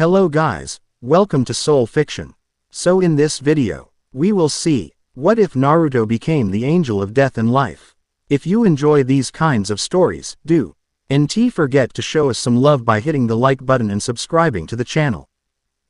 Hello guys, welcome to Soul Fiction. So in this video, we will see, what if Naruto became the angel of death and life? If you enjoy these kinds of stories, do not forget to show us some love by hitting the like button and subscribing to the channel.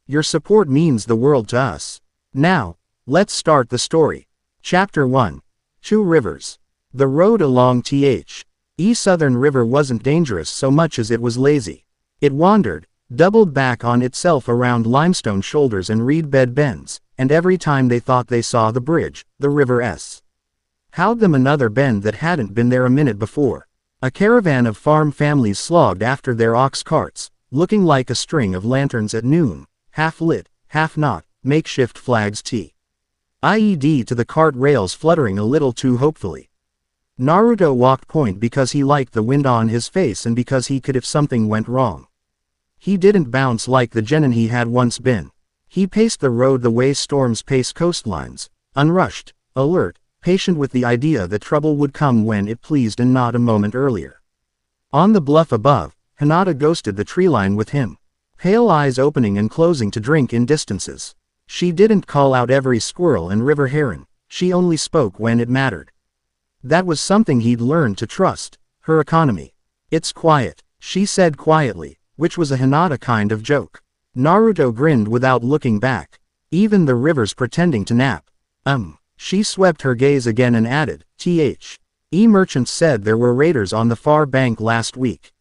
Your support means the world to us. Now, let's start the story. Chapter 1. Two Rivers. The road along the Southern River wasn't dangerous so much as it was lazy. It wandered, doubled back on itself around limestone shoulders and reed bed bends, and every time they thought they saw the bridge, the river's howled them another bend that hadn't been there a minute before. A caravan of farm families slogged after their ox carts, looking like a string of lanterns at noon, half lit, half not, makeshift flags tied to the cart rails fluttering a little too hopefully. Naruto walked point because he liked the wind on his face and because he could if something went wrong. He didn't bounce like the genin he had once been. He paced the road the way storms pace coastlines, unrushed, alert, patient with the idea that trouble would come when it pleased and not a moment earlier. On the bluff above, Hinata ghosted the treeline with him, pale eyes opening and closing to drink in distances. She didn't call out every squirrel and river heron, she only spoke when it mattered. That was something he'd learned to trust, her economy. It's quiet, she said quietly, which was a Hinata kind of joke. Naruto grinned without looking back. Even the river's pretending to nap. She swept her gaze again and added, merchants said there were raiders on the far bank last week.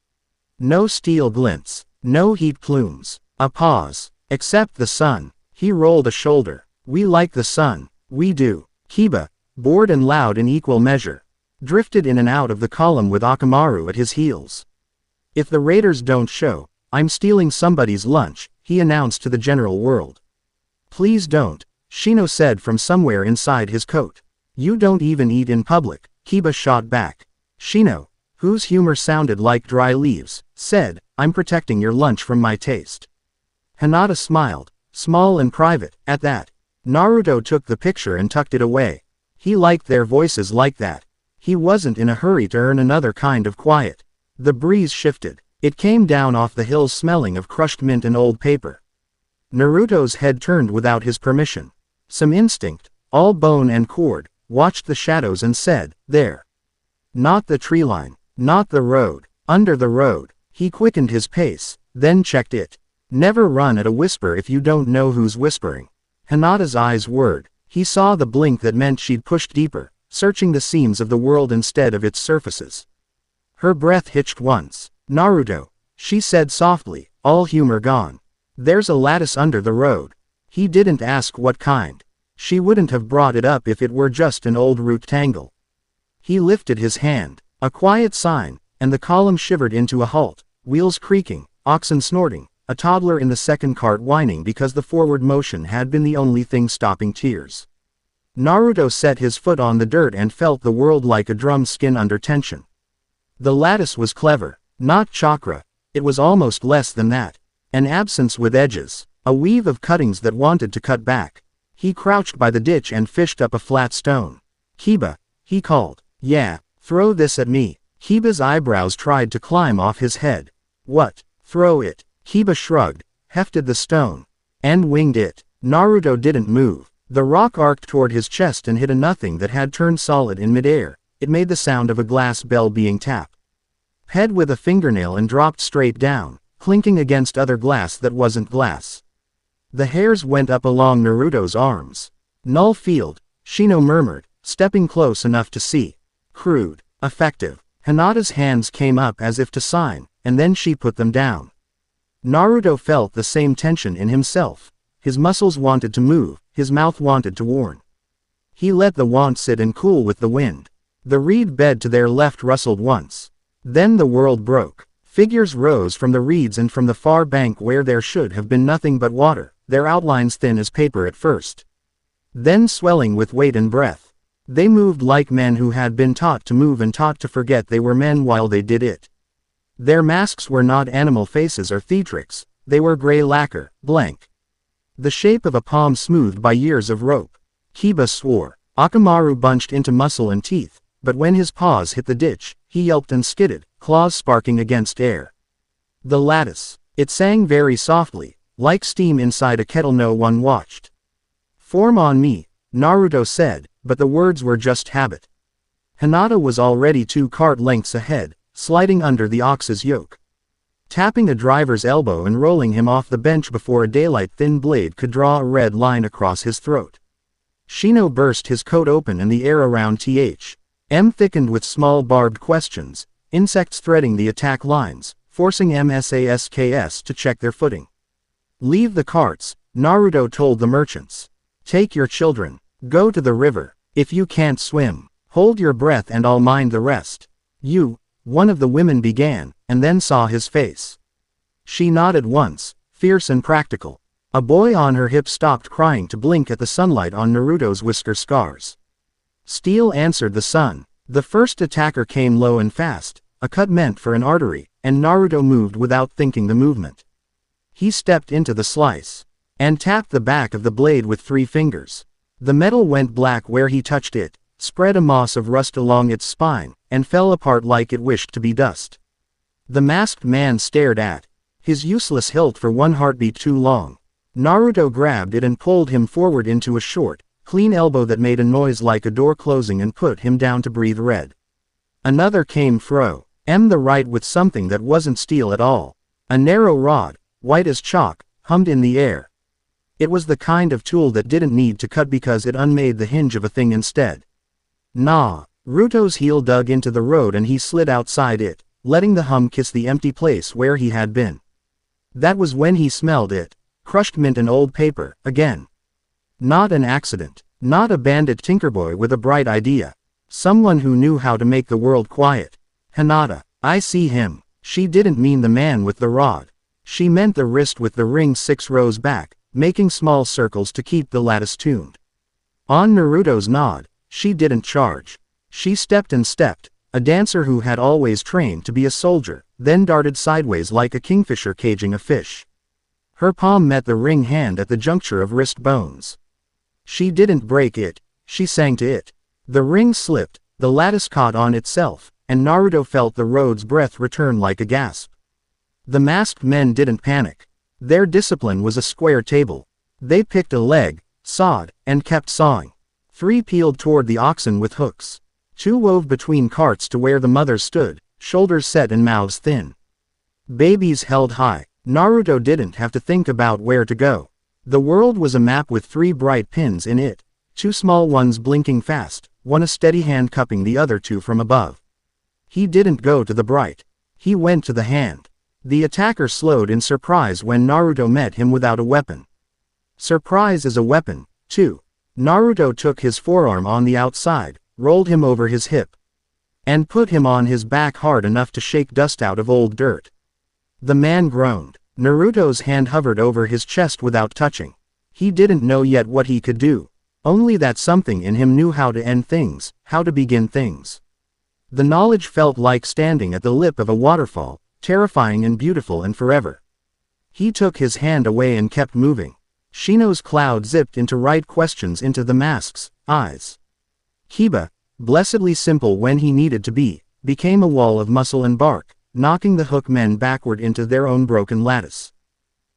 No steel glints, no heat plumes, a pause. Except the sun. He rolled a shoulder. We like the sun, we do. Kiba, bored and loud in equal measure, drifted in and out of the column with Akamaru at his heels. If the raiders don't show, I'm stealing somebody's lunch, he announced to the general world. Please don't, Shino said from somewhere inside his coat. You don't even eat in public, Kiba shot back. Shino, whose humor sounded like dry leaves, said, I'm protecting your lunch from my taste. Hinata smiled, small and private, at that. Naruto took the picture and tucked it away. He liked their voices like that. He wasn't in a hurry to earn another kind of quiet. The breeze shifted. It came down off the hills smelling of crushed mint and old paper. Naruto's head turned without his permission. Some instinct, all bone and cord, watched the shadows and said, there. Not the tree line, not the road, under the road. He quickened his pace, then checked it. Never run at a whisper if you don't know who's whispering. Hinata's eyes whirred. He saw the blink that meant she'd pushed deeper, searching the seams of the world instead of its surfaces. Her breath hitched once. Naruto, she said softly, all humor gone. There's a lattice under the road. He didn't ask what kind. She wouldn't have brought it up if it were just an old root tangle. He lifted his hand, a quiet sign, and the column shivered into a halt, wheels creaking, oxen snorting, a toddler in the second cart whining because the forward motion had been the only thing stopping tears. Naruto set his foot on the dirt and felt the world like a drum skin under tension. The lattice was clever. Not chakra, it was almost less than that. An absence with edges, a weave of cuttings that wanted to cut back. He crouched by the ditch and fished up a flat stone. Kiba, he called. Yeah, throw this at me. Kiba's eyebrows tried to climb off his head. What? Throw it. Kiba shrugged, hefted the stone, and winged it. Naruto didn't move. The rock arced toward his chest and hit a nothing that had turned solid in midair. It made the sound of a glass bell being tapped. Head with a fingernail and dropped straight down, clinking against other glass that wasn't glass. The hairs went up along Naruto's arms. Null field, Shino murmured, stepping close enough to see. Crude, effective. Hinata's hands came up as if to sign, and then she put them down. Naruto felt the same tension in himself. His muscles wanted to move, his mouth wanted to warn. He let the wand sit and cool with the wind. The reed bed to their left rustled once. Then the world broke. Figures rose from the reeds and from the far bank where there should have been nothing but water, their outlines thin as paper at first. Then swelling with weight and breath. They moved like men who had been taught to move and taught to forget they were men while they did it. Their masks were not animal faces or theatrics, they were gray lacquer, blank. The shape of a palm smoothed by years of rope. Kiba swore. Akamaru bunched into muscle and teeth, but when his paws hit the ditch, he yelped and skidded, claws sparking against air. The lattice. It sang very softly, like steam inside a kettle no one watched. Form on me, Naruto said, but the words were just habit. Hinata was already 2 cart lengths ahead, sliding under the ox's yoke, tapping a driver's elbow and rolling him off the bench before a daylight-thin blade could draw a red line across his throat. Shino burst his coat open and the air around Th.M. thickened with small barbed questions, insects threading the attack lines, forcing MSASKS to check their footing. Leave the carts, Naruto told the merchants. Take your children. Go to the river. If you can't swim, hold your breath and I'll mind the rest. You, one of the women began, and then saw his face. She nodded once, fierce and practical. A boy on her hip stopped crying to blink at the sunlight on Naruto's whisker scars. Steel answered the sun. The first attacker came low and fast, a cut meant for an artery, and Naruto moved without thinking the movement. He stepped into the slice, and tapped the back of the blade with 3 fingers. The metal went black where he touched it, spread a moss of rust along its spine, and fell apart like it wished to be dust. The masked man stared at his useless hilt for 1 heartbeat too long. Naruto grabbed it and pulled him forward into a short, clean elbow that made a noise like a door closing and put him down to breathe red. Another came from the right with something that wasn't steel at all. A narrow rod, white as chalk, hummed in the air. It was the kind of tool that didn't need to cut because it unmade the hinge of a thing instead. Naruto's heel dug into the road and he slid outside it, letting the hum kiss the empty place where he had been. That was when he smelled it. Crushed mint and old paper, again. Not an accident. Not a bandit tinkerboy with a bright idea. Someone who knew how to make the world quiet. Hinata, I see him. She didn't mean the man with the rod. She meant the wrist with the ring 6 rows back, making small circles to keep the lattice tuned. On Naruto's nod, she didn't charge. She stepped and stepped, a dancer who had always trained to be a soldier, then darted sideways like a kingfisher caging a fish. Her palm met the ring hand at the juncture of wrist bones. She didn't break it, she sang to it. The ring slipped, the lattice caught on itself, and Naruto felt the road's breath return like a gasp. The masked men didn't panic. Their discipline was a square table. They picked a leg, sawed, and kept sawing. 3 peeled toward the oxen with hooks. 2 wove between carts to where the mothers stood, shoulders set and mouths thin. Babies held high. Naruto didn't have to think about where to go. The world was a map with 3 bright pins in it, 2 small ones blinking fast, one a steady hand cupping the other 2 from above. He didn't go to the bright. He went to the hand. The attacker slowed in surprise when Naruto met him without a weapon. Surprise is a weapon, too. Naruto took his forearm on the outside, rolled him over his hip, and put him on his back hard enough to shake dust out of old dirt. The man groaned. Naruto's hand hovered over his chest without touching. He didn't know yet what he could do. Only that something in him knew how to end things, how to begin things. The knowledge felt like standing at the lip of a waterfall, terrifying and beautiful and forever. He took his hand away and kept moving. Shino's cloud zipped into right questions into the mask's eyes. Kiba, blessedly simple when he needed to be, became a wall of muscle and bark, knocking the hook men backward into their own broken lattice.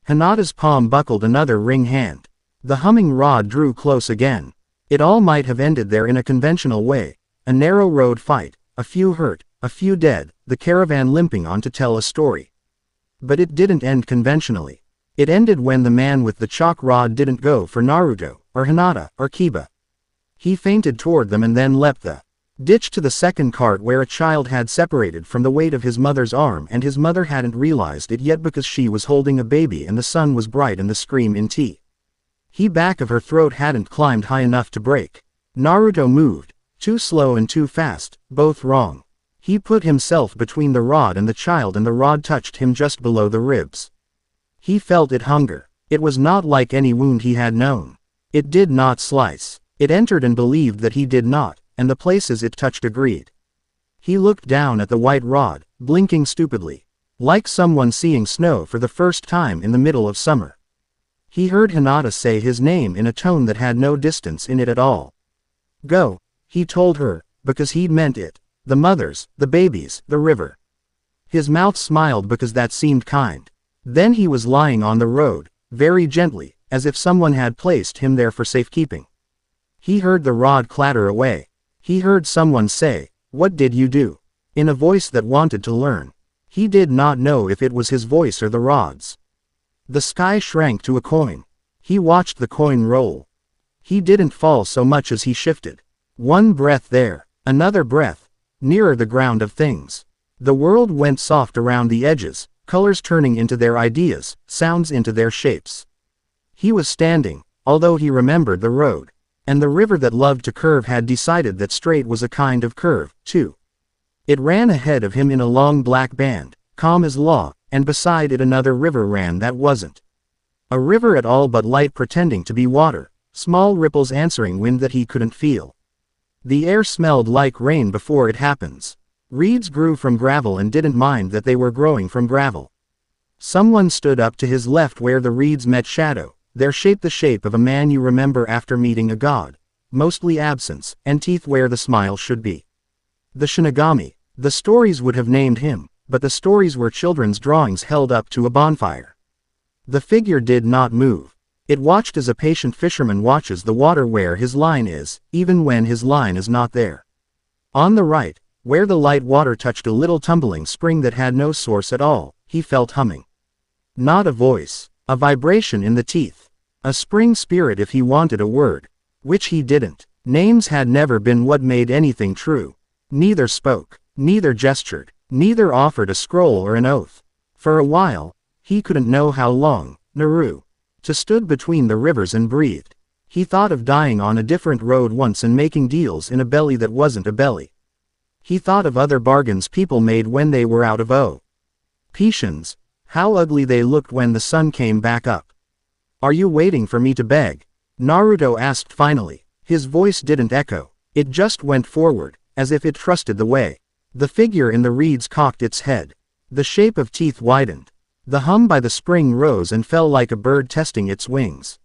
Hinata's palm buckled another ring hand. The humming rod drew close again. It all might have ended there in a conventional way, a narrow road fight, a few hurt, a few dead, the caravan limping on to tell a story. But it didn't end conventionally. It ended when the man with the chalk rod didn't go for Naruto, or Hinata, or Kiba. He feinted toward them and then leapt the ditch to the second cart where a child had separated from the weight of his mother's arm and his mother hadn't realized it yet because she was holding a baby and the sun was bright and the scream in tea. He back of her throat hadn't climbed high enough to break. Naruto moved, too slow and too fast, both wrong. He put himself between the rod and the child and the rod touched him just below the ribs. He felt it hunger. It was not like any wound he had known. It did not slice. It entered and believed that he did not, and the places it touched agreed. He looked down at the white rod, blinking stupidly, like someone seeing snow for the first time in the middle of summer. He heard Hinata say his name in a tone that had no distance in it at all. Go, he told her, because he'd meant it. The mothers, the babies, the river. His mouth smiled because that seemed kind. Then he was lying on the road, very gently, as if someone had placed him there for safekeeping. He heard the rod clatter away. He heard someone say, "What did you do?" in a voice that wanted to learn. He did not know if it was his voice or the rod's. The sky shrank to a coin. He watched the coin roll. He didn't fall so much as he shifted. One breath there, another breath, nearer the ground of things. The world went soft around the edges, colors turning into their ideas, sounds into their shapes. He was standing, although he remembered the road. And the river that loved to curve had decided that straight was a kind of curve, too. It ran ahead of him in a long black band, calm as law, and beside it another river ran that wasn't a river at all but light pretending to be water, small ripples answering wind that he couldn't feel. The air smelled like rain before it happens. Reeds grew from gravel and didn't mind that they were growing from gravel. Someone stood up to his left where the reeds met shadow, their shape the shape of a man you remember after meeting a god, mostly absence, and teeth where the smile should be. The Shinigami. The stories would have named him, but the stories were children's drawings held up to a bonfire. The figure did not move. It watched as a patient fisherman watches the water where his line is, even when his line is not there. On the right, where the light water touched a little tumbling spring that had no source at all, he felt humming. Not a voice, a vibration in the teeth. A spring spirit if he wanted a word. Which he didn't. Names had never been what made anything true. Neither spoke, neither gestured, neither offered a scroll or an oath. For a while, he couldn't know how long, Naruto stood between the rivers and breathed. He thought of dying on a different road once and making deals in a belly that wasn't a belly. He thought of other bargains people made when they were out of patience, how ugly they looked when the sun came back up. "Are you waiting for me to beg?" Naruto asked finally. His voice didn't echo, it just went forward, as if it trusted the way. The figure in the reeds cocked its head. The shape of teeth widened. The hum by the spring rose and fell like a bird testing its wings.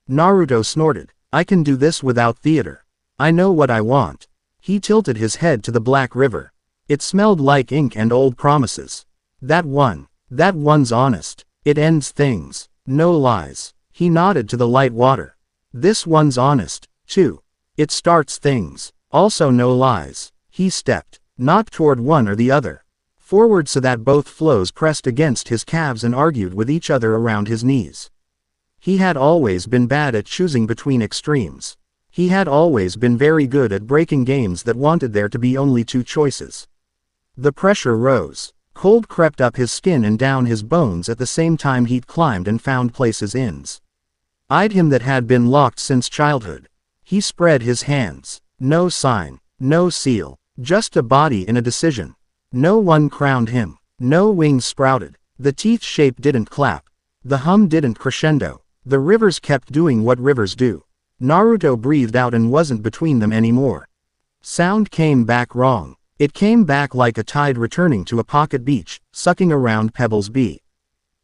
Naruto snorted. "I can do this without theater. I know what I want." He tilted his head to the black river. It smelled like ink and old promises. That one's honest. It ends things. No lies. He nodded to the light water. "This one's honest, too. It starts things. Also no lies." He stepped, not toward one or the other. Forward so that both flows pressed against his calves and argued with each other around his knees. He had always been bad at choosing between extremes. He had always been very good at breaking games that wanted there to be only two choices. The pressure rose. Cold crept up his skin and down his bones at the same time heat climbed and found places ins. Eyed him that had been locked since childhood. He spread his hands. No sign, no seal, just a body in a decision. No one crowned him. No wings sprouted. The teeth shape didn't clap. The hum didn't crescendo. The rivers kept doing what rivers do. Naruto breathed out and wasn't between them anymore. Sound came back wrong. It came back like a tide returning to a pocket beach, sucking around pebbles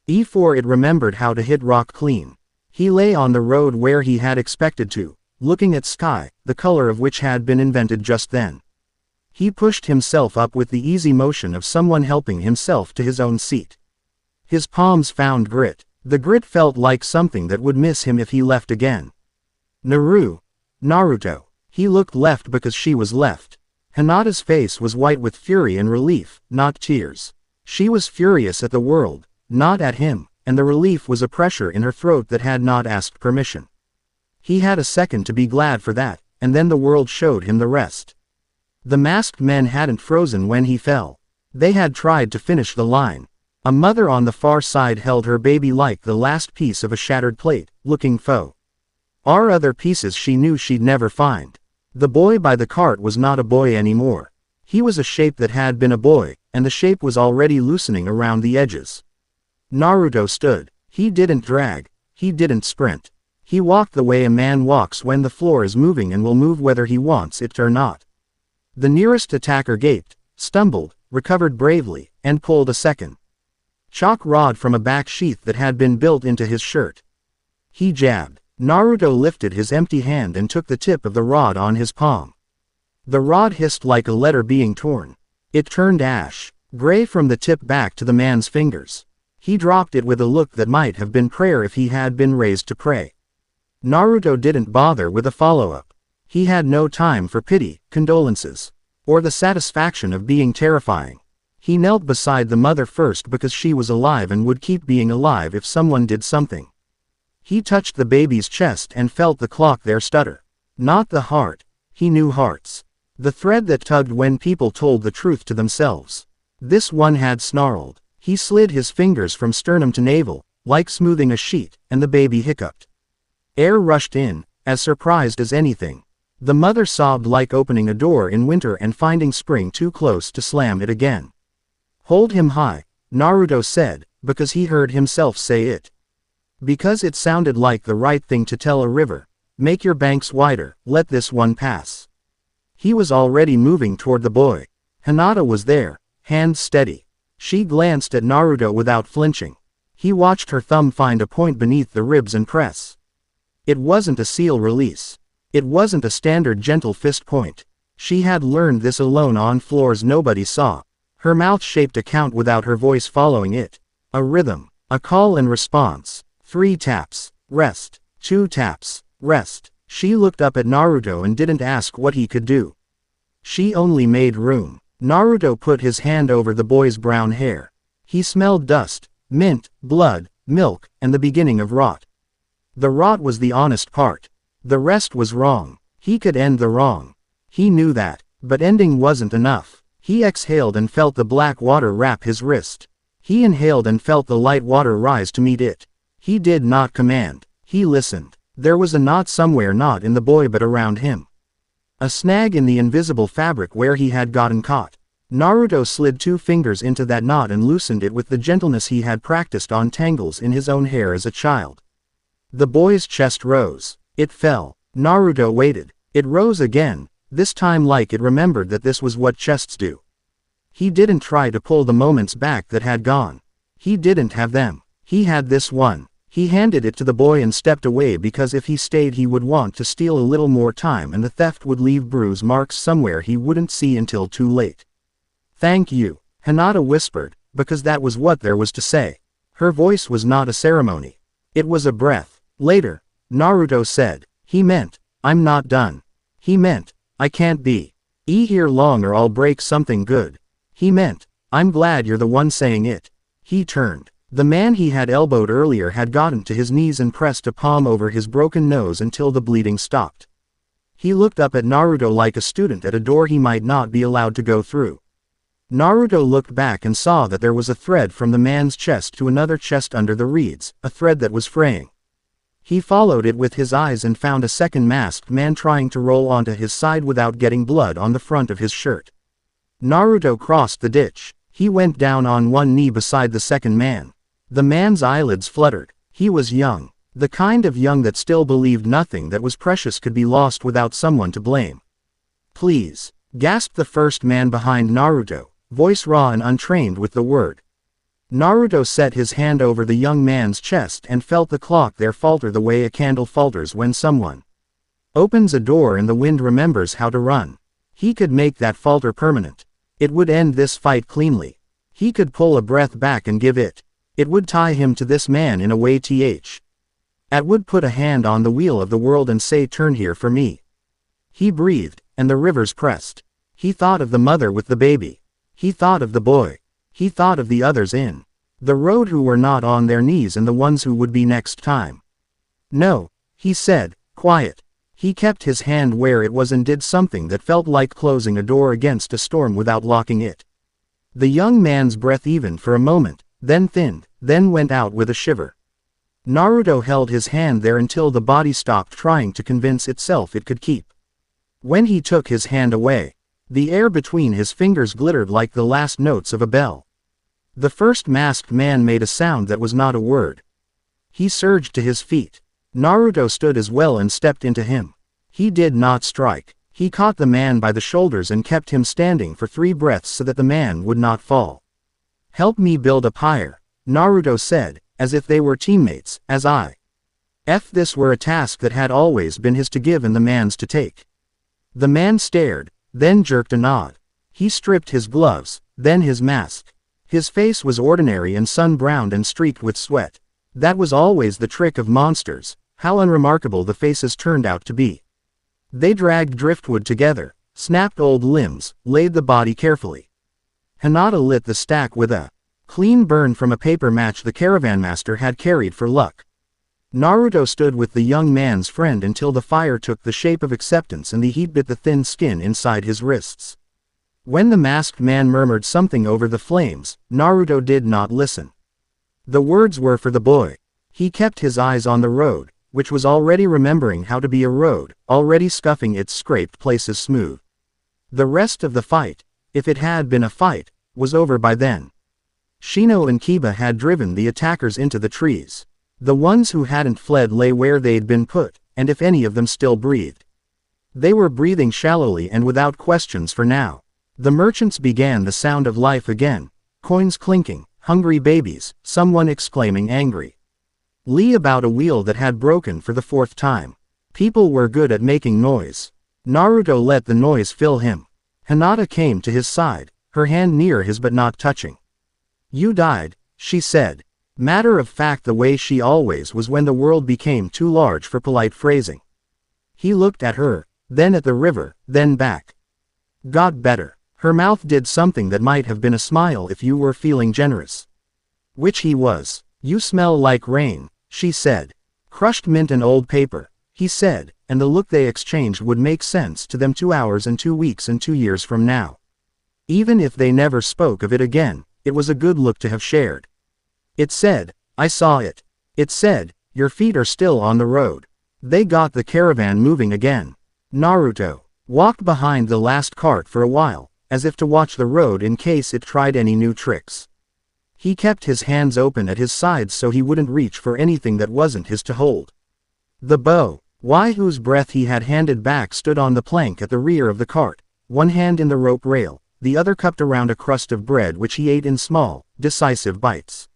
before it remembered how to hit rock clean. He lay on the road where he had expected to, looking at sky, the color of which had been invented just then. He pushed himself up with the easy motion of someone helping himself to his own seat. His palms found grit. The grit felt like something that would miss him if he left again. Naruto. He looked left because she was left. Hinata's face was white with fury and relief, not tears. She was furious at the world, not at him, and the relief was a pressure in her throat that had not asked permission. He had a second to be glad for that, and then the world showed him the rest. The masked men hadn't frozen when he fell. They had tried to finish the line. A mother on the far side held her baby like the last piece of a shattered plate, looking for other pieces she knew she'd never find. The boy by the cart was not a boy anymore. He was a shape that had been a boy, and the shape was already loosening around the edges. Naruto stood. He didn't drag. He didn't sprint. He walked the way a man walks when the floor is moving and will move whether he wants it or not. The nearest attacker gaped, stumbled, recovered bravely, and pulled a second chalk rod from a back sheath that had been built into his shirt. He jabbed. Naruto lifted his empty hand and took the tip of the rod on his palm. The rod hissed like a letter being torn. It turned ash, gray from the tip back to the man's fingers. He dropped it with a look that might have been prayer if he had been raised to pray. Naruto didn't bother with a follow-up. He had no time for pity, condolences, or the satisfaction of being terrifying. He knelt beside the mother first because she was alive and would keep being alive if someone did something. He touched the baby's chest and felt the clock there stutter. Not the heart. He knew hearts. The thread that tugged when people told the truth to themselves. This one had snarled. He slid his fingers from sternum to navel, like smoothing a sheet, and the baby hiccuped. Air rushed in, as surprised as anything. The mother sobbed like opening a door in winter and finding spring too close to slam it again. Hold him high, Naruto said, because he heard himself say it. Because it sounded like the right thing to tell a river. Make your banks wider, let this one pass. He was already moving toward the boy. Hinata was there, hand steady. She glanced at Naruto without flinching. He watched her thumb find a point beneath the ribs and press. It wasn't a seal release. It wasn't a standard gentle fist point. She had learned this alone on floors nobody saw. Her mouth shaped a count without her voice following it. A rhythm. A call and response. 3 taps. Rest. 2 taps. Rest. She looked up at Naruto and didn't ask what he could do. She only made room. Naruto put his hand over the boy's brown hair. He smelled dust, mint, blood, milk, and the beginning of rot. The rot was the honest part. The rest was wrong. He could end the wrong. He knew that, but ending wasn't enough. He exhaled and felt the black water wrap his wrist. He inhaled and felt the light water rise to meet it. He did not command. He listened. There was a knot somewhere, not in the boy but around him. A snag in the invisible fabric where he had gotten caught. Naruto slid 2 fingers into that knot and loosened it with the gentleness he had practiced on tangles in his own hair as a child. The boy's chest rose. It fell. Naruto waited. It rose again, this time like it remembered that this was what chests do. He didn't try to pull the moments back that had gone. He didn't have them. He had this one. He handed it to the boy and stepped away because if he stayed he would want to steal a little more time and the theft would leave bruise marks somewhere he wouldn't see until too late. Thank you, Hinata whispered, because that was what there was to say. Her voice was not a ceremony. It was a breath. Later, Naruto said, he meant, I'm not done. He meant, I can't be here long or I'll break something good. He meant, I'm glad you're the one saying it. He turned. The man he had elbowed earlier had gotten to his knees and pressed a palm over his broken nose until the bleeding stopped. He looked up at Naruto like a student at a door he might not be allowed to go through. Naruto looked back and saw that there was a thread from the man's chest to another chest under the reeds, a thread that was fraying. He followed it with his eyes and found a second masked man trying to roll onto his side without getting blood on the front of his shirt. Naruto crossed the ditch. He went down on one knee beside the second man. The man's eyelids fluttered. He was young. The kind of young that still believed nothing that was precious could be lost without someone to blame. Please, gasped the first man behind Naruto, voice raw and untrained with the word. Naruto set his hand over the young man's chest and felt the clock there falter the way a candle falters when someone opens a door and the wind remembers how to run. He could make that falter permanent. It would end this fight cleanly. He could pull a breath back and give it. It would tie him to this man in a way it would put a hand on the wheel of the world and say turn here for me. He breathed, and the rivers pressed. He thought of the mother with the baby. He thought of the boy. He thought of the others in the road who were not on their knees and the ones who would be next time. No, he said, quiet. He kept his hand where it was and did something that felt like closing a door against a storm without locking it. The young man's breath evened for a moment, then thinned, then went out with a shiver. Naruto held his hand there until the body stopped trying to convince itself it could keep. When he took his hand away, the air between his fingers glittered like the last notes of a bell. The first masked man made a sound that was not a word. He surged to his feet. Naruto stood as well and stepped into him. He did not strike. He caught the man by the shoulders and kept him standing for 3 breaths so that the man would not fall. Help me build up higher, Naruto said, as if they were teammates, as if this were a task that had always been his to give and the man's to take. The man stared, then jerked a nod. He stripped his gloves, then his mask. His face was ordinary and sun-browned and streaked with sweat. That was always the trick of monsters, how unremarkable the faces turned out to be. They dragged driftwood together, snapped old limbs, laid the body carefully. Hinata lit the stack with a clean burn from a paper match the caravanmaster had carried for luck. Naruto stood with the young man's friend until the fire took the shape of acceptance and the heat bit the thin skin inside his wrists. When the masked man murmured something over the flames, Naruto did not listen. The words were for the boy. He kept his eyes on the road, which was already remembering how to be a road, already scuffing its scraped places smooth. The rest of the fight, if it had been a fight, was over by then. Shino and Kiba had driven the attackers into the trees. The ones who hadn't fled lay where they'd been put, and if any of them still breathed. They were breathing shallowly and without questions for now. The merchants began the sound of life again, coins clinking, hungry babies, someone exclaiming angry. Lee about a wheel that had broken for the 4th time. People were good at making noise. Naruto let the noise fill him. Hinata came to his side, her hand near his but not touching. "You died," she said. Matter of fact the way she always was when the world became too large for polite phrasing. He looked at her, then at the river, then back. Got better. Her mouth did something that might have been a smile if you were feeling generous. Which he was. "You smell like rain," she said. "Crushed mint and old paper," he said, and the look they exchanged would make sense to them 2 hours and 2 weeks and 2 years from now. Even if they never spoke of it again, it was a good look to have shared. It said, "I saw it." It said, "Your feet are still on the road." They got the caravan moving again. Naruto walked behind the last cart for a while, as if to watch the road in case it tried any new tricks. He kept his hands open at his sides so he wouldn't reach for anything that wasn't his to hold. The bow, whose breath he had handed back, stood on the plank at the rear of the cart, one hand in the rope rail, the other cupped around a crust of bread which he ate in small, decisive bites.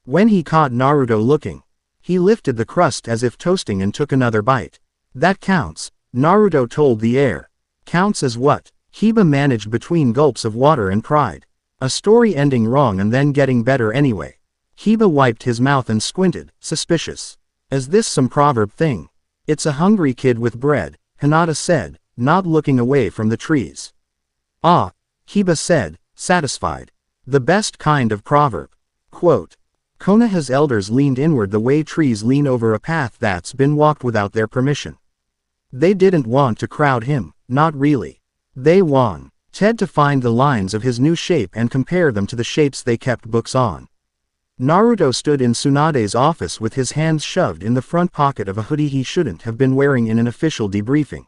When he caught Naruto looking, he lifted the crust as if toasting and took another bite. "That counts," Naruto told the air. "Counts as what?" Kiba managed between gulps of water and pride. "A story ending wrong and then getting better anyway." Kiba wiped his mouth and squinted, suspicious. "Is this some proverb thing?" "It's a hungry kid with bread," Hinata said, not looking away from the trees. "Ah," Kiba said, satisfied. "The best kind of proverb." Quote, Konoha's elders leaned inward the way trees lean over a path that's been walked without their permission. They didn't want to crowd him, not really. They wanted to find the lines of his new shape and compare them to the shapes they kept books on. Naruto stood in Tsunade's office with his hands shoved in the front pocket of a hoodie he shouldn't have been wearing in an official debriefing.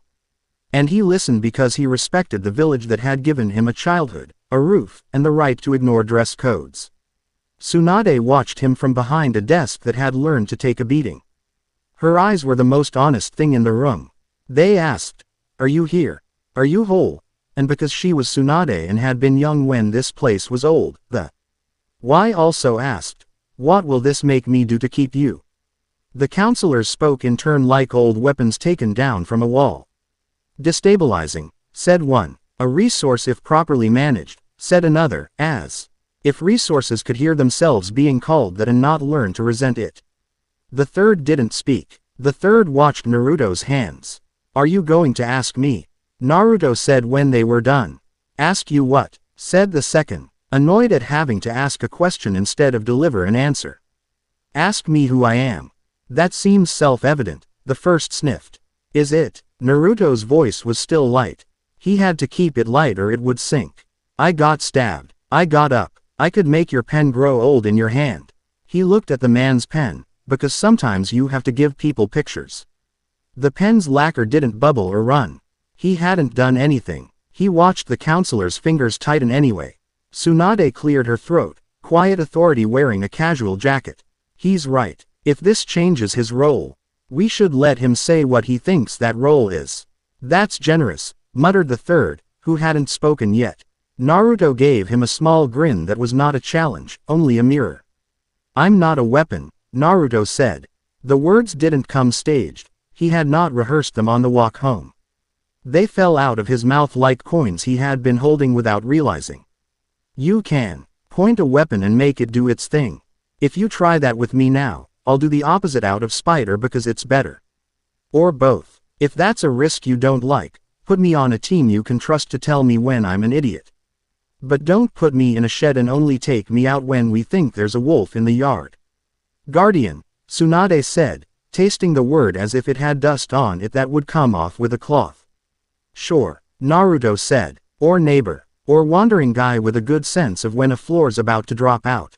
And he listened because he respected the village that had given him a childhood, a roof, and the right to ignore dress codes. Tsunade watched him from behind a desk that had learned to take a beating. Her eyes were the most honest thing in the room. They asked, "Are you here? Are you whole?" And because she was Tsunade and had been young when this place was old, the why also asked, "What will this make me do to keep you?" The counselors spoke in turn like old weapons taken down from a wall. "Destabilizing," said one. "A resource if properly managed," said another, as if resources could hear themselves being called that and not learn to resent it. The third didn't speak. The third watched Naruto's hands. "Are you going to ask me?" Naruto said when they were done. "Ask you what?" said the second, annoyed at having to ask a question instead of deliver an answer. "Ask me who I am." "That seems self-evident," the first sniffed. "Is it?" Naruto's voice was still light. He had to keep it light or it would sink. "I got stabbed. I got up. I could make your pen grow old in your hand." He looked at the man's pen, because sometimes you have to give people pictures. The pen's lacquer didn't bubble or run. He hadn't done anything. He watched the counselor's fingers tighten anyway. Tsunade cleared her throat, quiet authority wearing a casual jacket. "He's right. If this changes his role, we should let him say what he thinks that role is." "That's generous," muttered the third, who hadn't spoken yet. Naruto gave him a small grin that was not a challenge, only a mirror. "I'm not a weapon," Naruto said. The words didn't come staged. He had not rehearsed them on the walk home. They fell out of his mouth like coins he had been holding without realizing. "You can Point a weapon and make it do its thing. If you try that with me now, I'll do the opposite out of spite or because it's better. Or both. If that's a risk you don't like, put me on a team you can trust to tell me when I'm an idiot. But don't put me in a shed and only take me out when we think there's a wolf in the yard. Guardian, Tsunade said, tasting the word as if it had dust on it that would come off with a cloth. Sure, Naruto said, or neighbor, or wandering guy with a good sense of when a floor's about to drop out.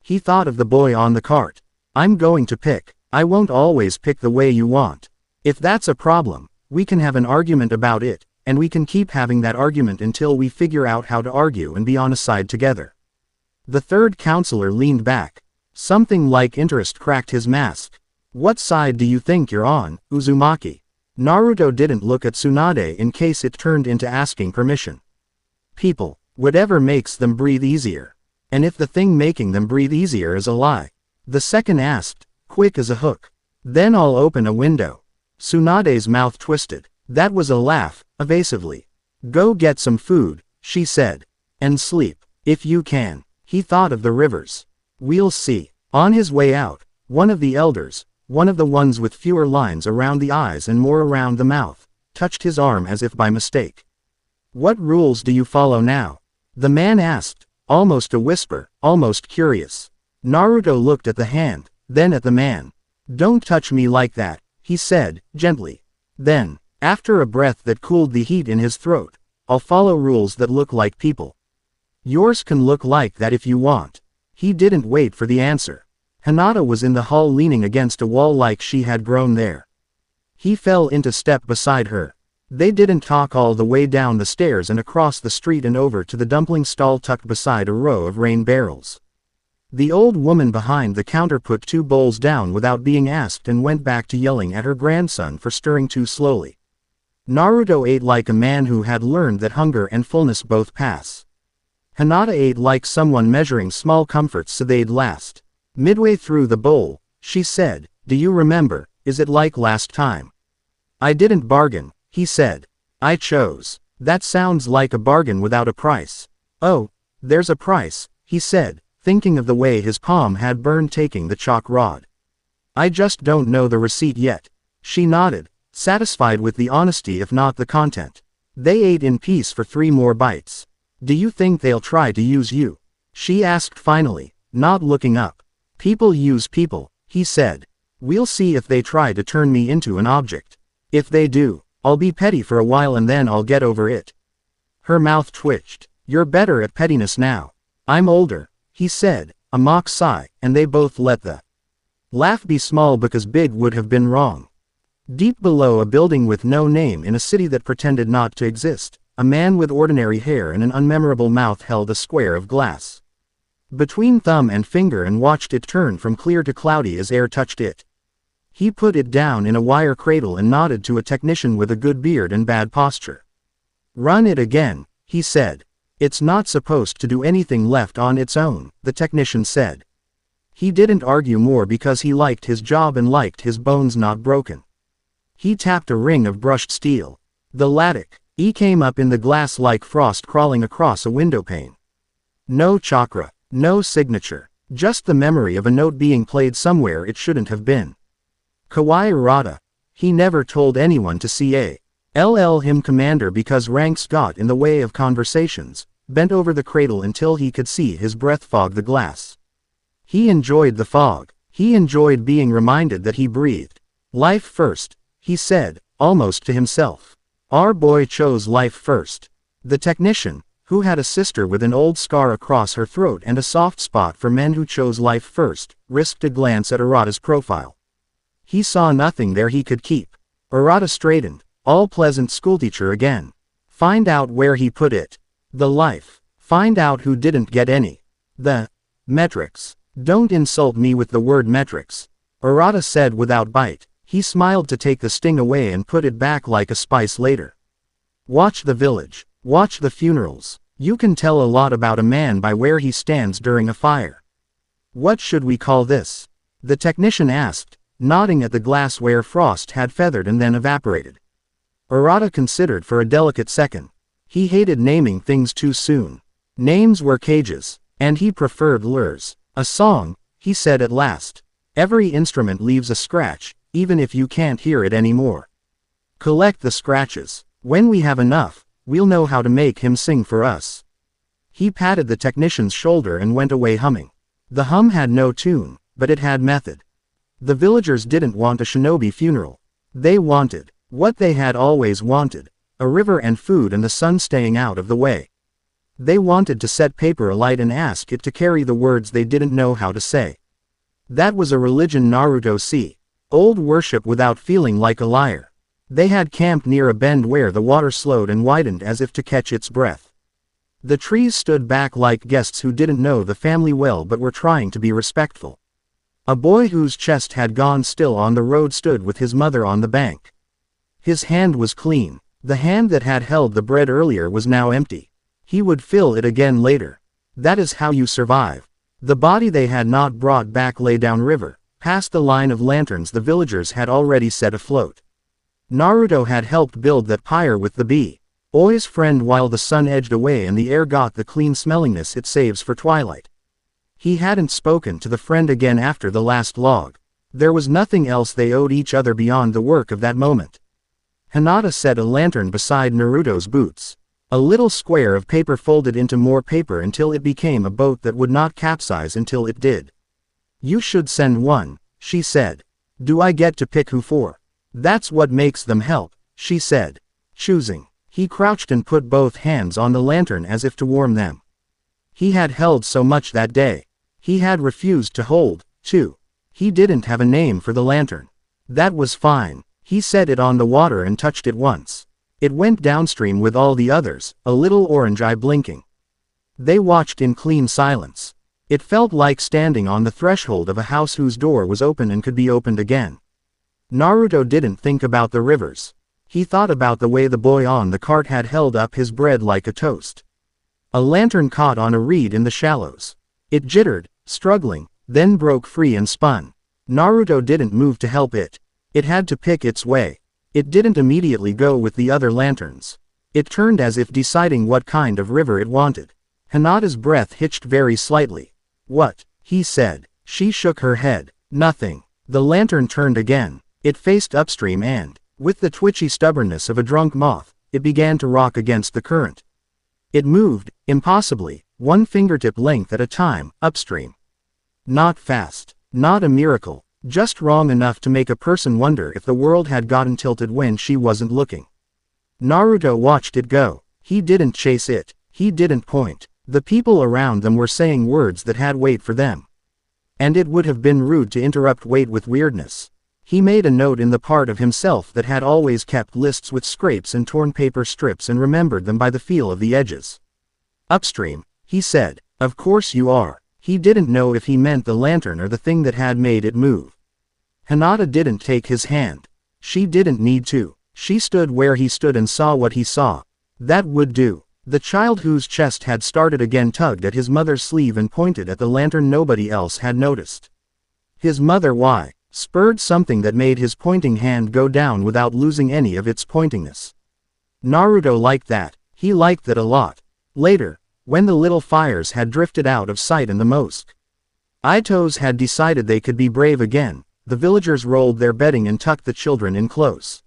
He thought of the boy on the cart. I'm going to pick. I won't always pick the way you want. If that's a problem, we can have an argument about it, and we can keep having that argument until we figure out how to argue and be on a side together. The third counselor leaned back. Something like interest cracked his mask. What side do you think you're on, Uzumaki? Naruto didn't look at Tsunade in case it turned into asking permission. People, whatever makes them breathe easier. And if the thing making them breathe easier is a lie. The second asked, quick as a hook. Then I'll open a window. Tsunade's mouth twisted. That was a laugh, evasively. Go get some food, she said. And sleep, if you can. He thought of the rivers. We'll see. On his way out, one of the elders, one of the ones with fewer lines around the eyes and more around the mouth, touched his arm as if by mistake. What rules do you follow now? The man asked, almost a whisper, almost curious. Naruto looked at the hand, then at the man. Don't touch me like that, he said, gently. Then, after a breath that cooled the heat in his throat, I'll follow rules that look like people. Yours can look like that if you want. He didn't wait for the answer. Hinata was in the hall leaning against a wall like she had grown there. He fell into step beside her. They didn't talk all the way down the stairs and across the street and over to the dumpling stall tucked beside a row of rain barrels. The old woman behind the counter put 2 bowls down without being asked and went back to yelling at her grandson for stirring too slowly. Naruto ate like a man who had learned that hunger and fullness both pass. Hinata ate like someone measuring small comforts so they'd last. Midway through the bowl, she said, do you remember, is it like last time? I didn't bargain, he said. I chose. That sounds like a bargain without a price. Oh, there's a price, he said, thinking of the way his palm had burned taking the chalk rod. I just don't know the receipt yet. She nodded, satisfied with the honesty if not the content. They ate in peace for 3 more bites. Do you think they'll try to use you? She asked finally, not looking up. People use people, he said. We'll see if they try to turn me into an object. If they do, I'll be petty for a while and then I'll get over it. Her mouth twitched. You're better at pettiness now. I'm older, he said, a mock sigh, and they both let the laugh be small because big would have been wrong. Deep below a building with no name in a city that pretended not to exist, a man with ordinary hair and an unmemorable mouth held a square of glass between thumb and finger and watched it turn from clear to cloudy as air touched it. He put it down in a wire cradle and nodded to a technician with a good beard and bad posture. Run it again, he said. It's not supposed to do anything left on its own, the technician said. He didn't argue more because he liked his job and liked his bones not broken. He tapped a ring of brushed steel. The lattice came up in the glass like frost crawling across a window pane. No chakra, no signature, just the memory of a note being played somewhere it shouldn't have been. Kawaii Arata. He never told anyone to call him commander because ranks got in the way of conversations, bent over the cradle until he could see his breath fog the glass. He enjoyed the fog. He enjoyed being reminded that he breathed. Life first, he said, almost to himself. Our boy chose life first. The technician, who had a sister with an old scar across her throat and a soft spot for men who chose life first, risked a glance at Arata's profile. He saw nothing there he could keep. Arata straightened. All pleasant schoolteacher again. Find out where he put it. The life. Find out who didn't get any. The metrics. Don't insult me with the word metrics. Arata said without bite. He smiled to take the sting away and put it back like a spice later. Watch the village. Watch the funerals. You can tell a lot about a man by where he stands during a fire. What should we call this? The technician asked, nodding at the glass where frost had feathered and then evaporated. Arata considered for a delicate second. He hated naming things too soon. Names were cages. And he preferred lures. A song, he said at last. Every instrument leaves a scratch, even if you can't hear it anymore. Collect the scratches. When we have enough, we'll know how to make him sing for us. He patted the technician's shoulder and went away humming. The hum had no tune, but it had method. The villagers didn't want a shinobi funeral. They wanted what they had always wanted: a river and food and the sun staying out of the way. They wanted to set paper alight and ask it to carry the words they didn't know how to say. That was a religion Naruto see. Old worship without feeling like a liar. They had camped near a bend where the water slowed and widened as if to catch its breath. The trees stood back like guests who didn't know the family well but were trying to be respectful. A boy whose chest had gone still on the road stood with his mother on the bank. His hand was clean. The hand that had held the bread earlier was now empty. He would fill it again later. That is how you survive. The body they had not brought back lay down river, past the line of lanterns the villagers had already set afloat. Naruto had helped build that pyre with the bee. Oi's friend while the sun edged away and the air got the clean smellingness it saves for twilight. He hadn't spoken to the friend again after the last log. There was nothing else they owed each other beyond the work of that moment. Hinata set a lantern beside Naruto's boots. A little square of paper folded into more paper until it became a boat that would not capsize until it did. You should send one, she said. Do I get to pick who for? That's what makes them help, she said. Choosing. He crouched and put both hands on the lantern as if to warm them. He had held so much that day. He had refused to hold, too. He didn't have a name for the lantern. That was fine. He set it on the water and touched it once. It went downstream with all the others, a little orange eye blinking. They watched in clean silence. It felt like standing on the threshold of a house whose door was open and could be opened again. Naruto didn't think about the rivers. He thought about the way the boy on the cart had held up his bread like a toast. A lantern caught on a reed in the shallows. It jittered, struggling, then broke free and spun. Naruto didn't move to help it. It had to pick its way. It didn't immediately go with the other lanterns. It turned as if deciding what kind of river it wanted. Hinata's breath hitched very slightly. What? He said. She shook her head. Nothing. The lantern turned again. It faced upstream and, with the twitchy stubbornness of a drunk moth, it began to rock against the current. It moved, impossibly, one fingertip length at a time, upstream. Not fast. Not a miracle. Just wrong enough to make a person wonder if the world had gotten tilted when she wasn't looking. Naruto watched it go. He didn't chase it. He didn't point. The people around them were saying words that had weight for them. And it would have been rude to interrupt weight with weirdness. He made a note in the part of himself that had always kept lists with scrapes and torn paper strips and remembered them by the feel of the edges. Upstream, he said. Of course you are. He didn't know if he meant the lantern or the thing that had made it move. Hinata didn't take his hand. She didn't need to. She stood where he stood and saw what he saw. That would do. The child whose chest had started again tugged at his mother's sleeve and pointed at the lantern nobody else had noticed. His mother spurred something that made his pointing hand go down without losing any of its pointingness. Naruto liked that. He liked that a lot. Later, when the little fires had drifted out of sight and the mosque Itos had decided they could be brave again, the villagers rolled their bedding and tucked the children in close.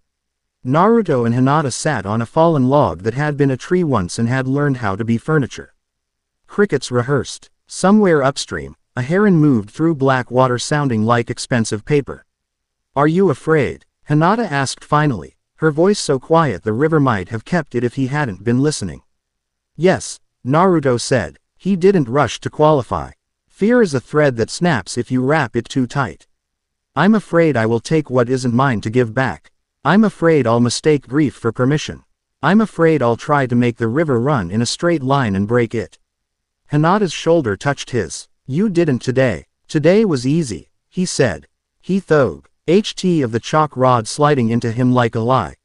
Naruto and Hinata sat on a fallen log that had been a tree once and had learned how to be furniture. Crickets rehearsed. Somewhere upstream, a heron moved through black water sounding like expensive paper. Are you afraid? Hinata asked finally, her voice so quiet the river might have kept it if he hadn't been listening. Yes, Naruto said. He didn't rush to qualify. Fear is a thread that snaps if you wrap it too tight. I'm afraid I will take what isn't mine to give back. I'm afraid I'll mistake grief for permission. I'm afraid I'll try to make the river run in a straight line and break it. Hinata's shoulder touched his. You didn't today. Today was easy, he said. He thought, HT of the chalk rod sliding into him like a lie.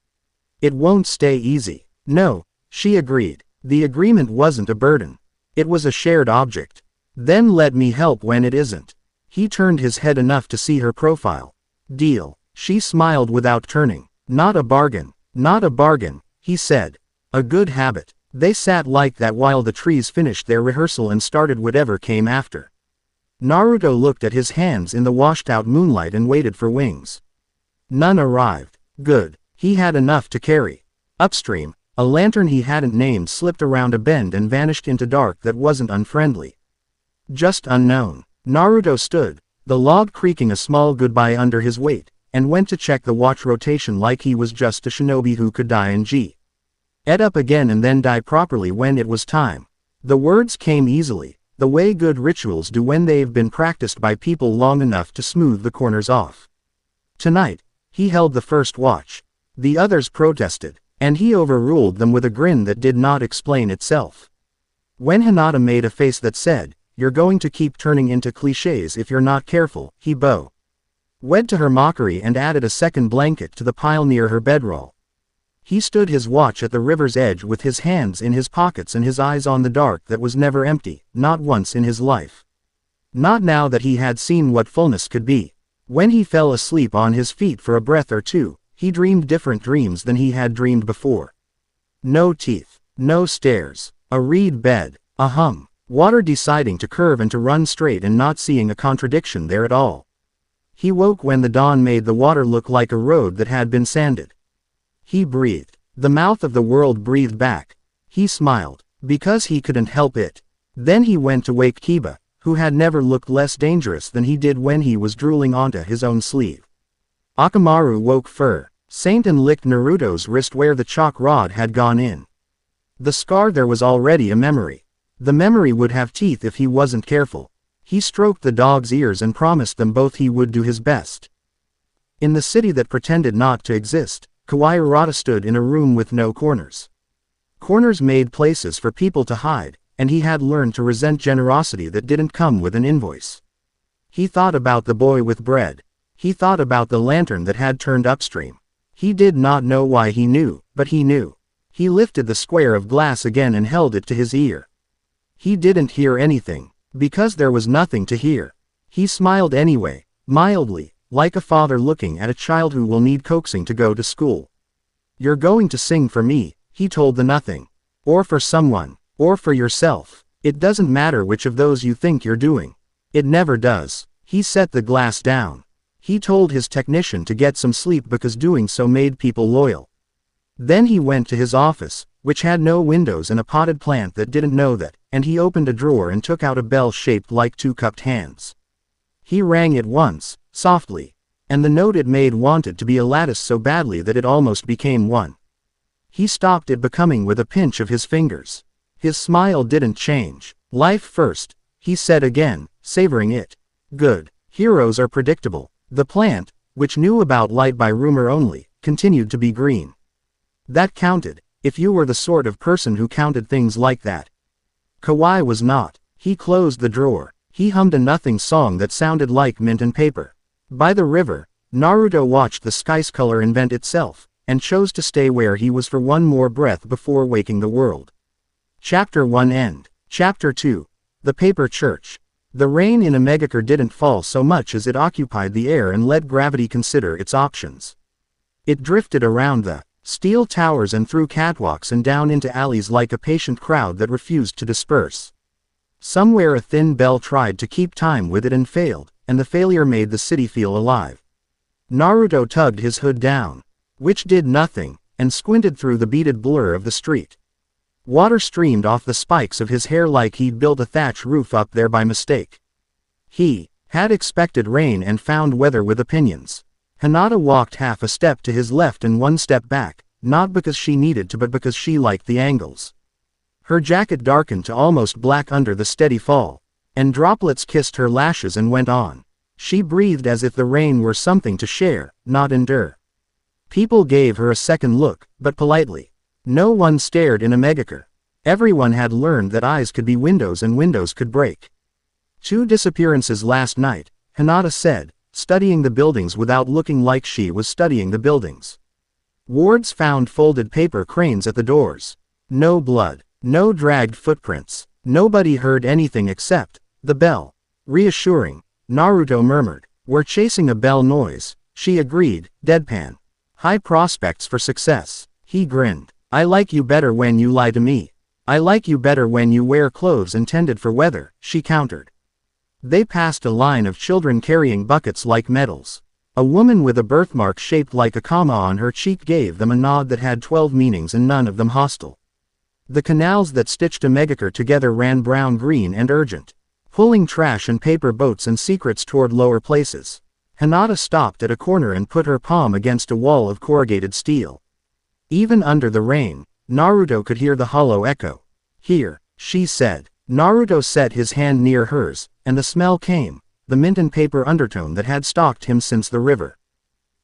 It won't stay easy. No, she agreed. The agreement wasn't a burden. It was a shared object. Then let me help when it isn't. He turned his head enough to see her profile. Deal. She smiled without turning. Not a bargain. Not a bargain, he said. A good habit. They sat like that while the trees finished their rehearsal and started whatever came after. Naruto looked at his hands in the washed-out moonlight and waited for wings. None arrived. Good. He had enough to carry. Upstream, a lantern he hadn't named slipped around a bend and vanished into dark that wasn't unfriendly. Just unknown. Naruto stood, the log creaking a small goodbye under his weight, and went to check the watch rotation like he was just a shinobi who could die in Ed up again and then die properly when it was time. The words came easily, the way good rituals do when they've been practiced by people long enough to smooth the corners off. Tonight, he held the first watch. The others protested, and he overruled them with a grin that did not explain itself. When Hinata made a face that said, "You're going to keep turning into cliches if you're not careful," he wed to her mockery and added a second blanket to the pile near her bedroll. He stood his watch at the river's edge with his hands in his pockets and his eyes on the dark that was never empty, not once in his life. Not now that he had seen what fullness could be. When he fell asleep on his feet for a breath or two, he dreamed different dreams than he had dreamed before. No teeth, no stairs, a reed bed, a hum, water deciding to curve and to run straight and not seeing a contradiction there at all. He woke when the dawn made the water look like a road that had been sanded. He breathed. The mouth of the world breathed back. He smiled, because he couldn't help it. Then he went to wake Kiba, who had never looked less dangerous than he did when he was drooling onto his own sleeve. Akamaru woke Saint and licked Naruto's wrist where the chalk rod had gone in. The scar there was already a memory. The memory would have teeth if he wasn't careful. He stroked the dog's ears and promised them both he would do his best. In the city that pretended not to exist, Kawaii stood in a room with no corners. Corners made places for people to hide, and he had learned to resent generosity that didn't come with an invoice. He thought about the boy with bread. He thought about the lantern that had turned upstream. He did not know why he knew, but he knew. He lifted the square of glass again and held it to his ear. He didn't hear anything, because there was nothing to hear. He smiled anyway, mildly, like a father looking at a child who will need coaxing to go to school. "You're going to sing for me," he told the nothing. "Or for someone, or for yourself. It doesn't matter which of those you think you're doing. It never does." He set the glass down. He told his technician to get some sleep because doing so made people loyal. Then he went to his office, which had no windows and a potted plant that didn't know that, and he opened a drawer and took out a bell shaped like two cupped hands. He rang it once, softly, and the note it made wanted to be a lattice so badly that it almost became one. He stopped it becoming with a pinch of his fingers. His smile didn't change. "Life first," he said again, savoring it. "Good. Heroes are predictable." The plant, which knew about light by rumor only, continued to be green. That counted, if you were the sort of person who counted things like that. Kawaii was not. He closed the drawer. He hummed a nothing song that sounded like mint and paper. By the river, Naruto watched the sky's color invent itself, and chose to stay where he was for one more breath before waking the world. Chapter 1 End. Chapter 2. The Paper Church. The rain in Omegakure didn't fall so much as it occupied the air and let gravity consider its options. It drifted around the steel towers and through catwalks and down into alleys like a patient crowd that refused to disperse. Somewhere a thin bell tried to keep time with it and failed, and the failure made the city feel alive. Naruto tugged his hood down, which did nothing, and squinted through the beaded blur of the street. Water streamed off the spikes of his hair like he'd built a thatch roof up there by mistake. He had expected rain and found weather with opinions. Hinata walked half a step to his left and one step back, not because she needed to but because she liked the angles. Her jacket darkened to almost black under the steady fall, and droplets kissed her lashes and went on. She breathed as if the rain were something to share, not endure. People gave her a second look, but politely. No one stared in Omegakure. Everyone had learned that eyes could be windows and windows could break. 2 disappearances last night, Hinata said, studying the buildings without looking like she was studying the buildings. Wards found folded paper cranes at the doors. No blood, no dragged footprints. Nobody heard anything except the bell. Reassuring, Naruto murmured. "We're chasing a bell noise," she agreed, deadpan. "High prospects for success." He grinned. "I like you better when you lie to me." I like you better when you wear clothes intended for weather, she countered. They passed a line of children carrying buckets like medals. A woman with a birthmark shaped like a comma on her cheek gave them a nod that had 12 meanings and none of them hostile. The canals that stitched a megacar together ran brown, green and urgent, pulling trash and paper boats and secrets toward lower places. Hinata stopped at a corner and put her palm against a wall of corrugated steel. Even under the rain, Naruto could hear the hollow echo. Here, she said. Naruto set his hand near hers, and the smell came, the mint and paper undertone that had stalked him since the river.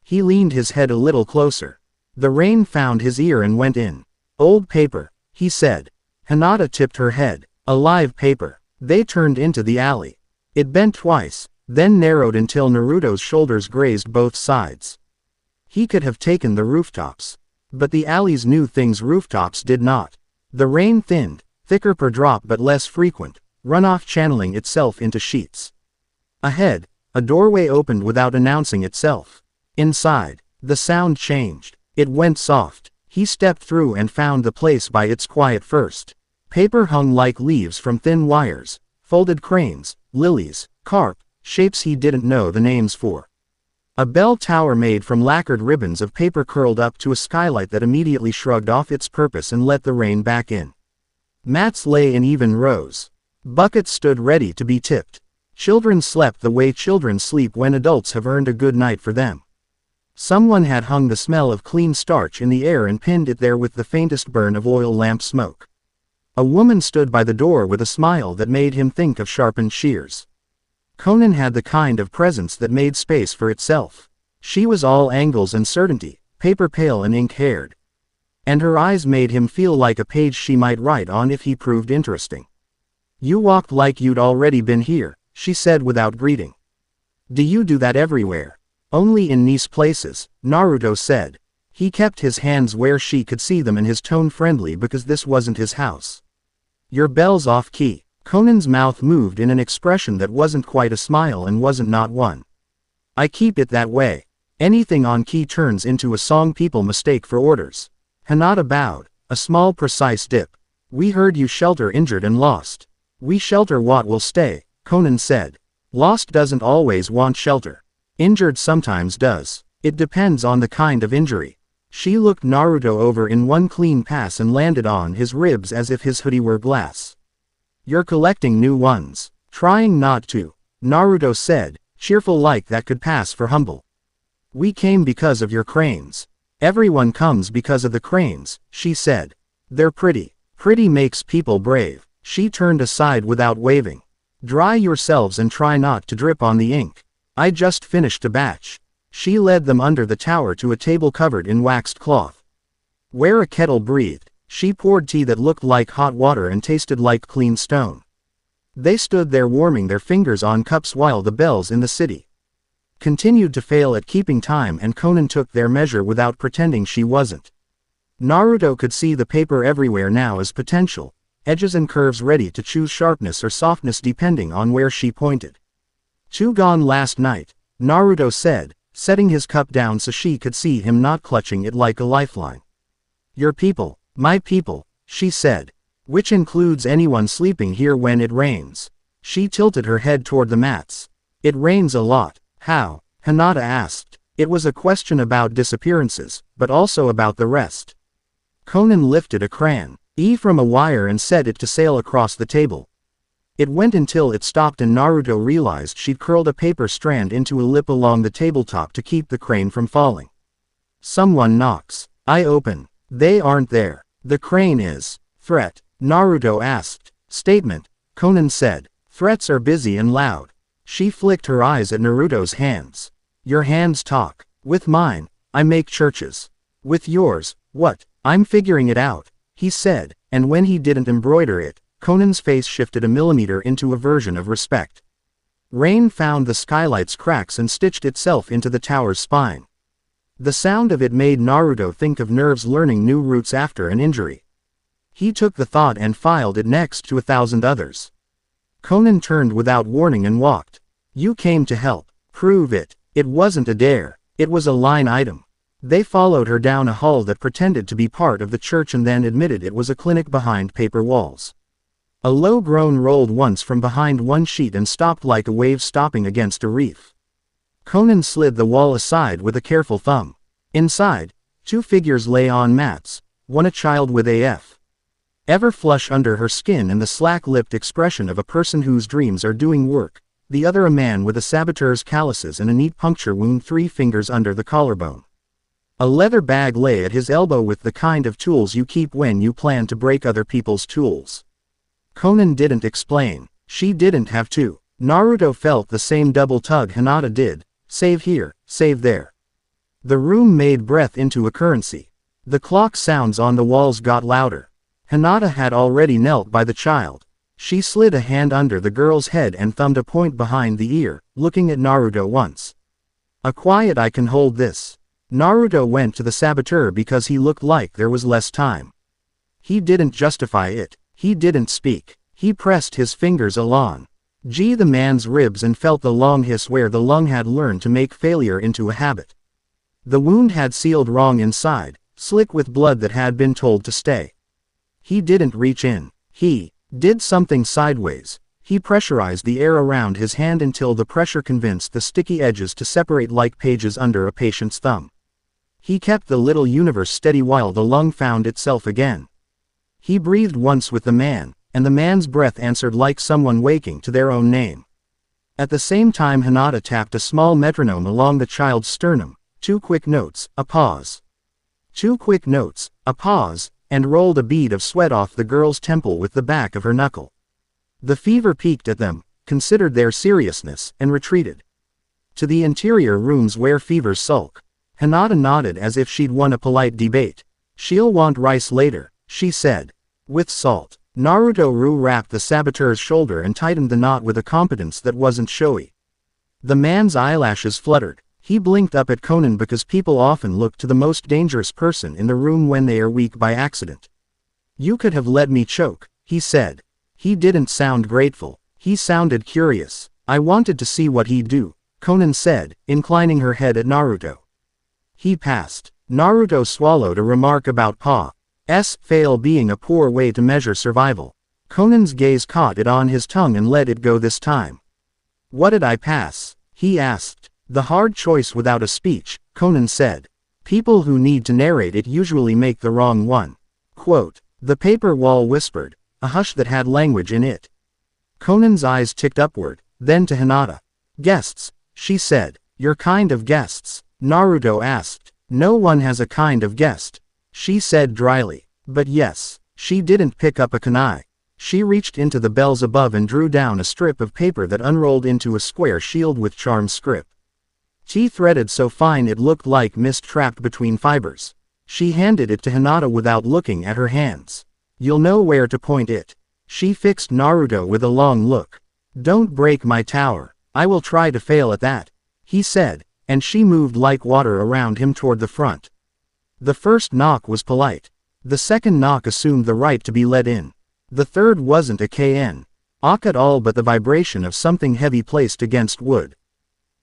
He leaned his head a little closer. The rain found his ear and went in. Old paper, he said. Hinata tipped her head. Alive paper. They turned into the alley. It bent twice, then narrowed until Naruto's shoulders grazed both sides. He could have taken the rooftops. But the alleys knew things rooftops did not. The rain thinned, thicker per drop but less frequent, runoff channeling itself into sheets. Ahead, a doorway opened without announcing itself. Inside, the sound changed. It went soft. He stepped through and found the place by its quiet first. Paper hung like leaves from thin wires, folded cranes, lilies, carp, shapes he didn't know the names for. A bell tower made from lacquered ribbons of paper curled up to a skylight that immediately shrugged off its purpose and let the rain back in. Mats lay in even rows. Buckets stood ready to be tipped. Children slept the way children sleep when adults have earned a good night for them. Someone had hung the smell of clean starch in the air and pinned it there with the faintest burn of oil lamp smoke. A woman stood by the door with a smile that made him think of sharpened shears. Conan had the kind of presence that made space for itself. She was all angles and certainty, paper pale and ink-haired. And her eyes made him feel like a page she might write on if he proved interesting. You walked like you'd already been here, she said without greeting. Do you do that everywhere? Only in nice places, Naruto said. He kept his hands where she could see them and his tone friendly because this wasn't his house. Your bell's off key. Conan's mouth moved in an expression that wasn't quite a smile and wasn't not one. I keep it that way. Anything on key turns into a song people mistake for orders. Hinata bowed, a small precise dip. We heard you shelter injured and lost. We shelter what will stay, Conan said. Lost doesn't always want shelter. Injured sometimes does. It depends on the kind of injury. She looked Naruto over in one clean pass and landed on his ribs as if his hoodie were glass. You're collecting new ones. Trying not to, Naruto said, cheerful like that could pass for humble. We came because of your cranes. Everyone comes because of the cranes, she said. They're pretty. Pretty makes people brave. She turned aside without waving. Dry yourselves and try not to drip on the ink. I just finished a batch. She led them under the tower to a table covered in waxed cloth. Where a kettle breathed, she poured tea that looked like hot water and tasted like clean stone. They stood there warming their fingers on cups while the bells in the city continued to fail at keeping time, and Conan took their measure without pretending she wasn't. Naruto could see the paper everywhere now as potential, edges and curves ready to choose sharpness or softness depending on where she pointed. Two gone last night, Naruto said, setting his cup down so she could see him not clutching it like a lifeline. Your people, my people, she said, which includes anyone sleeping here when it rains. She tilted her head toward the mats. It rains a lot. How? Hinata asked. It was a question about disappearances, but also about the rest. Conan lifted a crayon from a wire and set it to sail across the table. It went until it stopped and Naruto realized she'd curled a paper strand into a lip along the tabletop to keep the crane from falling. Someone knocks. I open. They aren't there. The crane is. Threat? Naruto asked. Statement, Conan said. Threats are busy and loud. She flicked her eyes at Naruto's hands. Your hands talk. With mine, I make churches. With yours, what? I'm figuring it out, he said, and when he didn't embroider it, Conan's face shifted a millimeter into a version of respect. Rain found the skylight's cracks and stitched itself into the tower's spine. The sound of it made Naruto think of nerves learning new routes after an injury. He took the thought and filed it next to 1,000 others. Conan turned without warning and walked. You came to help. Prove it. It wasn't a dare. It was a line item. They followed her down a hall that pretended to be part of the church and then admitted it was a clinic behind paper walls. A low groan rolled once from behind one sheet and stopped like a wave stopping against a reef. Conan slid the wall aside with a careful thumb. Inside, two figures lay on mats, one a child with AF. Ever flush under her skin and the slack-lipped expression of a person whose dreams are doing work, the other a man with a saboteur's calluses and a neat puncture wound 3 fingers under the collarbone. A leather bag lay at his elbow with the kind of tools you keep when you plan to break other people's tools. Conan didn't explain. She didn't have to. Naruto felt the same double tug Hinata did, save here, save there. The room made breath into a currency. The clock sounds on the walls got louder. Hinata had already knelt by the child. She slid a hand under the girl's head and thumbed a point behind the ear, looking at Naruto once. A quiet I can hold this. Naruto went to the saboteur because he looked like there was less time. He didn't justify it. He didn't speak. He pressed his fingers along the man's ribs and felt the long hiss where the lung had learned to make failure into a habit. The wound had sealed wrong inside, slick with blood that had been told to stay. He didn't reach in. He did something sideways. He pressurized the air around his hand until the pressure convinced the sticky edges to separate like pages under a patient's thumb. He kept the little universe steady while the lung found itself again. He breathed once with the man, and the man's breath answered like someone waking to their own name. At the same time Hinata tapped a small metronome along the child's sternum, 2 quick notes, a pause. 2 quick notes, a pause, and rolled a bead of sweat off the girl's temple with the back of her knuckle. The fever peeked at them, considered their seriousness, and retreated to the interior rooms where fevers sulk. Hinata nodded as if she'd won a polite debate. She'll want rice later, she said. With salt. Naruto wrapped the saboteur's shoulder and tightened the knot with a competence that wasn't showy. The man's eyelashes fluttered. He blinked up at Conan because people often look to the most dangerous person in the room when they are weak by accident. You could have let me choke, he said. He didn't sound grateful. He sounded curious. I wanted to see what he'd do, Conan said, inclining her head at Naruto. He passed. Naruto swallowed a remark about Pa's fail being a poor way to measure survival. Conan's gaze caught it on his tongue and let it go this time. What did I pass? He asked. The hard choice without a speech, Conan said. People who need to narrate it usually make the wrong one. Quote. The paper wall whispered, a hush that had language in it. Conan's eyes ticked upward, then to Hinata. Guests, she said. Your kind of guests? Naruto asked. No one has a kind of guest, she said dryly. But yes. She didn't pick up a kunai. She reached into the bells above and drew down a strip of paper that unrolled into a square shield with charm script. Threaded so fine it looked like mist trapped between fibers. She handed it to Hinata without looking at her hands. You'll know where to point it. She fixed Naruto with a long look. Don't break my tower. I will try to fail at that, he said, and she moved like water around him toward the front. The first knock was polite. The second knock assumed the right to be let in. The third wasn't a knock at all but the vibration of something heavy placed against wood.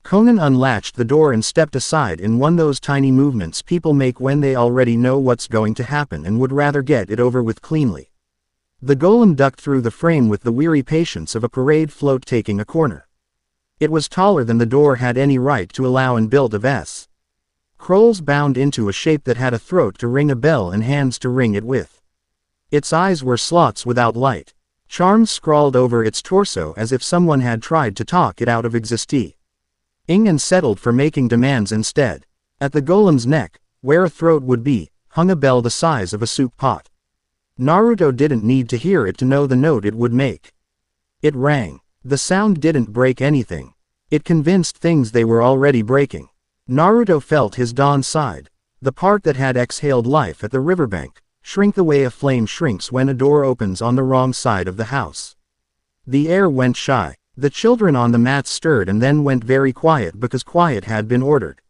Conan unlatched the door and stepped aside in one of those tiny movements people make when they already know what's going to happen and would rather get it over with cleanly. The golem ducked through the frame with the weary patience of a parade float taking a corner. It was taller than the door had any right to allow and built of scrolls bound into a shape that had a throat to ring a bell and hands to ring it with. Its eyes were slots without light. Charms scrawled over its torso as if someone had tried to talk it out of existing and settled for making demands instead. At the golem's neck, where a throat would be, hung a bell the size of a soup pot. Naruto didn't need to hear it to know the note it would make. It rang. The sound didn't break anything. It convinced things they were already breaking. Naruto felt his dawn side, the part that had exhaled life at the riverbank, shrink the way a flame shrinks when a door opens on the wrong side of the house. The air went shy. The children on the mats stirred and then went very quiet because quiet had been ordered.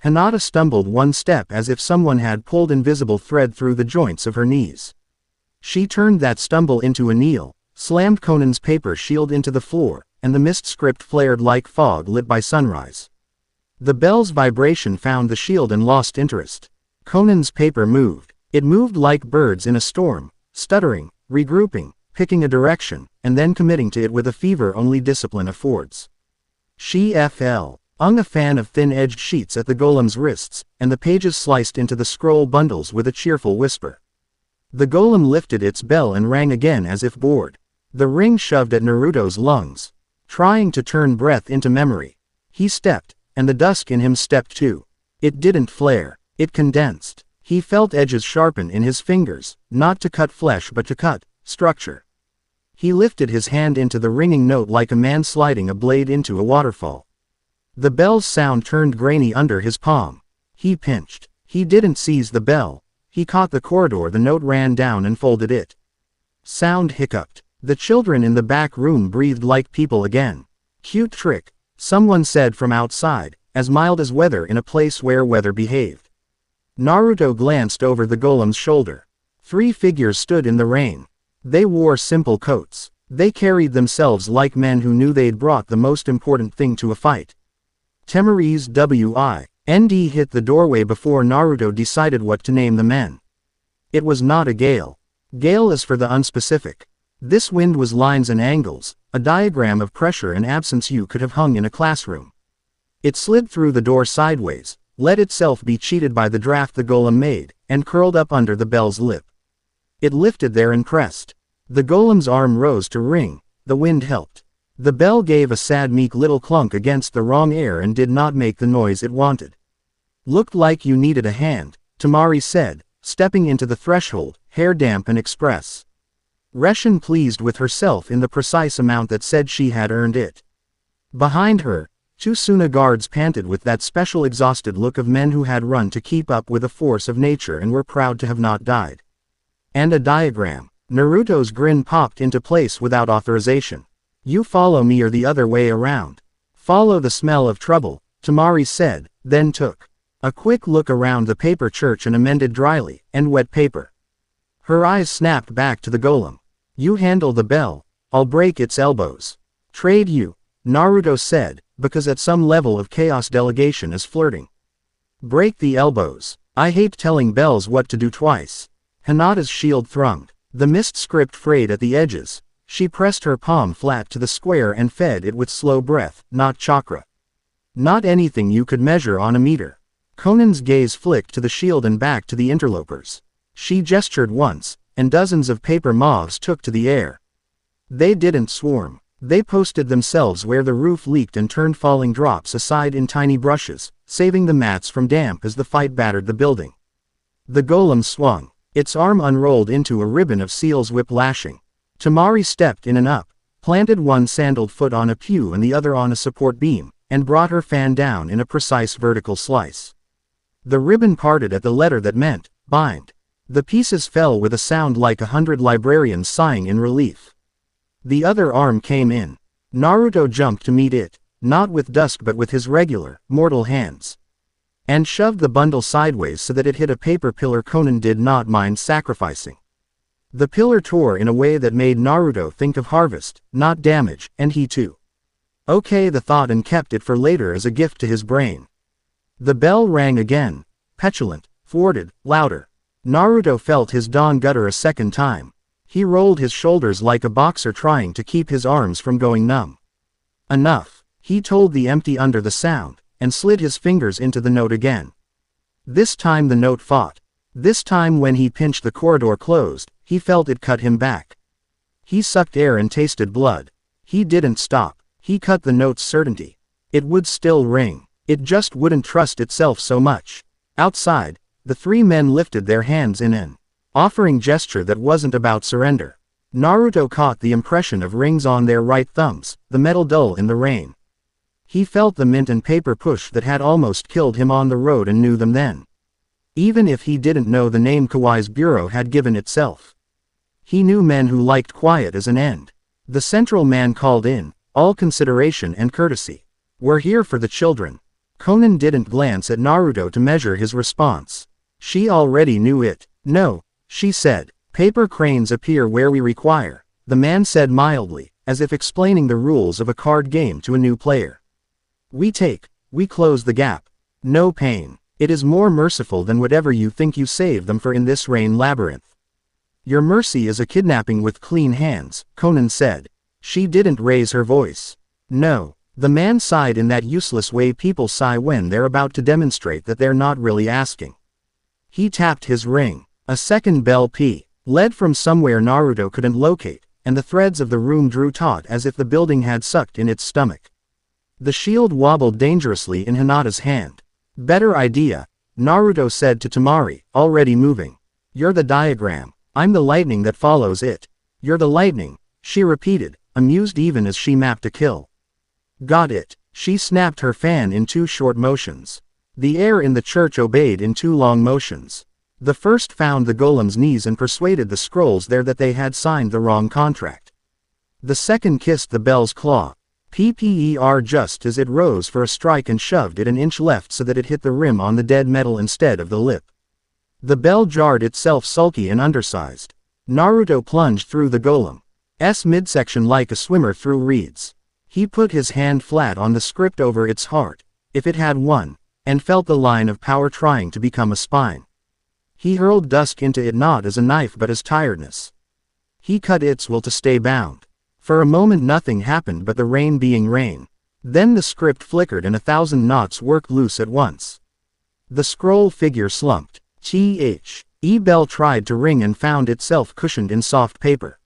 Hinata stumbled one step as if someone had pulled invisible thread through the joints of her knees. She turned that stumble into a kneel, slammed Conan's paper shield into the floor, and the mist script flared like fog lit by sunrise. The bell's vibration found the shield and lost interest. Conan's paper moved. It moved like birds in a storm, stuttering, regrouping, picking a direction, and then committing to it with a fever only discipline affords. She hung a fan of thin-edged sheets at the golem's wrists, and the pages sliced into the scroll bundles with a cheerful whisper. The golem lifted its bell and rang again as if bored. The ring shoved at Naruto's lungs. Trying to turn breath into memory. He stepped, and the dusk in him stepped too. It didn't flare. It condensed. He felt edges sharpen in his fingers, not to cut flesh but to cut structure. He lifted his hand into the ringing note like a man sliding a blade into a waterfall. The bell's sound turned grainy under his palm. He pinched. He didn't seize the bell. He caught the corridor the note ran down and folded it. Sound hiccuped. The children in the back room breathed like people again. Cute trick, someone said from outside, as mild as weather in a place where weather behaved. Naruto glanced over the golem's shoulder. 3 figures stood in the rain. They wore simple coats. They carried themselves like men who knew they'd brought the most important thing to a fight. Temari's wind hit the doorway before Naruto decided what to name the men. It was not a gale. Gale is for the unspecific. This wind was lines and angles, a diagram of pressure and absence you could have hung in a classroom. It slid through the door sideways, let itself be cheated by the draft the golem made, and curled up under the bell's lip. It lifted there and pressed. The golem's arm rose to ring, the wind helped. The bell gave a sad meek little clunk against the wrong air and did not make the noise it wanted. Looked like you needed a hand, Temari said, stepping into the threshold, hair damp and express. Reshin pleased with herself in the precise amount that said she had earned it. Behind her, 2 Suna guards panted with that special exhausted look of men who had run to keep up with the force of nature and were proud to have not died. And a diagram. Naruto's grin popped into place without authorization. You follow me or the other way around. Follow the smell of trouble, Temari said, then took a quick look around the paper church and amended dryly, and wet paper. Her eyes snapped back to the golem. You handle the bell, I'll break its elbows. Trade you, Naruto said, because at some level of chaos delegation is flirting. Break the elbows. I hate telling bells what to do twice. Hinata's shield thrummed. The mist script frayed at the edges. She pressed her palm flat to the square and fed it with slow breath, not chakra. Not anything you could measure on a meter. Conan's gaze flicked to the shield and back to the interlopers. She gestured once, and dozens of paper moths took to the air. They didn't swarm. They posted themselves where the roof leaked and turned falling drops aside in tiny brushes, saving the mats from damp as the fight battered the building. The golem swung. Its arm unrolled into a ribbon of seal's whip lashing. Temari stepped in and up, planted one sandaled foot on a pew and the other on a support beam, and brought her fan down in a precise vertical slice. The ribbon parted at the letter that meant, bind. The pieces fell with a sound like 100 librarians sighing in relief. The other arm came in. Naruto jumped to meet it, not with dusk but with his regular, mortal hands. And shoved the bundle sideways so that it hit a paper pillar Conan did not mind sacrificing. The pillar tore in a way that made Naruto think of harvest, not damage, and he too. Okay the thought and kept it for later as a gift to his brain. The bell rang again, petulant, thwarted, louder. Naruto felt his dawn gutter a second time. He rolled his shoulders like a boxer trying to keep his arms from going numb. Enough, he told the empty under the sound, and slid his fingers into the note again. This time the note fought. This time when he pinched the corridor closed, he felt it cut him back. He sucked air and tasted blood. He didn't stop. He cut the note's certainty. It would still ring. It just wouldn't trust itself so much. Outside, the 3 men lifted their hands in an offering gesture that wasn't about surrender. Naruto caught the impression of rings on their right thumbs, the metal dull in the rain. He felt the mint and paper push that had almost killed him on the road and knew them then. Even if he didn't know the name Kawai's bureau had given itself. He knew men who liked quiet as an end. The central man called in, all consideration and courtesy. We're here for the children. Conan didn't glance at Naruto to measure his response. She already knew it. No, she said. Paper cranes appear where we require, the man said mildly, as if explaining the rules of a card game to a new player. We take We close the gap. No pain. It is more merciful than whatever you think you save them for in this rain labyrinth. Your mercy is a kidnapping with clean hands, Conan said. She didn't raise her voice. No. The man sighed in that useless way people sigh when they're about to demonstrate that they're not really asking. He tapped his ring. A second bell led from somewhere Naruto couldn't locate, and the threads of the room drew taut as if the building had sucked in its stomach. The shield wobbled dangerously in Hinata's hand. Better idea, Naruto said to Temari, already moving. You're the diagram. I'm the lightning that follows it. You're the lightning, she repeated, amused even as she mapped a kill. Got it. She snapped her fan in 2 short motions. The air in the church obeyed in 2 long motions. The first found the golem's knees and persuaded the scrolls there that they had signed the wrong contract. The second kissed the bell's claw. PPER just as it rose for a strike and shoved it an inch left so that it hit the rim on the dead metal instead of the lip. The bell jarred itself sulky and undersized. Naruto plunged through the golem's midsection like a swimmer through reeds. He put his hand flat on the script over its heart, if it had one, and felt the line of power trying to become a spine. He hurled dusk into it not as a knife but as tiredness. He cut its will to stay bound. For a moment nothing happened but the rain being rain. Then the script flickered and 1,000 knots worked loose at once. The scroll figure slumped. Bell tried to ring and found itself cushioned in soft paper.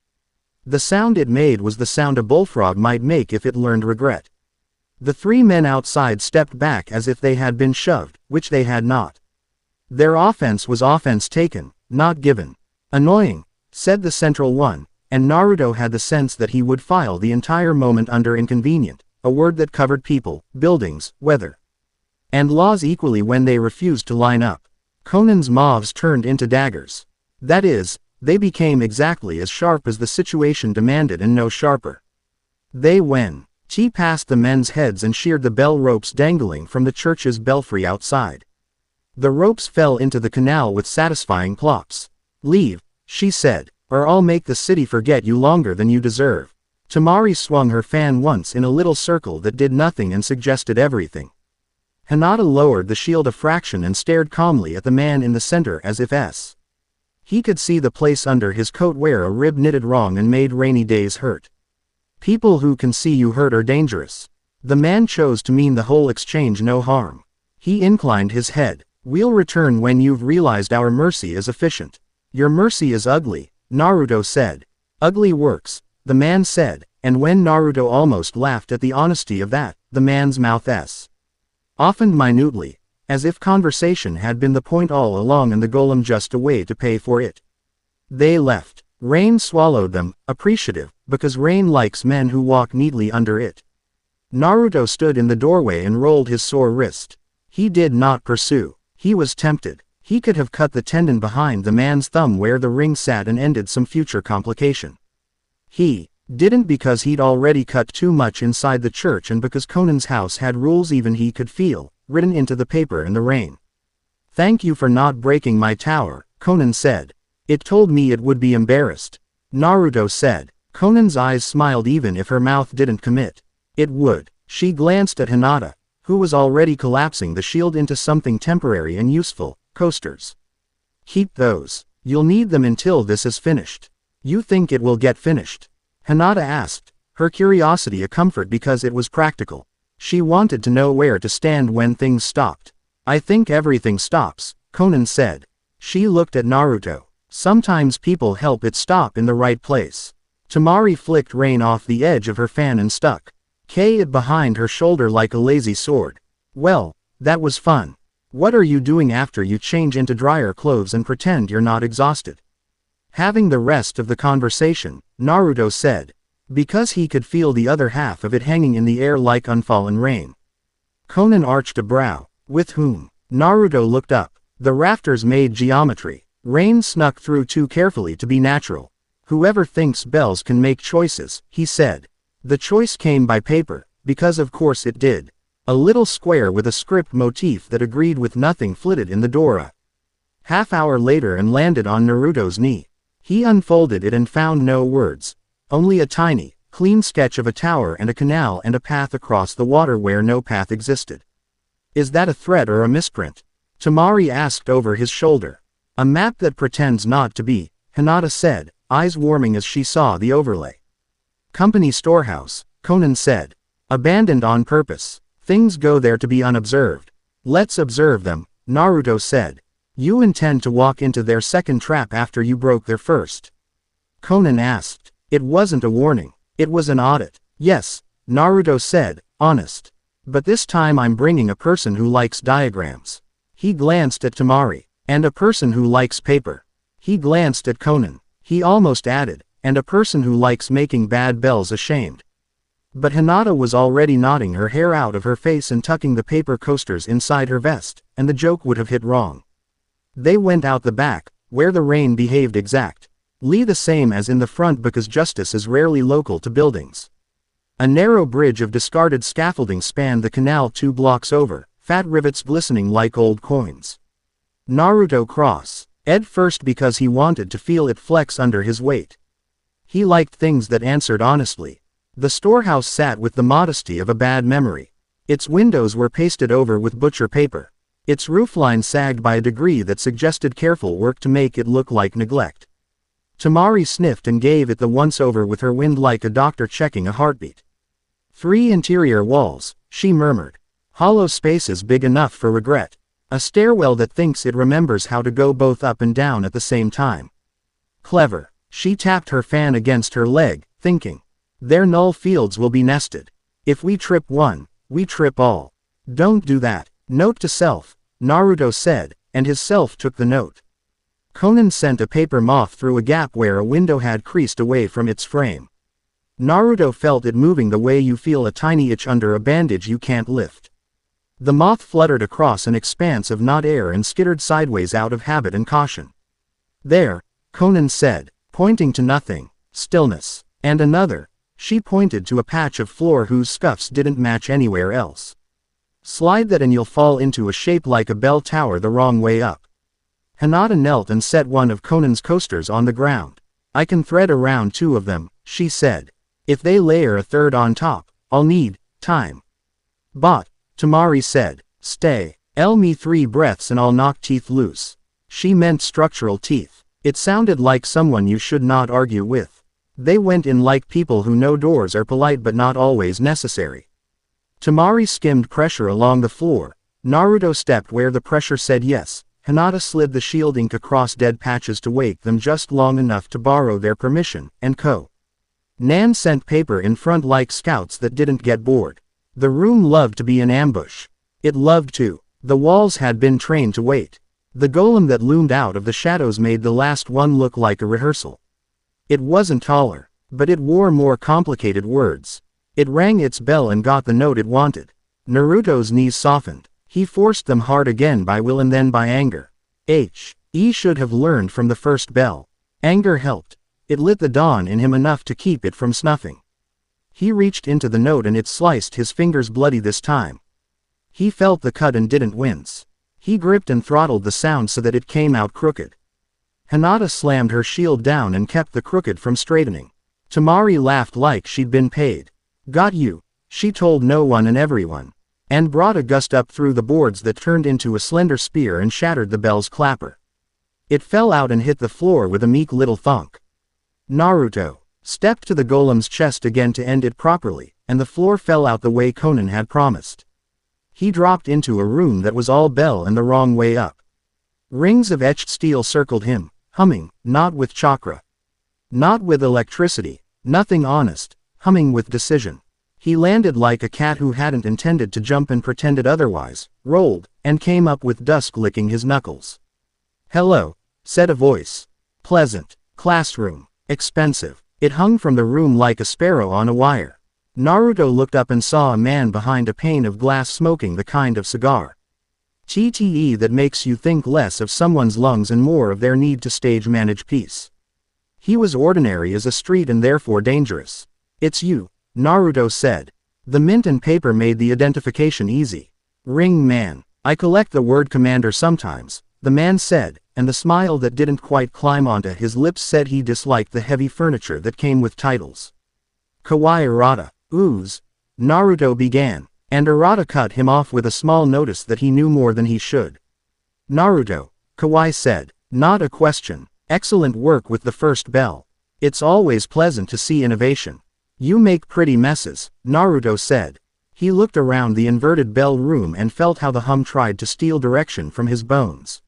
The sound it made was the sound a bullfrog might make if it learned regret. The 3 men outside stepped back as if they had been shoved, which they had not. Their offense was offense taken, not given. Annoying, said the central one, and Naruto had the sense that he would file the entire moment under inconvenient, a word that covered people, buildings, weather, and laws equally when they refused to line up. Conan's mauves turned into daggers. That is, they became exactly as sharp as the situation demanded and no sharper. They passed the men's heads and sheared the bell ropes dangling from the church's belfry outside. The ropes fell into the canal with satisfying plops. Leave, she said, or I'll make the city forget you longer than you deserve. Temari swung her fan once in a little circle that did nothing and suggested everything. Hinata lowered the shield a fraction and stared calmly at the man in the center as if he could see the place under his coat where a rib knitted wrong and made rainy days hurt. People who can see you hurt are dangerous. The man chose to mean the whole exchange no harm. He inclined his head. We'll return when you've realized our mercy is efficient. Your mercy is ugly, Naruto said. Ugly works, the man said, and when Naruto almost laughed at the honesty of that, the man's mouth oftened minutely, as if conversation had been the point all along and the golem just a way to pay for it. They left. Rain swallowed them, appreciative, because rain likes men who walk neatly under it. Naruto stood in the doorway and rolled his sore wrist. He did not pursue. He was tempted. He could have cut the tendon behind the man's thumb where the ring sat and ended some future complication. He didn't because he'd already cut too much inside the church and because Conan's house had rules even he could feel, written into the paper in the rain. Thank you for not breaking my tower, Conan said. It told me it would be embarrassed. Naruto said. Conan's eyes smiled even if her mouth didn't commit. It would. She glanced at Hinata, who was already collapsing the shield into something temporary and useful, coasters. Keep those. You'll need them until this is finished. You think it will get finished? Hinata asked, her curiosity a comfort because it was practical. She wanted to know where to stand when things stopped. I think everything stops, Conan said. She looked at Naruto. Sometimes people help it stop in the right place. Temari flicked rain off the edge of her fan and stuck it behind her shoulder like a lazy sword. Well, that was fun. What are you doing after you change into drier clothes and pretend you're not exhausted? Having the rest of the conversation, Naruto said, because he could feel the other half of it hanging in the air like unfallen rain. Conan arched a brow. With whom? Naruto looked up. The rafters made geometry. Rain snuck through too carefully to be natural. Whoever thinks bells can make choices, he said. The choice came by paper, because of course it did. A little square with a script motif that agreed with nothing flitted in the door a half-hour later and landed on Naruto's knee. He unfolded it and found no words. Only a tiny, clean sketch of a tower and a canal and a path across the water where no path existed. Is that a threat or a misprint? Tamari asked over his shoulder. A map that pretends not to be, Hinata said, eyes warming as she saw the overlay. Company storehouse, Conan said. Abandoned on purpose. Things go there to be unobserved. Let's observe them, Naruto said. You intend to walk into their second trap after you broke their first? Conan asked. It wasn't a warning. It was an audit. Yes, Naruto said, honest. But this time I'm bringing a person who likes diagrams. He glanced at Tamari. And a person who likes paper. He glanced at Conan. He almost added, and a person who likes making bad bells ashamed. But Hinata was already nodding her hair out of her face and tucking the paper coasters inside her vest, and the joke would have hit wrong. They went out the back, where the rain behaved exactly the same as in the front because justice is rarely local to buildings. A narrow bridge of discarded scaffolding spanned the canal 2 blocks over, fat rivets glistening like old coins. Naruto cross. Ed first because he wanted to feel it flex under his weight. He liked things that answered honestly. The storehouse sat with the modesty of a bad memory. Its windows were pasted over with butcher paper. Its roofline sagged by a degree that suggested careful work to make it look like neglect. Tamari sniffed and gave it the once-over with her wind like a doctor checking a heartbeat. 3 interior walls, she murmured. Hollow spaces big enough for regret. A stairwell that thinks it remembers how to go both up and down at the same time. Clever. She tapped her fan against her leg, thinking. Their null fields will be nested. If we trip one, we trip all. Don't do that. Note to self, Naruto said, and his self took the note. Conan sent a paper moth through a gap where a window had creased away from its frame. Naruto felt it moving the way you feel a tiny itch under a bandage you can't lift. The moth fluttered across an expanse of not air and skittered sideways out of habit and caution. There, Conan said, pointing to nothing, stillness, and another. She pointed to a patch of floor whose scuffs didn't match anywhere else. Slide that and you'll fall into a shape like a bell tower the wrong way up. Hinata knelt and set one of Conan's coasters on the ground. I can thread around 2 of them, she said. If they layer a third on top, I'll need time. But, Tamari said, stay. Me 3 breaths and I'll knock teeth loose. She meant structural teeth. It sounded like someone you should not argue with. They went in like people who know doors are polite but not always necessary. Tamari skimmed pressure along the floor. Naruto stepped where the pressure said yes. Hinata slid the shield ink across dead patches to wake them just long enough to borrow their permission, and Nan sent paper in front like scouts that didn't get bored. The room loved to be an ambush. It loved to. The walls had been trained to wait. The golem that loomed out of the shadows made the last one look like a rehearsal. It wasn't taller, but it wore more complicated words. It rang its bell and got the note it wanted. Naruto's knees softened. He forced them hard again by will and then by anger. He should have learned from the first bell. Anger helped. It lit the dawn in him enough to keep it from snuffing. He reached into the note and it sliced his fingers bloody this time. He felt the cut and didn't wince. He gripped and throttled the sound so that it came out crooked. Hinata slammed her shield down and kept the crooked from straightening. Tamari laughed like she'd been paid. Got you, she told no one and everyone. And brought a gust up through the boards that turned into a slender spear and shattered the bell's clapper. It fell out and hit the floor with a meek little thunk. Naruto stepped to the golem's chest again to end it properly, and the floor fell out the way Conan had promised. He dropped into a room that was all bell and the wrong way up. Rings of etched steel circled him, humming, not with chakra. Not with electricity, nothing honest, humming with decision. He landed like a cat who hadn't intended to jump and pretended otherwise, rolled, and came up with dusk licking his knuckles. Hello, said a voice. Pleasant. Classroom. Expensive. It hung from the room like a sparrow on a wire. Naruto looked up and saw a man behind a pane of glass smoking the kind of cigar. TTE that makes you think less of someone's lungs and more of their need to stage manage peace. He was ordinary as a street and therefore dangerous. It's you, Naruto said. The mint and paper made the identification easy. Ring man. I collect the word commander sometimes, the man said, and the smile that didn't quite climb onto his lips said he disliked the heavy furniture that came with titles. Kawaii Arata. Ooze. Naruto began. And Arata cut him off with a small notice that he knew more than he should. Naruto, Kawai said. Not a question. Excellent work with the first bell. It's always pleasant to see innovation. You make pretty messes, Naruto said. He looked around the inverted bell room and felt how the hum tried to steal direction from his bones.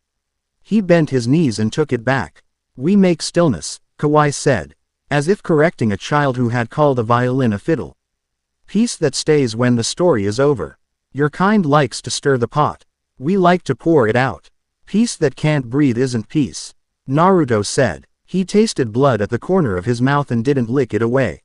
He bent his knees and took it back. We make stillness, Kawai said, as if correcting a child who had called a violin a fiddle. Peace that stays when the story is over. Your kind likes to stir the pot. We like to pour it out. Peace that can't breathe isn't peace, Naruto said. He tasted blood at the corner of his mouth and didn't lick it away.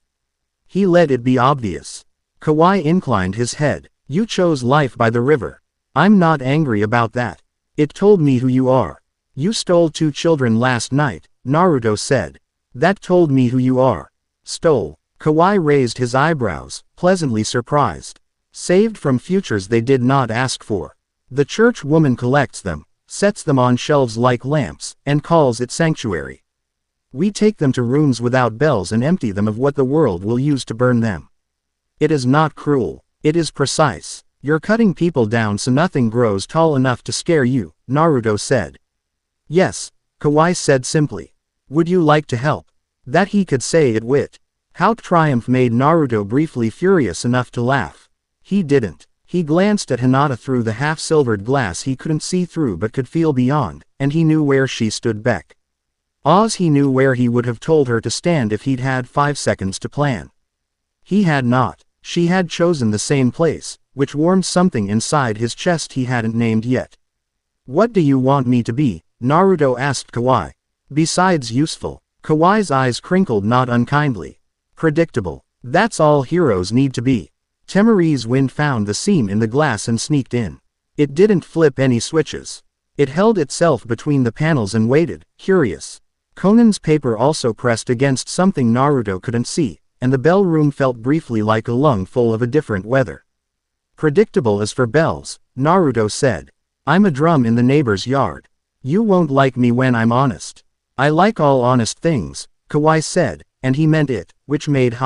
He let it be obvious. Kawai inclined his head. You chose life by the river. I'm not angry about that. It told me who you are. You stole 2 children last night, Naruto said. That told me who you are. Stole. Kawai raised his eyebrows, pleasantly surprised. Saved from futures they did not ask for. The church woman collects them, sets them on shelves like lamps, and calls it sanctuary. We take them to rooms without bells and empty them of what the world will use to burn them. It is not cruel. It is precise. You're cutting people down so nothing grows tall enough to scare you, Naruto said. Yes, Kawai said simply. Would you like to help? That he could say it with. How triumph made Naruto briefly furious enough to laugh. He didn't. He glanced at Hinata through the half-silvered glass he couldn't see through but could feel beyond, and he knew where she stood back. He knew where he would have told her to stand if he'd had 5 seconds to plan. He had not. She had chosen the same place, which warmed something inside his chest he hadn't named yet. What do you want me to be? Naruto asked Kawai. Besides useful. Kawai's eyes crinkled not unkindly. Predictable. That's all heroes need to be. Temari's wind found the seam in the glass and sneaked in. It didn't flip any switches. It held itself between the panels and waited, curious. Conan's paper also pressed against something Naruto couldn't see, and the bell room felt briefly like a lung full of a different weather. Predictable as for bells, Naruto said. I'm a drum in the neighbor's yard. You won't like me when I'm honest. I like all honest things, Kawai said, and he meant it, which made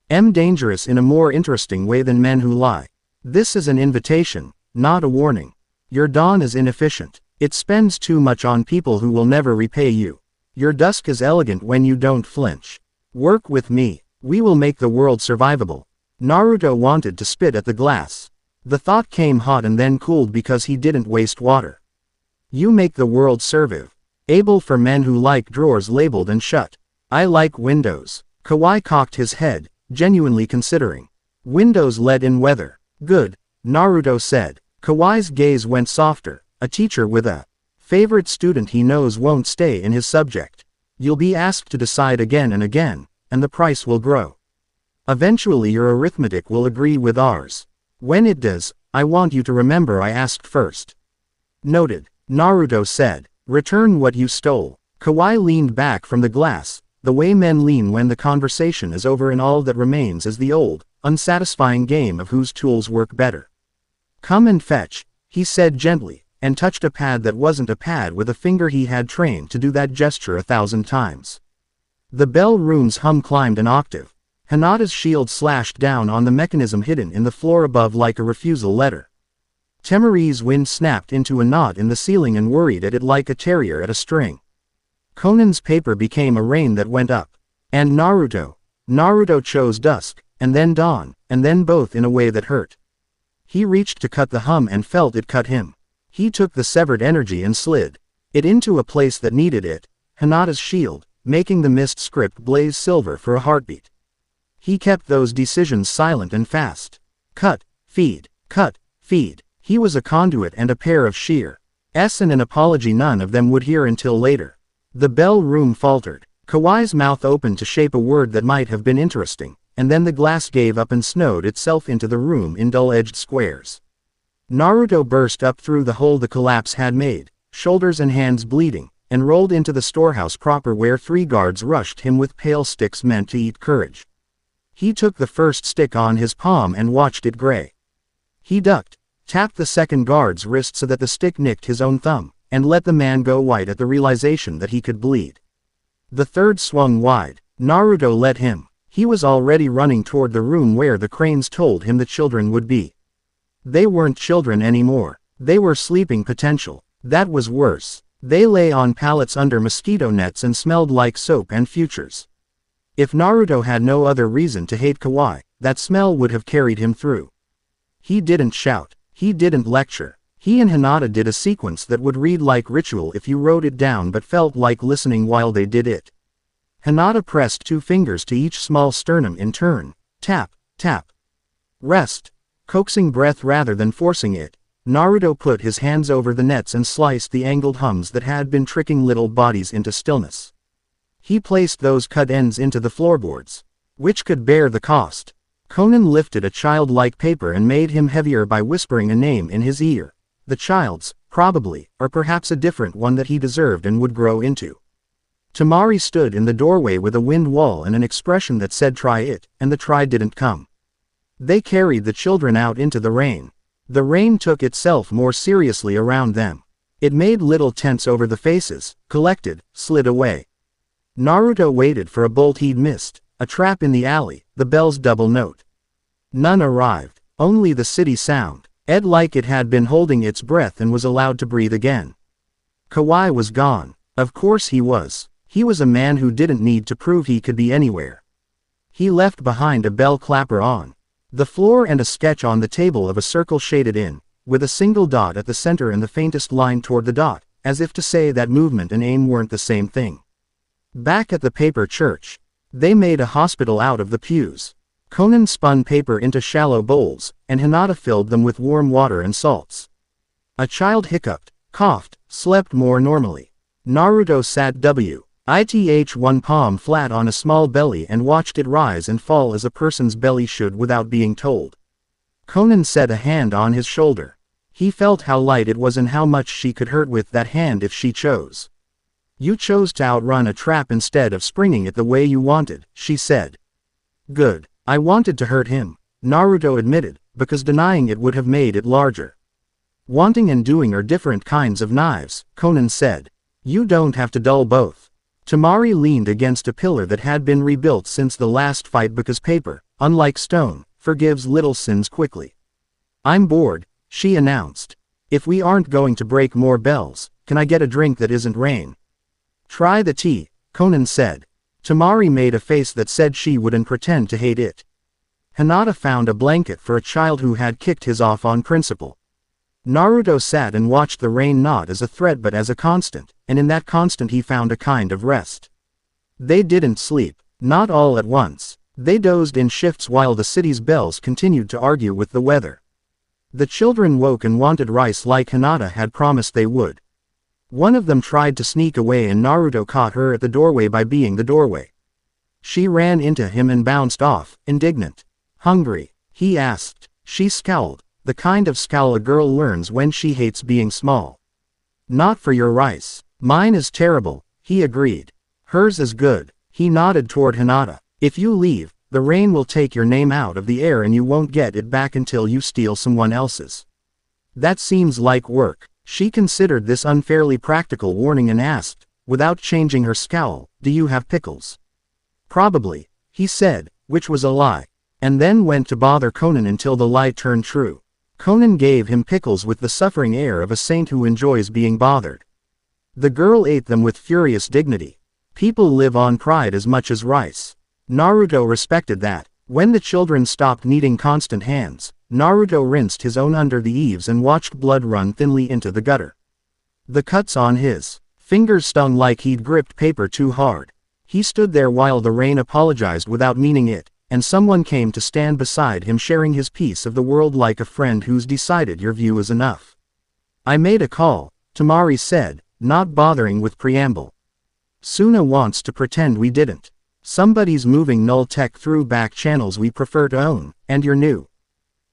dangerous in a more interesting way than men who lie. This is an invitation, not a warning. Your dawn is inefficient. It spends too much on people who will never repay you. Your dusk is elegant when you don't flinch. Work with me. We will make the world survivable. Naruto wanted to spit at the glass. The thought came hot and then cooled because he didn't waste water. You make the world servive. Able for men who like drawers labeled and shut. I like windows. Kawai cocked his head, genuinely considering. Windows let in weather. Good, Naruto said. Kawai's gaze went softer. A teacher with a favorite student he knows won't stay in his subject. You'll be asked to decide again and again, and the price will grow. Eventually your arithmetic will agree with ours. When it does, I want you to remember I asked first. Noted, Naruto said. Return what you stole. Kawai leaned back from the glass, the way men lean when the conversation is over and all that remains is the old, unsatisfying game of whose tools work better. Come and fetch, he said gently, and touched a pad that wasn't a pad with a finger he had trained to do that gesture 1,000 times. The bell room's hum climbed an octave. Hinata's shield slashed down on the mechanism hidden in the floor above like a refusal letter. Temari's wind snapped into a knot in the ceiling and worried at it like a terrier at a string. Conan's paper became a rain that went up. And Naruto. Naruto chose dusk, and then dawn, and then both in a way that hurt. He reached to cut the hum and felt it cut him. He took the severed energy and slid it into a place that needed it, Hinata's shield, making the mist script blaze silver for a heartbeat. He kept those decisions silent and fast. Cut, feed, cut, feed. He was a conduit and a pair of shears, and an apology none of them would hear until later. The bell room faltered. Kawai's mouth opened to shape a word that might have been interesting, and then the glass gave up and snowed itself into the room in dull-edged squares. Naruto burst up through the hole the collapse had made, shoulders and hands bleeding, and rolled into the storehouse proper where 3 guards rushed him with pale sticks meant to eat courage. He took the first stick on his palm and watched it gray. He ducked, tapped the second guard's wrist so that the stick nicked his own thumb, and let the man go white at the realization that he could bleed. The third swung wide. Naruto let him. He was already running toward the room where the cranes told him the children would be. They weren't children anymore. They were sleeping potential. That was worse. They lay on pallets under mosquito nets and smelled like soap and futures. If Naruto had no other reason to hate Kawaii, that smell would have carried him through. He didn't shout. He didn't lecture. He and Hinata did a sequence that would read like ritual if you wrote it down but felt like listening while they did it. Hinata pressed 2 fingers to each small sternum in turn. Tap, tap. Rest. Coaxing breath rather than forcing it, Naruto put his hands over the nets and sliced the angled hums that had been tricking little bodies into stillness. He placed those cut ends into the floorboards. Which could bear the cost? Conan lifted a childlike paper and made him heavier by whispering a name in his ear. The child's, probably, or perhaps a different one that he deserved and would grow into. Tamari stood in the doorway with a wind wall and an expression that said try it, and the try didn't come. They carried the children out into the rain. The rain took itself more seriously around them. It made little tents over the faces, collected, slid away. Naruto waited for a bolt he'd missed, a trap in the alley, the bell's double note. None arrived, only the city sound, like it had been holding its breath and was allowed to breathe again. Kawaii was gone. Of course he was. He was a man who didn't need to prove he could be anywhere. He left behind a bell clapper on the floor and a sketch on the table of a circle shaded in, with a single dot at the center and the faintest line toward the dot, as if to say that movement and aim weren't the same thing. Back at the paper church, they made a hospital out of the pews. Conan spun paper into shallow bowls, and Hinata filled them with warm water and salts. A child hiccuped, coughed, slept more normally. Naruto sat one palm flat on a small belly and watched it rise and fall as a person's belly should without being told. Conan set a hand on his shoulder. He felt how light it was and how much she could hurt with that hand if she chose. You chose to outrun a trap instead of springing it the way you wanted, she said. Good. I wanted to hurt him, Naruto admitted, because denying it would have made it larger. Wanting and doing are different kinds of knives, Conan said. You don't have to dull both. Tamari leaned against a pillar that had been rebuilt since the last fight because paper, unlike stone, forgives little sins quickly. I'm bored, she announced. If we aren't going to break more bells, can I get a drink that isn't rain? Try the tea, Conan said. Tamari made a face that said she wouldn't pretend to hate it. Hinata found a blanket for a child who had kicked his off on principle. Naruto sat and watched the rain not as a threat but as a constant, and in that constant he found a kind of rest. They didn't sleep, not all at once. They dozed in shifts while the city's bells continued to argue with the weather. The children woke and wanted rice like Hinata had promised they would. One of them tried to sneak away and Naruto caught her at the doorway by being the doorway. She ran into him and bounced off, indignant. Hungry? He asked. She scowled, the kind of scowl a girl learns when she hates being small. Not for your rice. Mine is terrible, he agreed. Hers is good. He nodded toward Hinata. If you leave, the rain will take your name out of the air and you won't get it back until you steal someone else's. That seems like work. She considered this unfairly practical warning and asked, without changing her scowl, do you have pickles? Probably, he said, which was a lie, and then went to bother Conan until the lie turned true. Conan gave him pickles with the suffering air of a saint who enjoys being bothered. The girl ate them with furious dignity. People live on pride as much as rice. Naruto respected that. When the children stopped needing constant hands, Naruto rinsed his own under the eaves and watched blood run thinly into the gutter. The cuts on his fingers stung like he'd gripped paper too hard. He stood there while the rain apologized without meaning it, and someone came to stand beside him sharing his piece of the world like a friend who's decided your view is enough. I made a call, Tamari said, not bothering with preamble. Suna wants to pretend we didn't. Somebody's moving null tech through back channels we prefer to own, and you're new.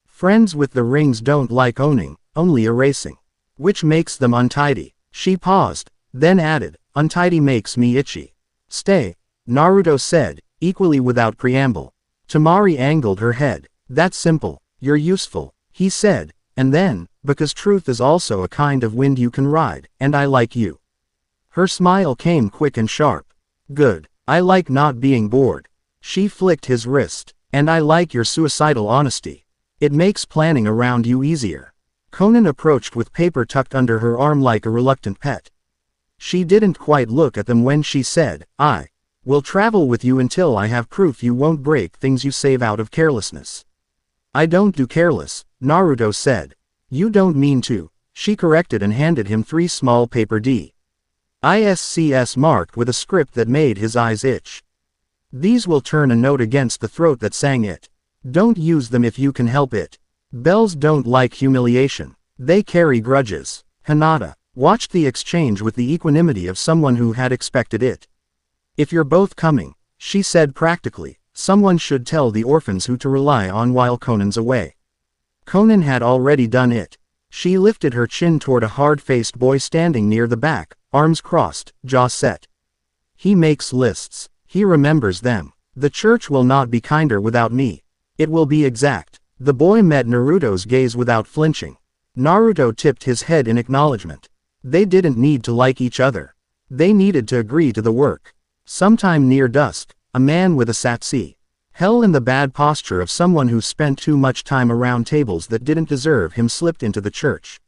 Friends with the rings don't like owning, only erasing. Which makes them untidy. She paused, then added, untidy makes me itchy. Stay, Naruto said, equally without preamble. Tamari angled her head. That's simple. You're useful, he said, and then, because truth is also a kind of wind you can ride, and I like you. Her smile came quick and sharp. Good. I like not being bored. She flicked his wrist. And I like your suicidal honesty. It makes planning around you easier. Conan approached with paper tucked under her arm like a reluctant pet. She didn't quite look at them when she said, "I will travel with you until I have proof you won't break things you save out of carelessness." "I don't do careless," Naruto said. "You don't mean to," she corrected and handed him 3 small paper discs marked with a script that made his eyes itch. "These will turn a note against the throat that sang it. Don't use them if you can help it. Bells don't like humiliation. They carry grudges." Hinata watched the exchange with the equanimity of someone who had expected it. "If you're both coming," she said practically, "someone should tell the orphans who to rely on while Conan's away." Conan had already done it. She lifted her chin toward a hard-faced boy standing near the back, arms crossed, jaw set. "He makes lists. He remembers them. The church will not be kinder without me. It will be exact." The boy met Naruto's gaze without flinching. Naruto tipped his head in acknowledgement. They didn't need to like each other. They needed to agree to the work. Sometime near dusk, a man with a satsi hell in the bad posture of someone who spent too much time around tables that didn't deserve him slipped into the church.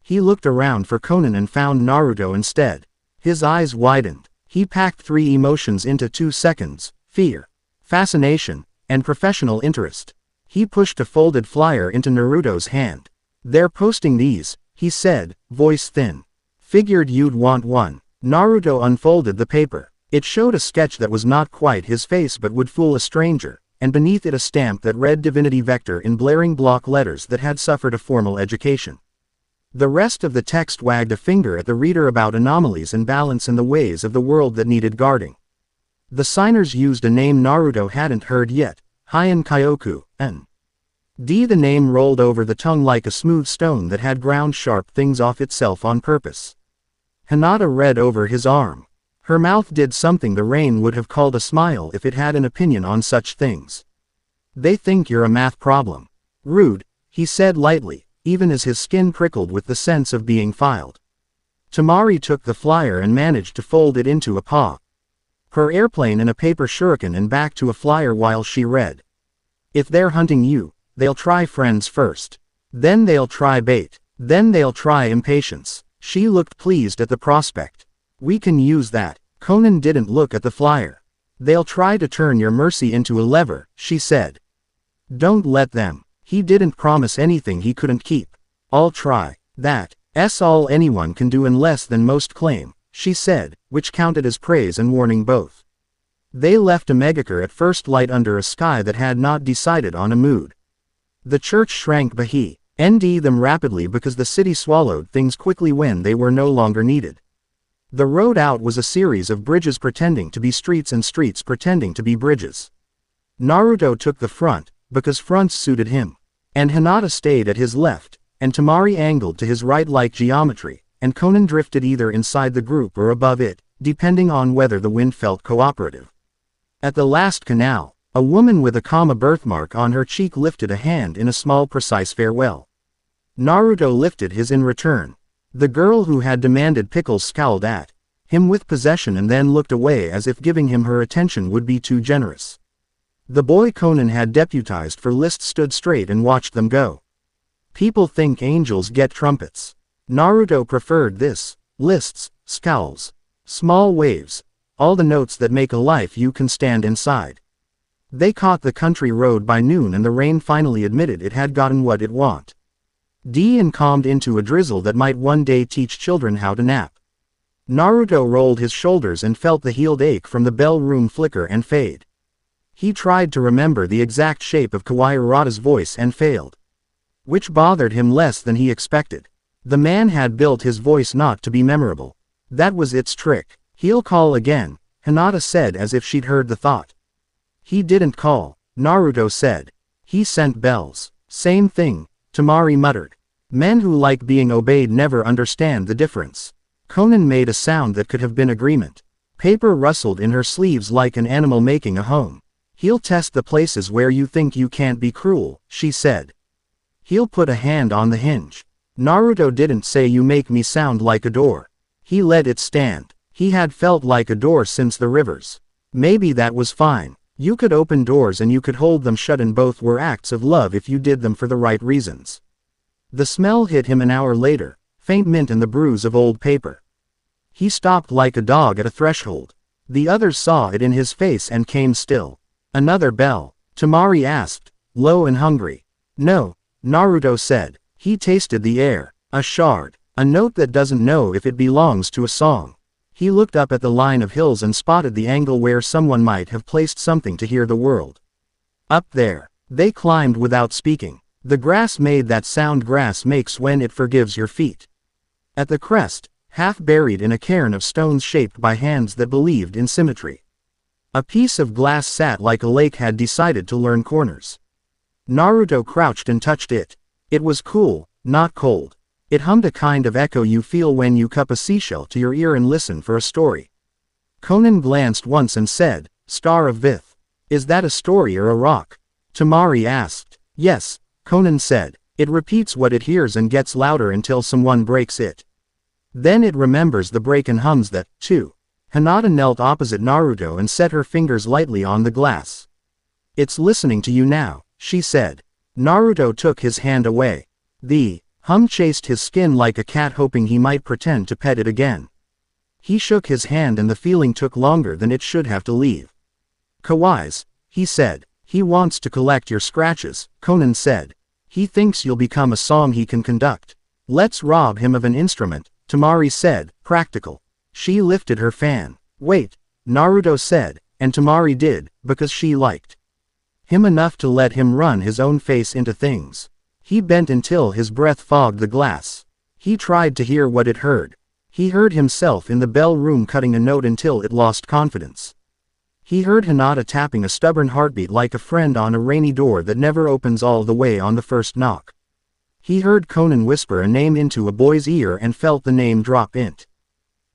He looked around for Conan and found Naruto instead. His eyes widened. He packed 3 emotions into 2 seconds: fear, fascination, and professional interest. He pushed a folded flyer into Naruto's hand. "They're posting these," he said, voice thin. "Figured you'd want one." Naruto unfolded the paper. It showed a sketch that was not quite his face but would fool a stranger, and beneath it a stamp that read Divinity Vector in blaring block letters that had suffered a formal education. The rest of the text wagged a finger at the reader about anomalies and balance in the ways of the world that needed guarding. The signers used a name Naruto hadn't heard yet, Heian Kyoku, N. D. The name rolled over the tongue like a smooth stone that had ground sharp things off itself on purpose. Hinata read over his arm. Her mouth did something the rain would have called a smile if it had an opinion on such things. "They think you're a math problem." "Rude," he said lightly, even as his skin prickled with the sense of being filed. Tamari took the flyer and managed to fold it into a paw. Her airplane in a paper shuriken and back to a flyer while she read. "If they're hunting you, they'll try friends first. Then they'll try bait. Then they'll try impatience." She looked pleased at the prospect. "We can use that." Conan didn't look at the flyer. "They'll try to turn your mercy into a lever," she said. "Don't let them." He didn't promise anything he couldn't keep. "I'll try. That's all anyone can do and less than most claim," she said, which counted as praise and warning both. They left a megacre at first light under a sky that had not decided on a mood. The church shrank but he ND them rapidly because the city swallowed things quickly when they were no longer needed. The road out was a series of bridges pretending to be streets and streets pretending to be bridges. Naruto took the front, because fronts suited him. And Hinata stayed at his left, and Tamari angled to his right like geometry, and Conan drifted either inside the group or above it, depending on whether the wind felt cooperative. At the last canal, a woman with a comma birthmark on her cheek lifted a hand in a small precise farewell. Naruto lifted his in return. The girl who had demanded pickles scowled at him with possession and then looked away as if giving him her attention would be too generous. The boy Conan had deputized for lists stood straight and watched them go. People think angels get trumpets. Naruto preferred this. Lists, scowls, small waves, all the notes that make a life you can stand inside. They caught the country road by noon and the rain finally admitted it had gotten what it want. And calmed into a drizzle that might one day teach children how to nap. Naruto rolled his shoulders and felt the healed ache from the bell room flicker and fade. He tried to remember the exact shape of Kawaii-Urata's voice and failed. Which bothered him less than he expected. The man had built his voice not to be memorable. That was its trick. "He'll call again," Hinata said as if she'd heard the thought. "He didn't call," Naruto said. "He sent bells." "Same thing," Tamari muttered. "Men who like being obeyed never understand the difference." Conan made a sound that could have been agreement. Paper rustled in her sleeves like an animal making a home. "He'll test the places where you think you can't be cruel," she said. "He'll put a hand on the hinge." Naruto didn't say "you make me sound like a door." He let it stand. He had felt like a door since the rivers. Maybe that was fine. You could open doors and you could hold them shut, and both were acts of love if you did them for the right reasons. The smell hit him an hour later, faint mint and the bruise of old paper. He stopped like a dog at a threshold. The others saw it in his face and came still. Another bell. Temari asked, low and hungry. No, Naruto said. He tasted the air. A shard. A note that doesn't know if it belongs to a song. He looked up at the line of hills and spotted the angle where someone might have placed something to hear the world. Up there. They climbed without speaking. The grass made that sound grass makes when it forgives your feet. At the crest, half buried in a cairn of stones shaped by hands that believed in symmetry. A piece of glass sat like a lake had decided to learn corners. Naruto crouched and touched it. It was cool, not cold. It hummed a kind of echo you feel when you cup a seashell to your ear and listen for a story. Conan glanced once and said, Star of Vith. Is that a story or a rock? Temari asked. Yes, Conan said. It repeats what it hears and gets louder until someone breaks it. Then it remembers the break and hums that, too. Hinata knelt opposite Naruto and set her fingers lightly on the glass. It's listening to you now, she said. Naruto took his hand away. The hum chased his skin like a cat, hoping he might pretend to pet it again. He shook his hand and the feeling took longer than it should have to leave. Kawai's, he said. He wants to collect your scratches, Conan said. He thinks you'll become a song he can conduct. Let's rob him of an instrument, Temari said, practical. She lifted her fan. Wait, Naruto said, and Temari did, because she liked him enough to let him run his own face into things. He bent until his breath fogged the glass. He tried to hear what it heard. He heard himself in the bell room cutting a note until it lost confidence. He heard Hinata tapping a stubborn heartbeat like a friend on a rainy door that never opens all the way on the first knock. He heard Conan whisper a name into a boy's ear and felt the name drop int.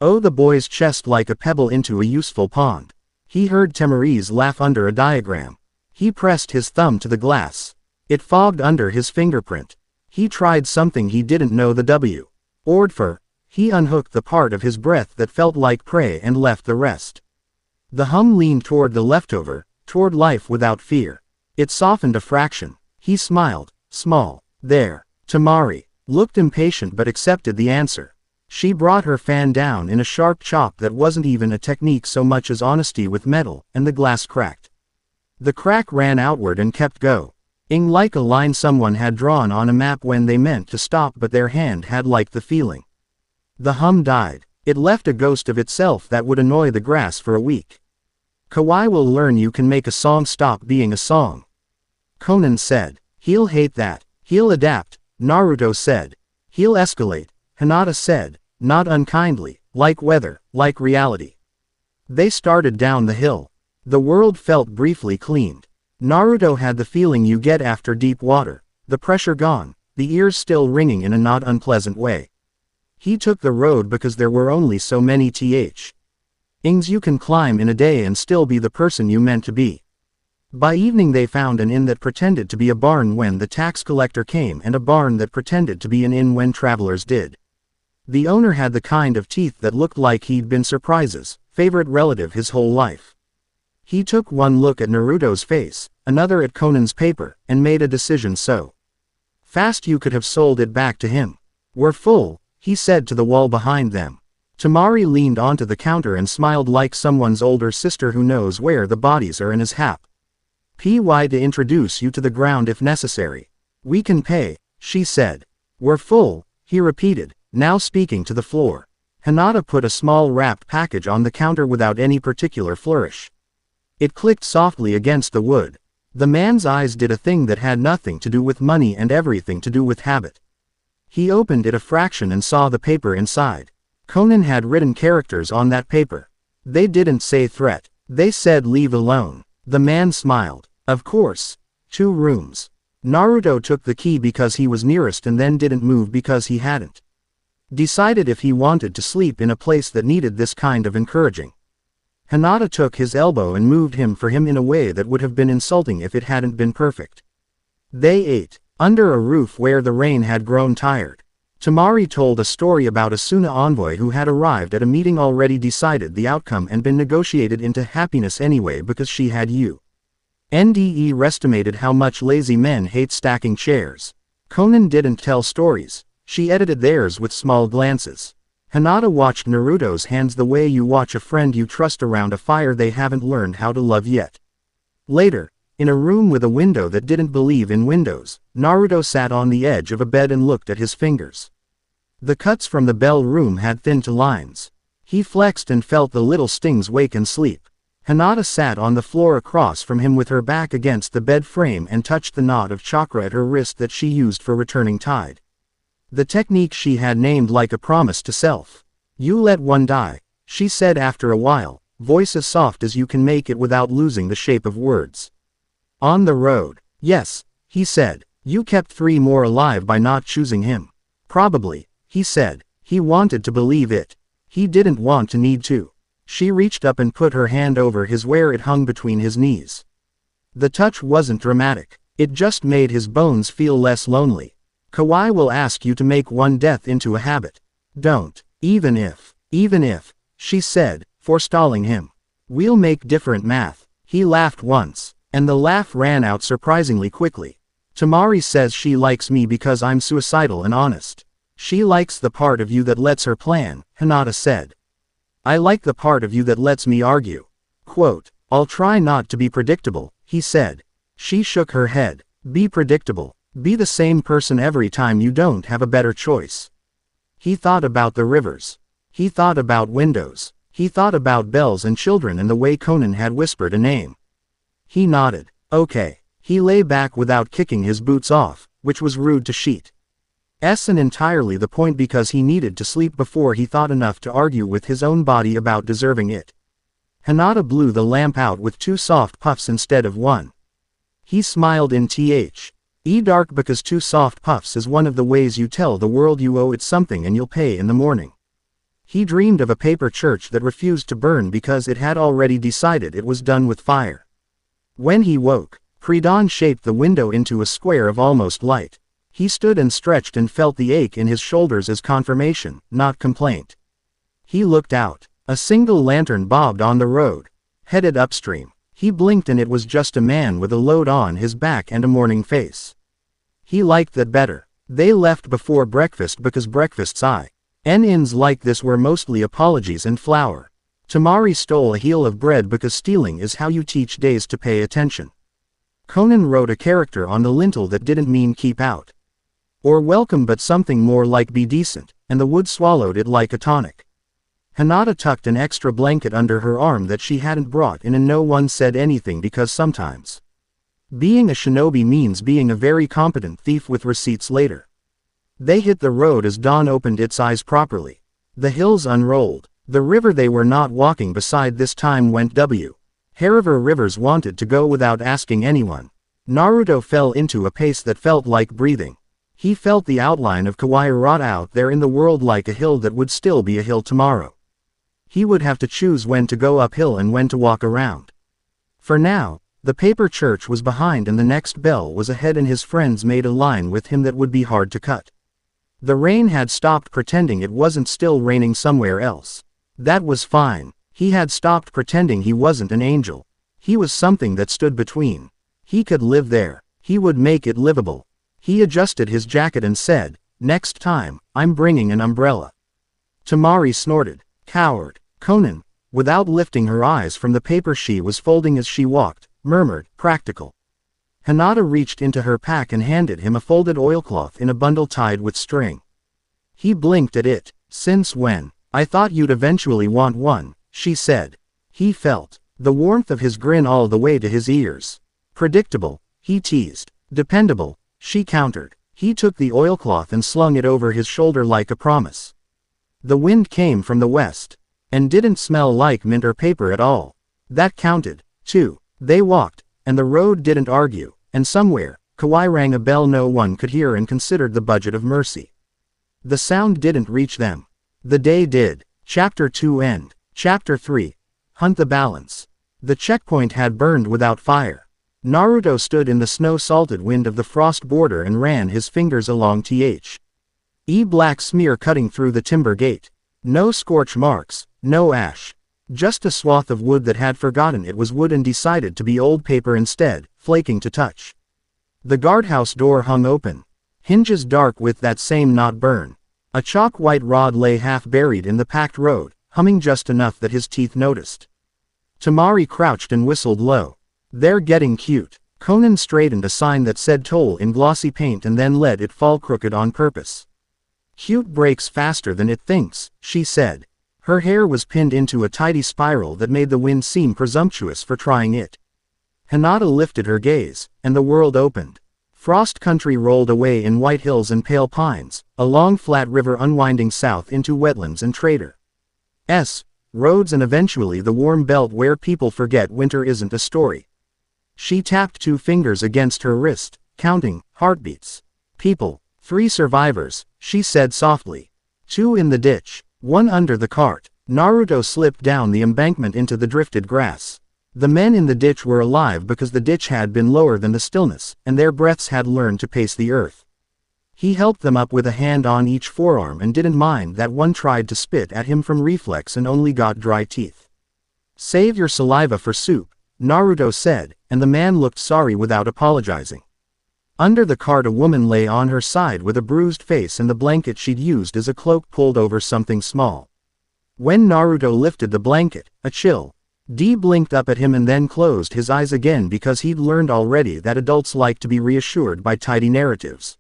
Oh, the boy's chest like a pebble into a useful pond. He heard Temari's laugh under a diagram. He pressed his thumb to the glass. It fogged under his fingerprint. He tried something he didn't know the W. Ord for. He unhooked the part of his breath that felt like prey and left the rest. The hum leaned toward the leftover, toward life without fear. It softened a fraction. He smiled. Small. There. Temari looked impatient but accepted the answer. She brought her fan down in a sharp chop that wasn't even a technique so much as honesty with metal, and the glass cracked. The crack ran outward and kept going like a line someone had drawn on a map when they meant to stop but their hand had liked the feeling. The hum died. It left a ghost of itself that would annoy the grass for a week. Kawai will learn you can make a song stop being a song. Conan said. He'll hate that. He'll adapt, Naruto said. He'll escalate, Hinata said, not unkindly, like weather, like reality. They started down the hill. The world felt briefly cleaned. Naruto had the feeling you get after deep water, the pressure gone, the ears still ringing in a not unpleasant way. He took the road because there were only so many things you can climb in a day and still be the person you meant to be. By evening they found an inn that pretended to be a barn when the tax collector came and a barn that pretended to be an inn when travelers did. The owner had the kind of teeth that looked like he'd been Surprise's favorite relative his whole life. He took one look at Naruto's face, another at Conan's paper, and made a decision so fast you could have sold it back to him. We're full, he said to the wall behind them. Temari leaned onto the counter and smiled like someone's older sister who knows where the bodies are and is happy to introduce you to the ground if necessary. We can pay, she said. We're full, he repeated, now speaking to the floor. Hinata put a small wrapped package on the counter without any particular flourish. It clicked softly against the wood. The man's eyes did a thing that had nothing to do with money and everything to do with habit. He opened it a fraction and saw the paper inside. Conan had written characters on that paper. They didn't say threat. They said leave alone. The man smiled. Of course. 2 rooms. Naruto took the key because he was nearest and then didn't move because he hadn't decided if he wanted to sleep in a place that needed this kind of encouraging. Hinata took his elbow and moved him for him in a way that would have been insulting if it hadn't been perfect. They ate under a roof where the rain had grown tired. Temari told a story about a Suna envoy who had arrived at a meeting already decided the outcome and been negotiated into happiness anyway because she had NDE estimated how much lazy men hate stacking chairs. Conan didn't tell stories. She edited theirs with small glances. Hinata watched Naruto's hands the way you watch a friend you trust around a fire they haven't learned how to love yet. Later, in a room with a window that didn't believe in windows, Naruto sat on the edge of a bed and looked at his fingers. The cuts from the bell room had thinned to lines. He flexed and felt the little stings wake and sleep. Hinata sat on the floor across from him with her back against the bed frame and touched the knot of chakra at her wrist that she used for returning tide. The technique she had named like a promise to self. You let one die, she said after a while, voice as soft as you can make it without losing the shape of words. On the road. Yes, he said. You kept 3 more alive by not choosing him. Probably, he said. He wanted to believe it. He didn't want to need to. She reached up and put her hand over his where it hung between his knees. The touch wasn't dramatic. It just made his bones feel less lonely. Kawaii will ask you to make one death into a habit. Don't. Even if, she said, forestalling him. We'll make different math. He laughed once, and the laugh ran out surprisingly quickly. Tamari says she likes me because I'm suicidal and honest. She likes the part of you that lets her plan, Hinata said. I like the part of you that lets me argue. Quote, I'll try not to be predictable, he said. She shook her head. Be predictable. Be the same person every time you don't have a better choice. He thought about the rivers. He thought about windows. He thought about bells and children and the way Conan had whispered a name. He nodded. Okay. He lay back without kicking his boots off, which was rude to Sheet. And entirely the point because he needed to sleep before he thought enough to argue with his own body about deserving it. Hinata blew the lamp out with 2 soft puffs instead of 1. He smiled in dark because 2 soft puffs is one of the ways you tell the world you owe it something and you'll pay in the morning. He dreamed of a paper church that refused to burn because it had already decided it was done with fire. When he woke, pre-dawn shaped the window into a square of almost light. He stood and stretched and felt the ache in his shoulders as confirmation, not complaint. He looked out. A single lantern bobbed on the road, headed upstream. He blinked and it was just a man with a load on his back and a morning face. He liked that better. They left before breakfast because breakfasts inns like this were mostly apologies and flour. Tamari stole a heel of bread because stealing is how you teach days to pay attention. Conan wrote a character on the lintel that didn't mean keep out or welcome but something more like be decent, and the wood swallowed it like a tonic. Hinata tucked an extra blanket under her arm that she hadn't brought in and no one said anything because sometimes being a shinobi means being a very competent thief with receipts later. They hit the road as dawn opened its eyes properly. The hills unrolled. The river they were not walking beside this time went wherever rivers wanted to go without asking anyone. Naruto fell into a pace that felt like breathing. He felt the outline of Kawaii out there in the world like a hill that would still be a hill tomorrow. He would have to choose when to go uphill and when to walk around. For now, the paper church was behind and the next bell was ahead and his friends made a line with him that would be hard to cut. The rain had stopped pretending it wasn't still raining somewhere else. That was fine. He had stopped pretending he wasn't an angel. He was something that stood between. He could live there. He would make it livable. He adjusted his jacket and said, next time, I'm bringing an umbrella. Tamari snorted. Coward. Conan, without lifting her eyes from the paper she was folding as she walked, murmured, practical. Hinata reached into her pack and handed him a folded oilcloth in a bundle tied with string. He blinked at it. Since when? I thought you'd eventually want one, she said. He felt the warmth of his grin all the way to his ears. Predictable, he teased. Dependable, she countered. He took the oilcloth and slung it over his shoulder like a promise. The wind came from the west, and didn't smell like mint or paper at all. That counted, too. They walked, and the road didn't argue, and somewhere, Kawaii rang a bell no one could hear and considered the budget of mercy. The sound didn't reach them. The day did. Chapter 2 end. Chapter 3. Hunt the balance. The checkpoint had burned without fire. Naruto stood in the snow-salted wind of the frost border and ran his fingers along black smear cutting through the timber gate. No scorch marks, no ash. Just a swath of wood that had forgotten it was wood and decided to be old paper instead, flaking to touch. The guardhouse door hung open. Hinges dark with that same not burn. A chalk-white rod lay half buried in the packed road, humming just enough that his teeth noticed. Tamari crouched and whistled low. "They're getting cute." Conan straightened a sign that said toll in glossy paint and then let it fall crooked on purpose. "Cute breaks faster than it thinks," she said. Her hair was pinned into a tidy spiral that made the wind seem presumptuous for trying it. Hinata lifted her gaze, and the world opened. Frost country rolled away in white hills and pale pines, a long flat river unwinding south into wetlands and trader roads and eventually the warm belt where people forget winter isn't a story. She tapped 2 fingers against her wrist, counting heartbeats. "People, 3 survivors," she said softly. 2 in the ditch, 1 under the cart. Naruto slipped down the embankment into the drifted grass. The men in the ditch were alive because the ditch had been lower than the stillness, and their breaths had learned to pace the earth. He helped them up with a hand on each forearm and didn't mind that one tried to spit at him from reflex and only got dry teeth. "Save your saliva for soup," Naruto said, and the man looked sorry without apologizing. Under the cart a woman lay on her side with a bruised face and the blanket she'd used as a cloak pulled over something small. When Naruto lifted the blanket, a chill. D blinked up at him and then closed his eyes again because he'd learned already that adults like to be reassured by tidy narratives.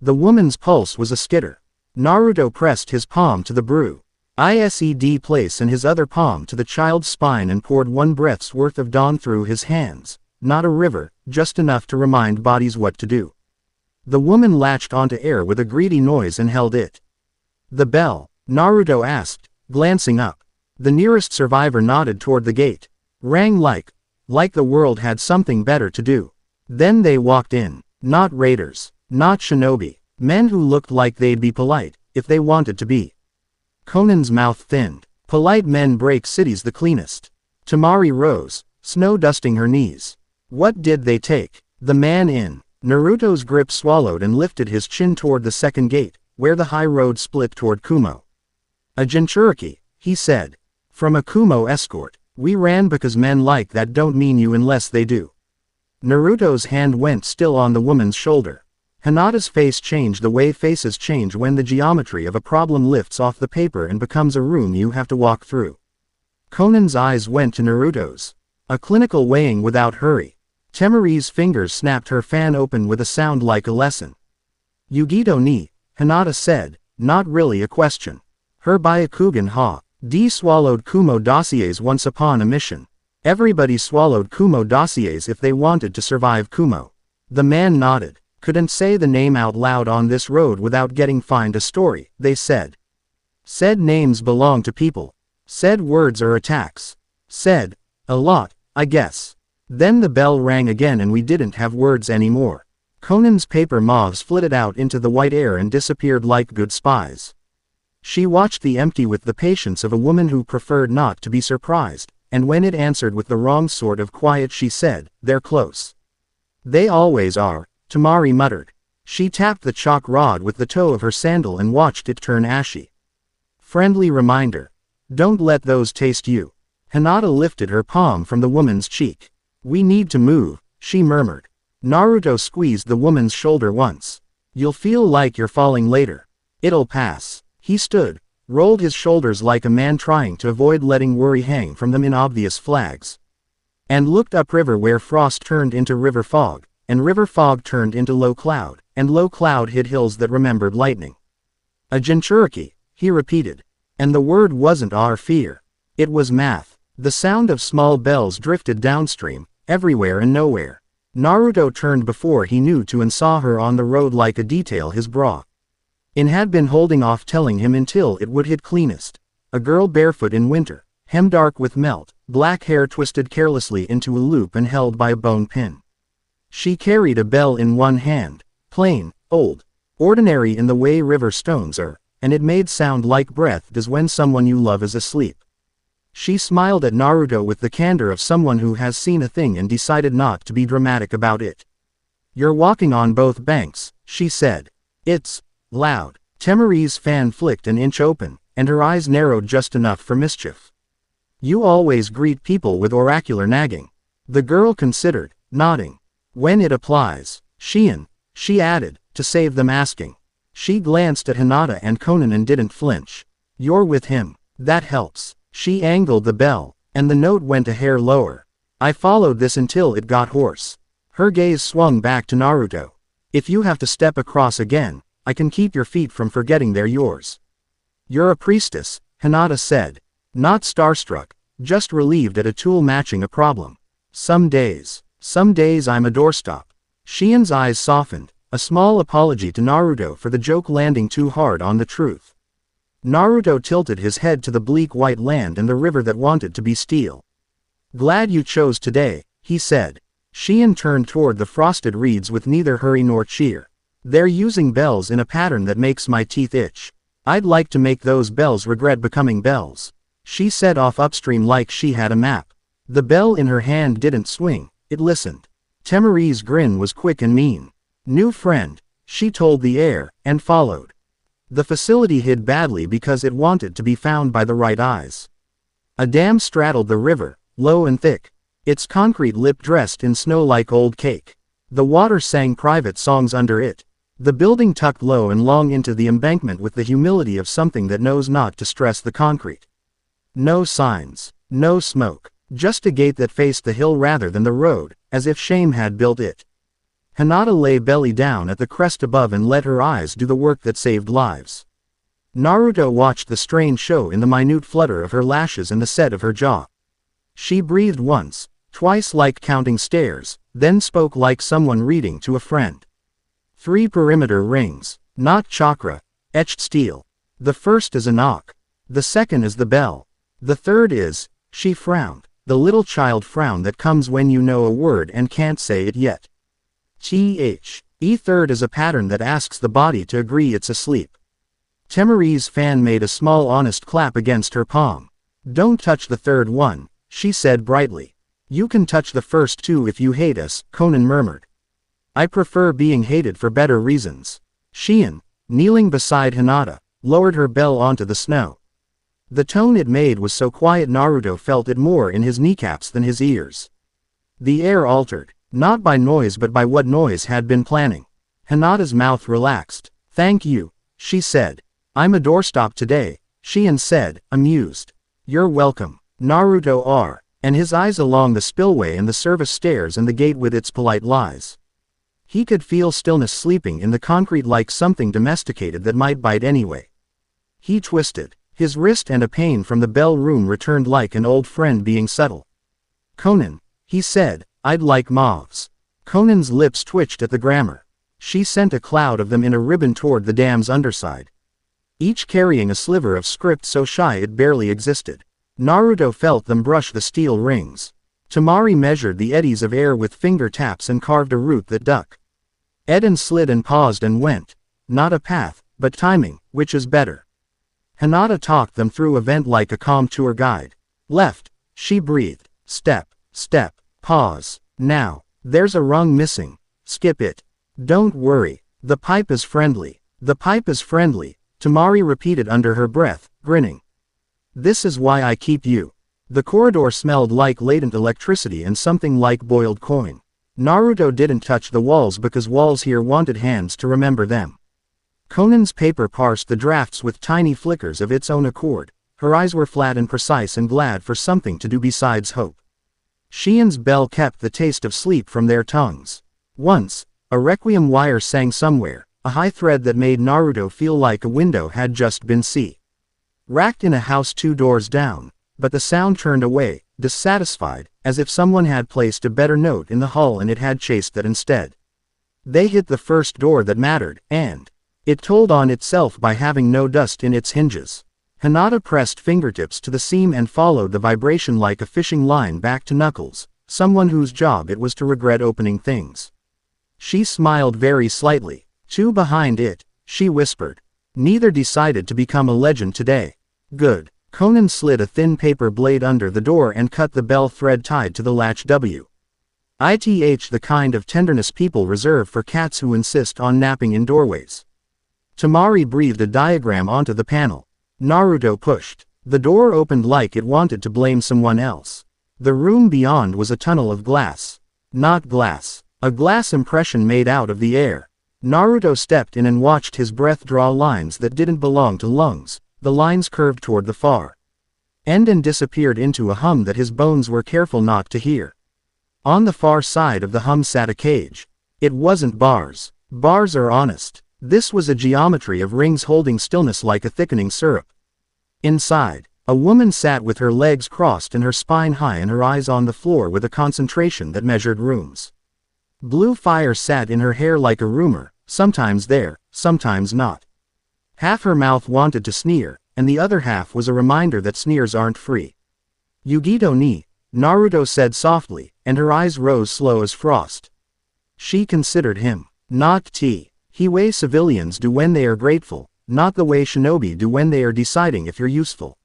The woman's pulse was a skitter. Naruto pressed his palm to the bruised place and his other palm to the child's spine and poured 1 breath's worth of dawn through his hands, not a river, just enough to remind bodies what to do. The woman latched onto air with a greedy noise and held it. "The bell?" Naruto asked, glancing up. The nearest survivor nodded toward the gate. "Rang like the world had something better to do." Then they walked in. Not raiders. Not shinobi. Men who looked like they'd be polite, if they wanted to be. Conan's mouth thinned. Polite men break cities the cleanest. Tamari rose, snow dusting her knees. What did they take? The man in. Naruto's grip swallowed and lifted his chin toward the second gate, where the high road split toward Kumo. "A Jinchuriki," he said. "From a Kumo escort. We ran because men like that don't mean you unless they do." Naruto's hand went still on the woman's shoulder. Hinata's face changed the way faces change when the geometry of a problem lifts off the paper and becomes a room you have to walk through. Conan's eyes went to Naruto's. A clinical weighing without hurry. Temari's fingers snapped her fan open with a sound like a lesson. "Yugito ni," Hinata said, not really a question. Her Byakugan ha. D swallowed Kumo dossiers once upon a mission. Everybody swallowed Kumo dossiers if they wanted to survive Kumo. The man nodded. "Couldn't say the name out loud on this road without getting fined a story," they said. Said names belong to people. Said words are attacks. Said, "A lot, I guess." Then the bell rang again and we didn't have words anymore. Conan's paper moths flitted out into the white air and disappeared like good spies. She watched the empty with the patience of a woman who preferred not to be surprised, and when it answered with the wrong sort of quiet she said, "They're close." "They always are," Tamari muttered. She tapped the chalk rod with the toe of her sandal and watched it turn ashy. Friendly reminder. Don't let those taste you. Hinata lifted her palm from the woman's cheek. "We need to move," she murmured. Naruto squeezed the woman's shoulder once. "You'll feel like you're falling later. It'll pass." He stood, rolled his shoulders like a man trying to avoid letting worry hang from them in obvious flags. And looked upriver where frost turned into river fog, and river fog turned into low cloud, and low cloud hid hills that remembered lightning. "A Jinchuriki," he repeated. And the word wasn't our fear. It was math. The sound of small bells drifted downstream, everywhere and nowhere. Naruto turned before he knew to and saw her on the road like a detail his bra. It had been holding off telling him until it would hit cleanest. A girl barefoot in winter, hem dark with melt, black hair twisted carelessly into a loop and held by a bone pin. She carried a bell in one hand, plain, old, ordinary in the way river stones are, and it made sound like breath does when someone you love is asleep. She smiled at Naruto with the candor of someone who has seen a thing and decided not to be dramatic about it. "You're walking on both banks," she said. "It's loud." Temari's fan flicked an inch open, and her eyes narrowed just enough for mischief. You always greet people with oracular nagging. The girl considered, nodding. When it applies, Shion, she added, to save them asking. She glanced at Hinata and Conan and didn't flinch. You're with him. That helps. She angled the bell, and the note went a hair lower. I followed this until it got hoarse. Her gaze swung back to Naruto. If you have to step across again, I can keep your feet from forgetting they're yours. You're a priestess, Hinata said. Not starstruck, just relieved at a tool matching a problem. Some days I'm a doorstop. Shion's eyes softened, a small apology to Naruto for the joke landing too hard on the truth. Naruto tilted his head to the bleak white land and the river that wanted to be steel. Glad you chose today, he said. Shion turned toward the frosted reeds with neither hurry nor cheer. They're using bells in a pattern that makes my teeth itch. I'd like to make those bells regret becoming bells. She set off upstream like she had a map. The bell in her hand didn't swing, it listened. Temari's grin was quick and mean. New friend, she told the air, and followed. The facility hid badly because it wanted to be found by the right eyes. A dam straddled the river, low and thick, its concrete lip dressed in snow like old cake. The water sang private songs under it. The building tucked low and long into the embankment with the humility of something that knows not to stress the concrete. No signs, no smoke, just a gate that faced the hill rather than the road, as if shame had built it. Hinata lay belly down at the crest above and let her eyes do the work that saved lives. Naruto watched the strange show in the minute flutter of her lashes and the set of her jaw. She breathed once, twice like counting stairs, then spoke like someone reading to a friend. 3 perimeter rings, not chakra, etched steel. The first is a knock. The second is the bell. The third is, she frowned, the little child frown that comes when you know a word and can't say it yet. Third is a pattern that asks the body to agree it's asleep. Temari's fan made a small honest clap against her palm. Don't touch the third one, she said brightly. You can touch the first 2 if you hate us, Conan murmured. I prefer being hated for better reasons. Shion, kneeling beside Hinata, lowered her bell onto the snow. The tone it made was so quiet Naruto felt it more in his kneecaps than his ears. The air altered, not by noise but by what noise had been planning. Hinata's mouth relaxed. Thank you, she said. I'm a doorstop today, Shion said, amused. You're welcome, Naruto R, and his eyes along the spillway and the service stairs and the gate with its polite lies. He could feel stillness sleeping in the concrete like something domesticated that might bite anyway. He twisted. His wrist and a pain from the bell room returned like an old friend being subtle. Conan, he said, I'd like moths. Conan's lips twitched at the grammar. She sent a cloud of them in a ribbon toward the dam's underside. Each carrying a sliver of script so shy it barely existed. Naruto felt them brush the steel rings. Temari measured the eddies of air with finger taps and carved a route that duck. Eden slid and paused and went. Not a path, but timing, which is better. Hinata talked them through a vent like a calm tour guide. Left, she breathed. Step, step, pause. Now, there's a rung missing. Skip it. Don't worry. The pipe is friendly. The pipe is friendly, Temari repeated under her breath, grinning. This is why I keep you. The corridor smelled like latent electricity and something like boiled coin. Naruto didn't touch the walls because walls here wanted hands to remember them. Conan's paper parsed the drafts with tiny flickers of its own accord. Her eyes were flat and precise and glad for something to do besides hope. Shion's bell kept the taste of sleep from their tongues. Once, a requiem wire sang somewhere, a high thread that made Naruto feel like a window had just been racked in a house 2 doors down, but the sound turned away, dissatisfied, as if someone had placed a better note in the hull and it had chased that instead. They hit the first door that mattered, and it told on itself by having no dust in its hinges. Hinata pressed fingertips to the seam and followed the vibration like a fishing line back to Knuckles, someone whose job it was to regret opening things. She smiled very slightly. 2 behind it, she whispered. Neither decided to become a legend today. Good. Conan slid a thin paper blade under the door and cut the bell thread tied to the latch the kind of tenderness people reserve for cats who insist on napping in doorways. Temari breathed a diagram onto the panel. Naruto pushed. The door opened like it wanted to blame someone else. The room beyond was a tunnel of glass. Not glass. A glass impression made out of the air. Naruto stepped in and watched his breath draw lines that didn't belong to lungs. The lines curved toward the far end and disappeared into a hum that his bones were careful not to hear. On the far side of the hum sat a cage. It wasn't bars. Bars are honest. This was a geometry of rings holding stillness like a thickening syrup. Inside, a woman sat with her legs crossed and her spine high and her eyes on the floor with a concentration that measured rooms. Blue fire sat in her hair like a rumor, sometimes there, sometimes not. Half her mouth wanted to sneer, and the other half was a reminder that sneers aren't free. Yugito ni, Naruto said softly, and her eyes rose slow as frost. She considered him. Not tea. He way civilians do when they are grateful, not the way shinobi do when they are deciding if you're useful.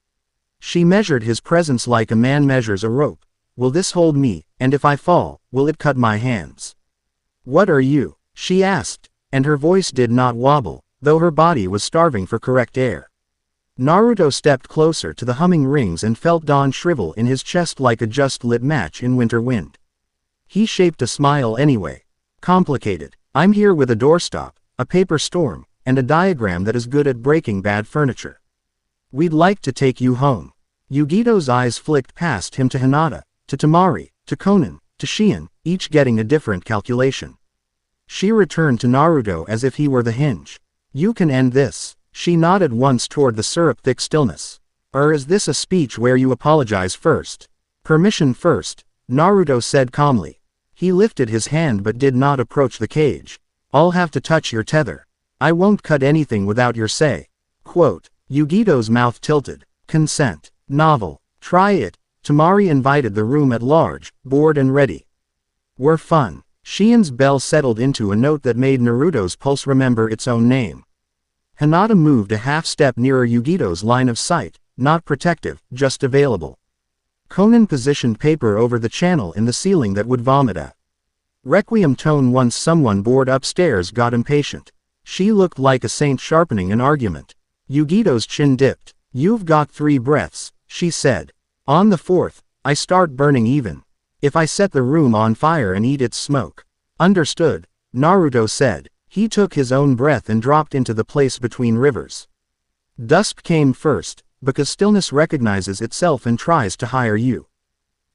She measured his presence like a man measures a rope. Will this hold me, and if I fall, will it cut my hands? What are you? She asked, and her voice did not wobble, though her body was starving for correct air. Naruto stepped closer to the humming rings and felt dawn shrivel in his chest like a just-lit match in winter wind. He shaped a smile anyway. Complicated. I'm here with a doorstop, a paper storm, and a diagram that is good at breaking bad furniture. We'd like to take you home. Yugito's eyes flicked past him to Hinata, to Temari, to Konan, to Shion, each getting a different calculation. She returned to Naruto as if he were the hinge. You can end this. She nodded once toward the syrup-thick stillness. Or is this a speech where you apologize first? Permission first, Naruto said calmly. He lifted his hand but did not approach the cage. I'll have to touch your tether. I won't cut anything without your say. Quote. Yugito's mouth tilted. Consent. Novel. Try it. Temari invited the room at large, bored and ready. We're fun. Shion's bell settled into a note that made Naruto's pulse remember its own name. Hinata moved a half-step nearer Yugito's line of sight, not protective, just available. Konan positioned paper over the channel in the ceiling that would vomit at. Requiem tone once someone bored upstairs got impatient. She looked like a saint sharpening an argument. Yugito's chin dipped. You've got 3 breaths, she said. On the 4th, I start burning even. If I set the room on fire and eat its smoke. Understood, Naruto said. He took his own breath and dropped into the place between rivers. Dusk came first, because stillness recognizes itself and tries to hire you.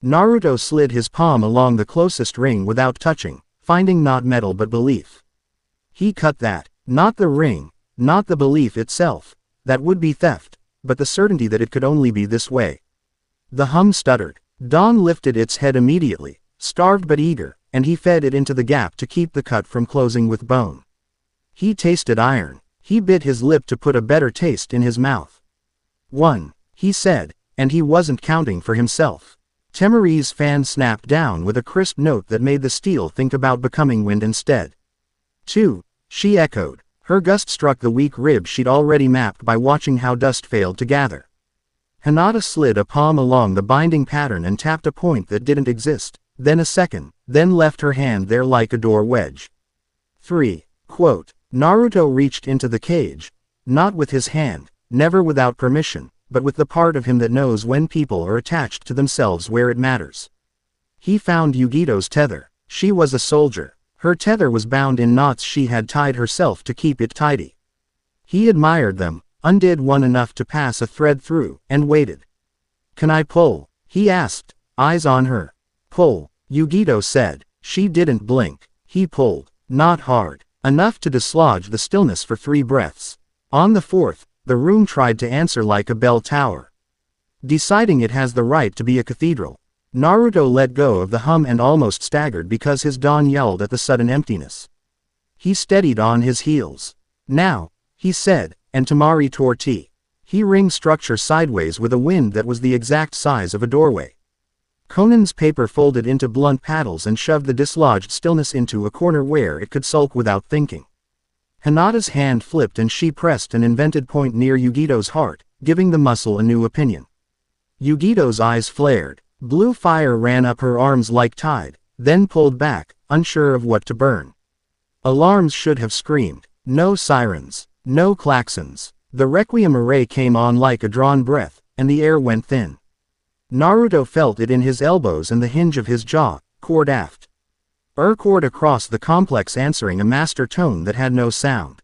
Naruto slid his palm along the closest ring without touching, finding not metal but belief. He cut that, not the ring, not the belief itself, that would be theft, but the certainty that it could only be this way. The hum stuttered. Dawn lifted its head immediately, starved but eager, and he fed it into the gap to keep the cut from closing with bone. He tasted iron. He bit his lip to put a better taste in his mouth. 1, he said, and he wasn't counting for himself. Temari's fan snapped down with a crisp note that made the steel think about becoming wind instead. 2, she echoed. Her gust struck the weak rib she'd already mapped by watching how dust failed to gather. Hinata slid a palm along the binding pattern and tapped a point that didn't exist, then a second, then left her hand there like a door wedge. 3, quote. Naruto reached into the cage, not with his hand, never without permission, but with the part of him that knows when people are attached to themselves where it matters. He found Yugito's tether. She was a soldier. Her tether was bound in knots she had tied herself to keep it tidy. He admired them, undid one enough to pass a thread through, and waited. Can I pull? He asked, eyes on her. Pull, Yugito said. She didn't blink. He pulled, not hard. Enough to dislodge the stillness for 3 breaths. On the 4th, the room tried to answer like a bell tower. Deciding it has the right to be a cathedral. Naruto let go of the hum and almost staggered because his dawn yelled at the sudden emptiness. He steadied on his heels. Now, he said, and Temari tore tea. He ring structure sideways with a wind that was the exact size of a doorway. Konan's paper folded into blunt paddles and shoved the dislodged stillness into a corner where it could sulk without thinking. Hinata's hand flipped and she pressed an invented point near Yugito's heart, giving the muscle a new opinion. Yugito's eyes flared. Blue fire ran up her arms like tide, then pulled back, unsure of what to burn. Alarms should have screamed. No sirens. No klaxons. The requiem array came on like a drawn breath, and the air went thin. Naruto felt it in his elbows and the hinge of his jaw, chord aft. Chord across the complex, answering a master tone that had no sound.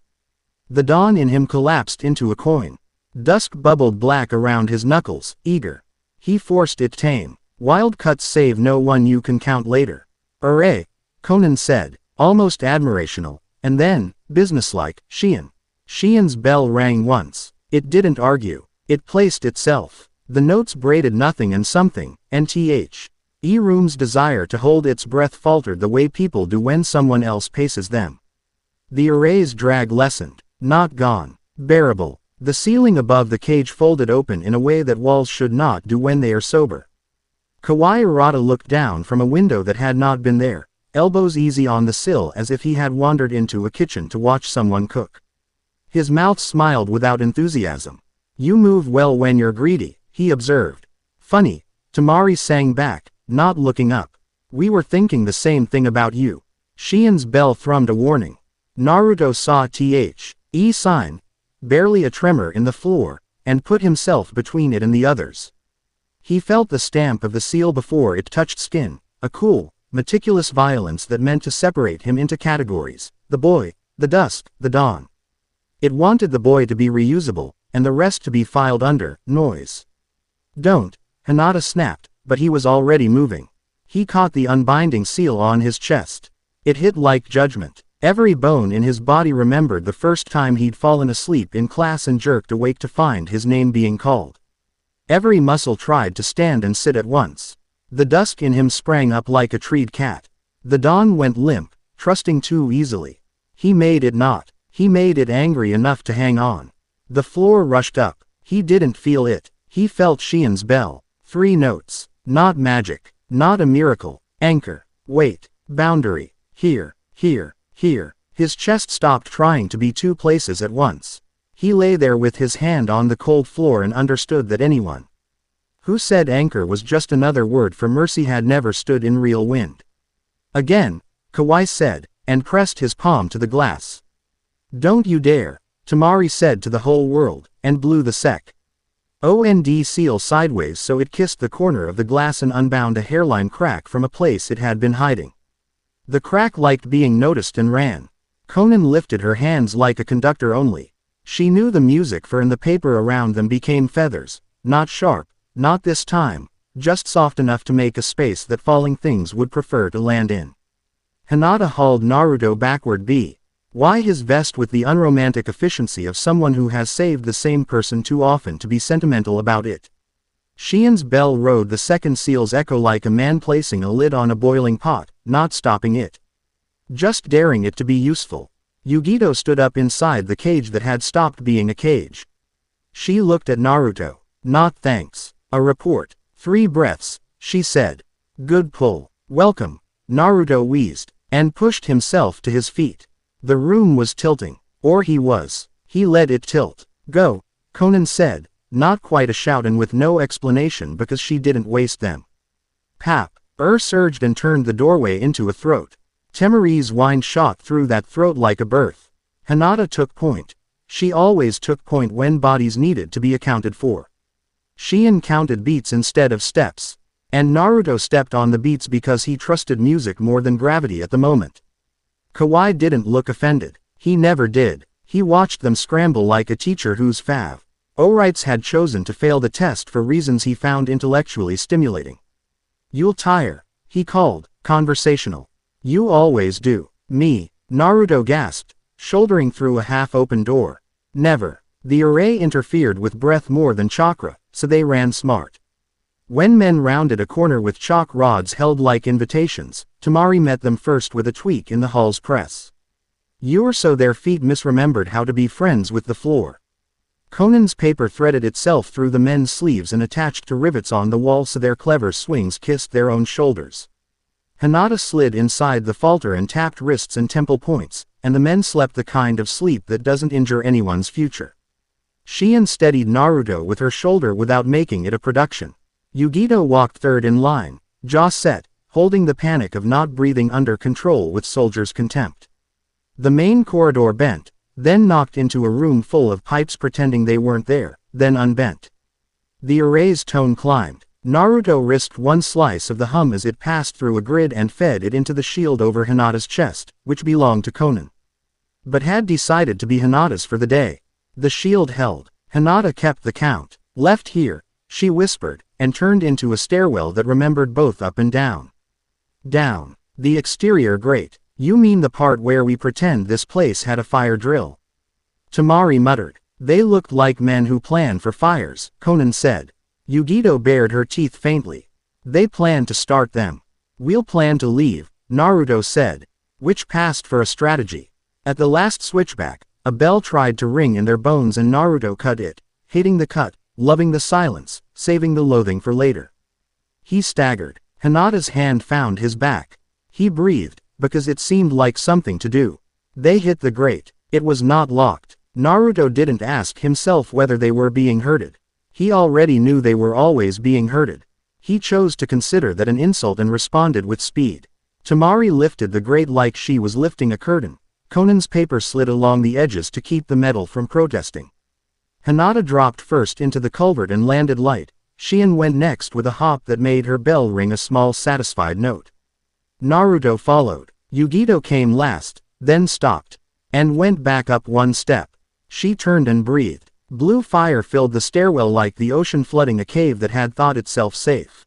The dawn in him collapsed into a coin. Dusk bubbled black around his knuckles, eager. He forced it tame. Wild cuts save no one, you can count later. Hooray! Conan said, almost admirational, and then, businesslike, Shion. Shion's bell rang once. It didn't argue. It placed itself. The notes braided nothing and something, nth. Room's desire to hold its breath faltered the way people do when someone else paces them. The array's drag lessened. Not gone. Bearable. The ceiling above the cage folded open in a way that walls should not do when they are sober. Kawahirata looked down from a window that had not been there, elbows easy on the sill as if he had wandered into a kitchen to watch someone cook. His mouth smiled without enthusiasm. You move well when you're greedy, he observed. Funny, Tamari sang back, not looking up. We were thinking the same thing about you. Shion's bell thrummed a warning. Naruto saw the sign, barely a tremor in the floor, and put himself between it and the others. He felt the stamp of the seal before it touched skin, a cool, meticulous violence that meant to separate him into categories: the boy, the dusk, the dawn. It wanted the boy to be reusable, and the rest to be filed under noise. Don't, Hinata snapped, but he was already moving. He caught the unbinding seal on his chest. It hit like judgment. Every bone in his body remembered the first time he'd fallen asleep in class and jerked awake to find his name being called. Every muscle tried to stand and sit at once. The dusk in him sprang up like a treed cat. The dawn went limp, trusting too easily. He made it not. He made it angry enough to hang on. The floor rushed up. He didn't feel it. He felt Shion's bell. 3 notes. Not magic. Not a miracle. Anchor. Wait. Boundary. Here. Here. Here. His chest stopped trying to be 2 places at once. He lay there with his hand on the cold floor and understood that anyone who said anchor was just another word for mercy had never stood in real wind. Again, Kawhi said, and pressed his palm to the glass. Don't you dare, Tamari said to the whole world, and blew the seal sideways so it kissed the corner of the glass and unbound a hairline crack from a place it had been hiding. The crack liked being noticed and ran. Conan lifted her hands like a conductor only. She knew the music for, and the paper around them became feathers, not sharp, not this time, just soft enough to make a space that falling things would prefer to land in. Hinata hauled Naruto backward. Why his vest with the unromantic efficiency of someone who has saved the same person too often to be sentimental about it. Shion's bell rode the second seal's echo like a man placing a lid on a boiling pot, not stopping it. Just daring it to be useful. Yugito stood up inside the cage that had stopped being a cage. She looked at Naruto. Not thanks. A report. 3 breaths, she said. Good pull. Welcome. Naruto wheezed, and pushed himself to his feet. The room was tilting. Or he was. He let it tilt. Go, Conan said, not quite a shout and with no explanation because she didn't waste them. Pap. Surged and turned the doorway into a throat. Temari's whine shot through that throat like a birth. Hinata took point. She always took point when bodies needed to be accounted for. Shion counted beats instead of steps. And Naruto stepped on the beats because he trusted music more than gravity at the moment. Kawhi didn't look offended. He never did. He watched them scramble like a teacher whose favorites had chosen to fail the test for reasons he found intellectually stimulating. You'll tire, he called, conversational. You always do. Me, Naruto gasped, shouldering through a half-open door. Never. The array interfered with breath more than chakra, so they ran smart. When men rounded a corner with chalk rods held like invitations, Tamari met them first with a tweak in the hall's press. So their feet misremembered how to be friends with the floor. Conan's paper threaded itself through the men's sleeves and attached to rivets on the wall so their clever swings kissed their own shoulders. Hinata slid inside the falter and tapped wrists and temple points, and the men slept the kind of sleep that doesn't injure anyone's future. Shion steadied Naruto with her shoulder without making it a production. Yugito walked third in line, jaw set, holding the panic of not breathing under control with soldier's contempt. The main corridor bent, then knocked into a room full of pipes pretending they weren't there, then unbent. The array's tone climbed. Naruto risked one slice of the hum as it passed through a grid and fed it into the shield over Hinata's chest, which belonged to Konan, but had decided to be Hinata's for the day. The shield held. Hinata kept the count. Left here, she whispered, and turned into a stairwell that remembered both up and down. Down. The exterior grate. You mean the part where we pretend this place had a fire drill? Tamari muttered. They looked like men who plan for fires, Konan said. Yugito bared her teeth faintly. They plan to start them. We'll plan to leave, Naruto said, which passed for a strategy. At the last switchback, a bell tried to ring in their bones and Naruto cut it, hating the cut, loving the silence, saving the loathing for later. He staggered. Hinata's hand found his back. He breathed, because it seemed like something to do. They hit the grate. It was not locked. Naruto didn't ask himself whether they were being hurted. He already knew they were always being hurted. He chose to consider that an insult and responded with speed. Tamari lifted the grate like she was lifting a curtain. Konan's paper slid along the edges to keep the metal from protesting. Hinata dropped first into the culvert and landed light. Shion went next with a hop that made her bell ring a small satisfied note. Naruto followed. Yugito came last, then stopped, and went back up one step. She turned and breathed. Blue fire filled the stairwell like the ocean flooding a cave that had thought itself safe.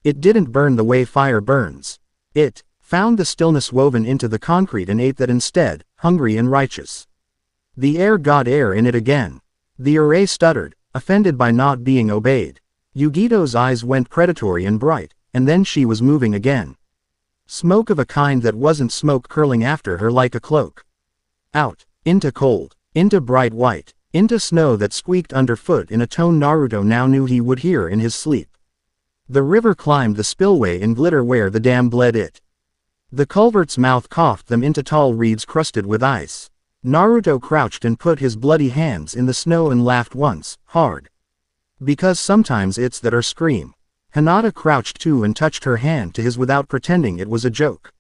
It didn't burn the way fire burns. It found the stillness woven into the concrete and ate that instead, hungry and righteous. The air got air in it again. The array stuttered, offended by not being obeyed. Yugito's eyes went predatory and bright, and then she was moving again. Smoke of a kind that wasn't smoke curling after her like a cloak. Out, into cold, into bright white, into snow that squeaked underfoot in a tone Naruto now knew he would hear in his sleep. The river climbed the spillway in glitter where the dam bled it. The culvert's mouth coughed them into tall reeds crusted with ice. Naruto crouched and put his bloody hands in the snow and laughed once, hard. Because sometimes it's that or scream. Hinata crouched too and touched her hand to his without pretending it was a joke.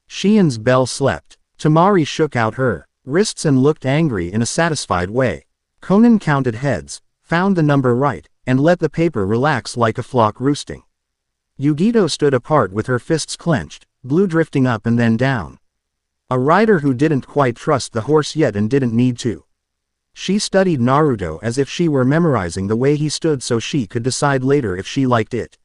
Shion's bell slept. Tamari shook out her wrists and looked angry in a satisfied way. Konan counted heads, found the number right, and let the paper relax like a flock roosting. Yugito stood apart with her fists clenched, blue drifting up and then down. A rider who didn't quite trust the horse yet and didn't need to. She studied Naruto as if she were memorizing the way he stood so she could decide later if she liked it.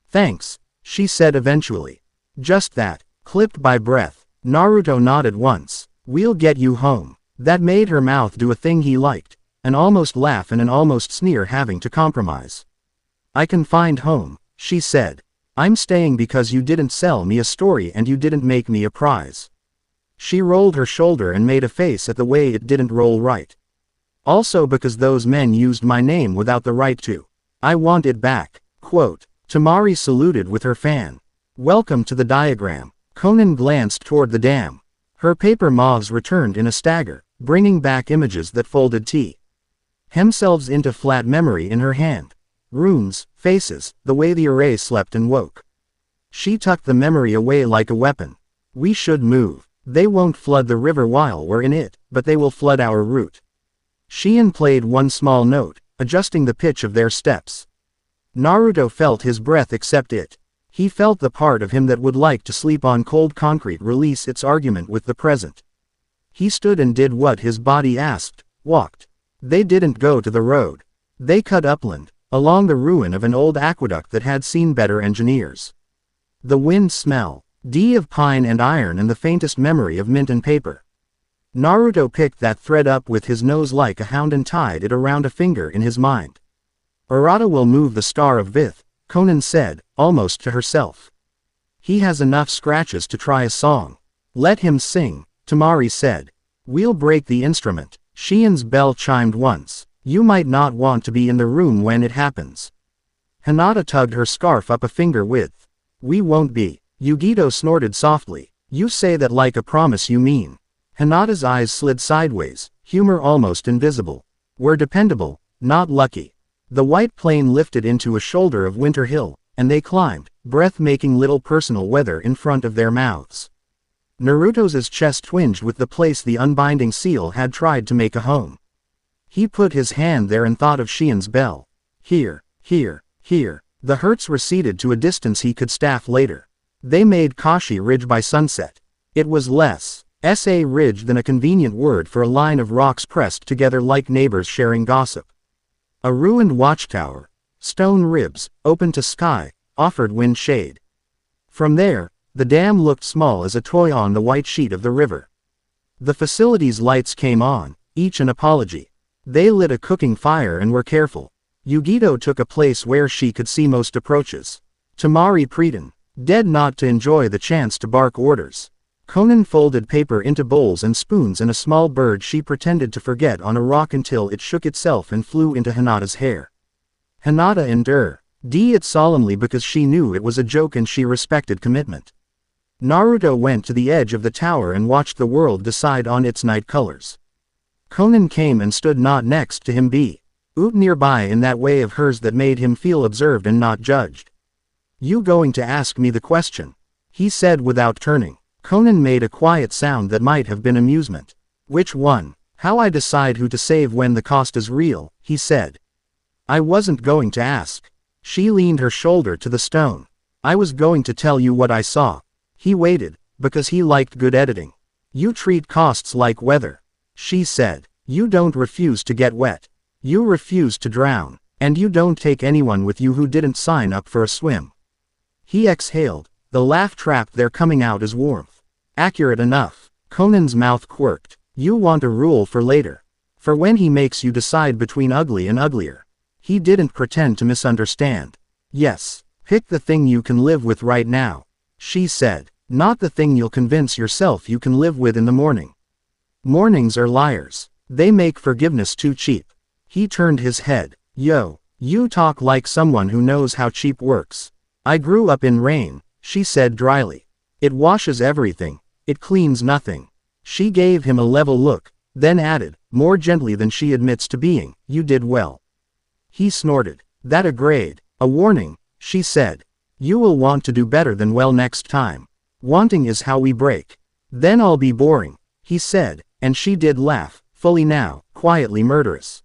Thanks, she said eventually. Just that, clipped by breath. Naruto nodded once. We'll get you home. That made her mouth do a thing he liked. An almost laugh and an almost sneer having to compromise. I can find home, she said. I'm staying because you didn't sell me a story and you didn't make me a prize. She rolled her shoulder and made a face at the way it didn't roll right. Also because those men used my name without the right to. I want it back. Quote. Tamari saluted with her fan. Welcome to the diagram. Konan glanced toward the dam. Her paper moths returned in a stagger, bringing back images that folded themselves into flat memory in her hand. Rooms, faces, the way the array slept and woke. She tucked the memory away like a weapon. We should move. They won't flood the river while we're in it, but they will flood our route. Shion played one small note, adjusting the pitch of their steps. Naruto felt his breath accept it. He felt the part of him that would like to sleep on cold concrete release its argument with the present. He stood and did what his body asked, walked. They didn't go to the road. They cut upland, along the ruin of an old aqueduct that had seen better engineers. The wind smell, of pine and iron and the faintest memory of mint and paper. Naruto picked that thread up with his nose like a hound and tied it around a finger in his mind. Arata will move the Star of Vith, Konan said, almost to herself. He has enough scratches to try a song. Let him sing, Tamari said. We'll break the instrument. Shion's bell chimed once. You might not want to be in the room when it happens. Hinata tugged her scarf up a finger width. We won't be. Yugito snorted softly. You say that like a promise you mean. Hinata's eyes slid sideways, humor almost invisible. We're dependable, not lucky. The white plane lifted into a shoulder of Winter Hill, and they climbed, breath-making little personal weather in front of their mouths. Naruto's chest twinged with the place the unbinding seal had tried to make a home. He put his hand there and thought of Shion's bell. Here. Here, here. The Hertz receded to a distance he could staff later. They made Kashi Ridge by sunset. It was less S.A. ridge than a convenient word for a line of rocks pressed together like neighbors sharing gossip. A ruined watchtower, stone ribs, open to sky, offered wind shade. From there, the dam looked small as a toy on the white sheet of the river. The facility's lights came on, each an apology. They lit a cooking fire and were careful. Yugito took a place where she could see most approaches. Tamari Preeton, dead not to enjoy the chance to bark orders. Conan folded paper into bowls and spoons and a small bird she pretended to forget on a rock until it shook itself and flew into Hinata's hair. Hinata endured it solemnly because she knew it was a joke and she respected commitment. Naruto went to the edge of the tower and watched the world decide on its night colors. Conan came and stood not next to him nearby in that way of hers that made him feel observed and not judged. "You going to ask me the question?" he said without turning. Conan made a quiet sound that might have been amusement. "Which one? How I decide who to save when the cost is real," he said. "I wasn't going to ask." She leaned her shoulder to the stone. "I was going to tell you what I saw." He waited, because he liked good editing. "You treat costs like weather," she said. "You don't refuse to get wet. You refuse to drown. And you don't take anyone with you who didn't sign up for a swim." He exhaled, the laugh trapped there coming out as warmth. "Accurate enough." Conan's mouth quirked. "You want a rule for later. For when he makes you decide between ugly and uglier." He didn't pretend to misunderstand. "Yes, pick the thing you can live with right now," she said. "Not the thing you'll convince yourself you can live with in the morning. Mornings are liars. They make forgiveness too cheap." He turned his head. "Yo, you talk like someone who knows how cheap works." "I grew up in rain," she said dryly. "It washes everything. It cleans nothing." She gave him a level look, then added, more gently than she admits to being, "You did well." He snorted. "That a grade? A warning?" she said. "You will want to do better than well next time. Wanting is how we break." "Then I'll be boring," he said, and she did laugh, fully now, quietly murderous.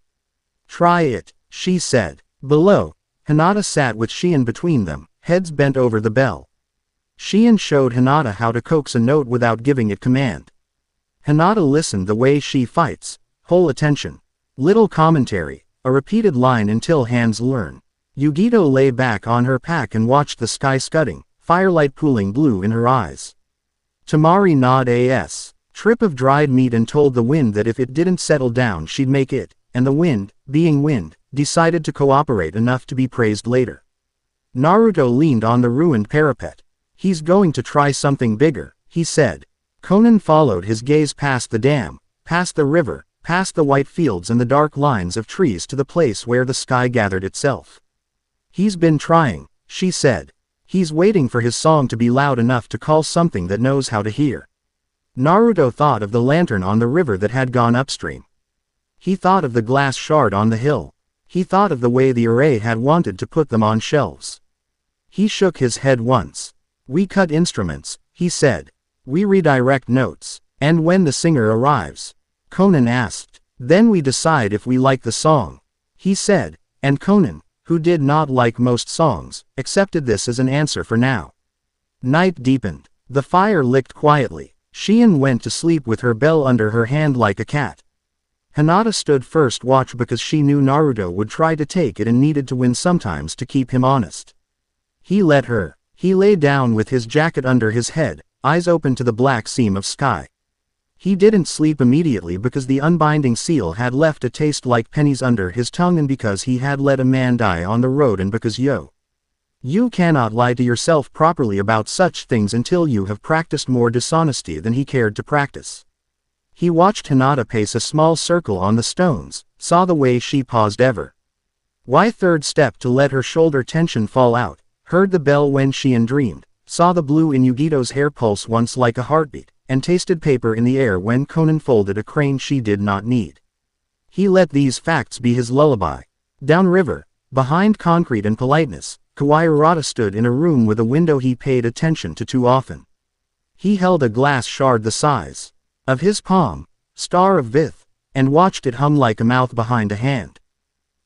"Try it," she said. Below, Hinata sat with Shion between them, heads bent over the bell. Shion showed Hinata how to coax a note without giving it command. Hinata listened the way she fights, whole attention. Little commentary, a repeated line until hands learn. Yugito lay back on her pack and watched the sky scudding, firelight pooling blue in her eyes. Tamari gnawed a strip of dried meat and told the wind that if it didn't settle down she'd make it, and the wind, being wind, decided to cooperate enough to be praised later. Naruto leaned on the ruined parapet. "He's going to try something bigger," he said. Conan followed his gaze past the dam, past the river, past the white fields and the dark lines of trees to the place where the sky gathered itself. "He's been trying," she said. "He's waiting for his song to be loud enough to call something that knows how to hear." Naruto thought of the lantern on the river that had gone upstream. He thought of the glass shard on the hill. He thought of the way the array had wanted to put them on shelves. He shook his head once. "We cut instruments," he said. "We redirect notes. And when the singer arrives," Conan asked, "then we decide if we like the song," he said, and Conan, who did not like most songs, accepted this as an answer for now. Night deepened. The fire licked quietly. Shion went to sleep with her bell under her hand like a cat. Hinata stood first watch because she knew Naruto would try to take it and needed to win sometimes to keep him honest. He let her. He lay down with his jacket under his head, eyes open to the black seam of sky. He didn't sleep immediately because the unbinding seal had left a taste like pennies under his tongue and because he had let a man die on the road and because you cannot lie to yourself properly about such things until you have practiced more dishonesty than he cared to practice. He watched Hinata pace a small circle on the stones, saw the way she paused ever. Why third step to let her shoulder tension fall out, heard the bell when Shion dreamed, saw the blue in Yugito's hair pulse once like a heartbeat, and tasted paper in the air when Conan folded a crane she did not need. He let these facts be his lullaby. Downriver, behind concrete and politeness, Kawaii stood in a room with a window he paid attention to too often. He held a glass shard the size of his palm, Star of Vith, and watched it hum like a mouth behind a hand.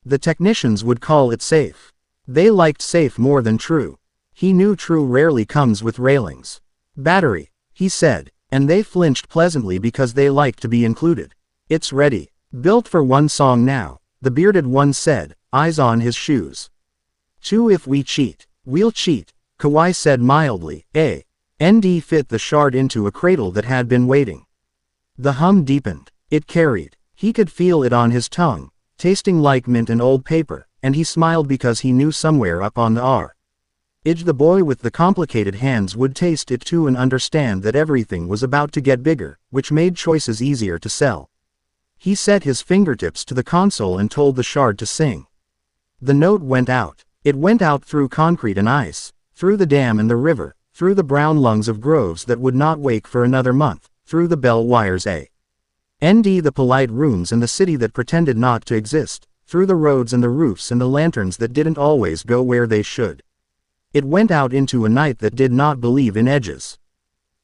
The technicians would call it safe. They liked safe more than true. He knew true rarely comes with railings. Battery, he said, and they flinched pleasantly because they liked to be included. It's ready. Built for one song now, the bearded one said, eyes on his shoes. 2 if we cheat, we'll cheat, Kawhi said mildly. ND fit the shard into a cradle that had been waiting. The hum deepened. It carried. He could feel it on his tongue, tasting like mint and old paper, and he smiled because he knew somewhere up on the edge the boy with the complicated hands would taste it too and understand that everything was about to get bigger, which made choices easier to sell. He set his fingertips to the console and told the shard to sing. The note went out. It went out through concrete and ice, through the dam and the river, through the brown lungs of groves that would not wake for another month, through the bell wires the polite rooms and the city that pretended not to exist, through the roads and the roofs and the lanterns that didn't always go where they should. It went out into a night that did not believe in edges.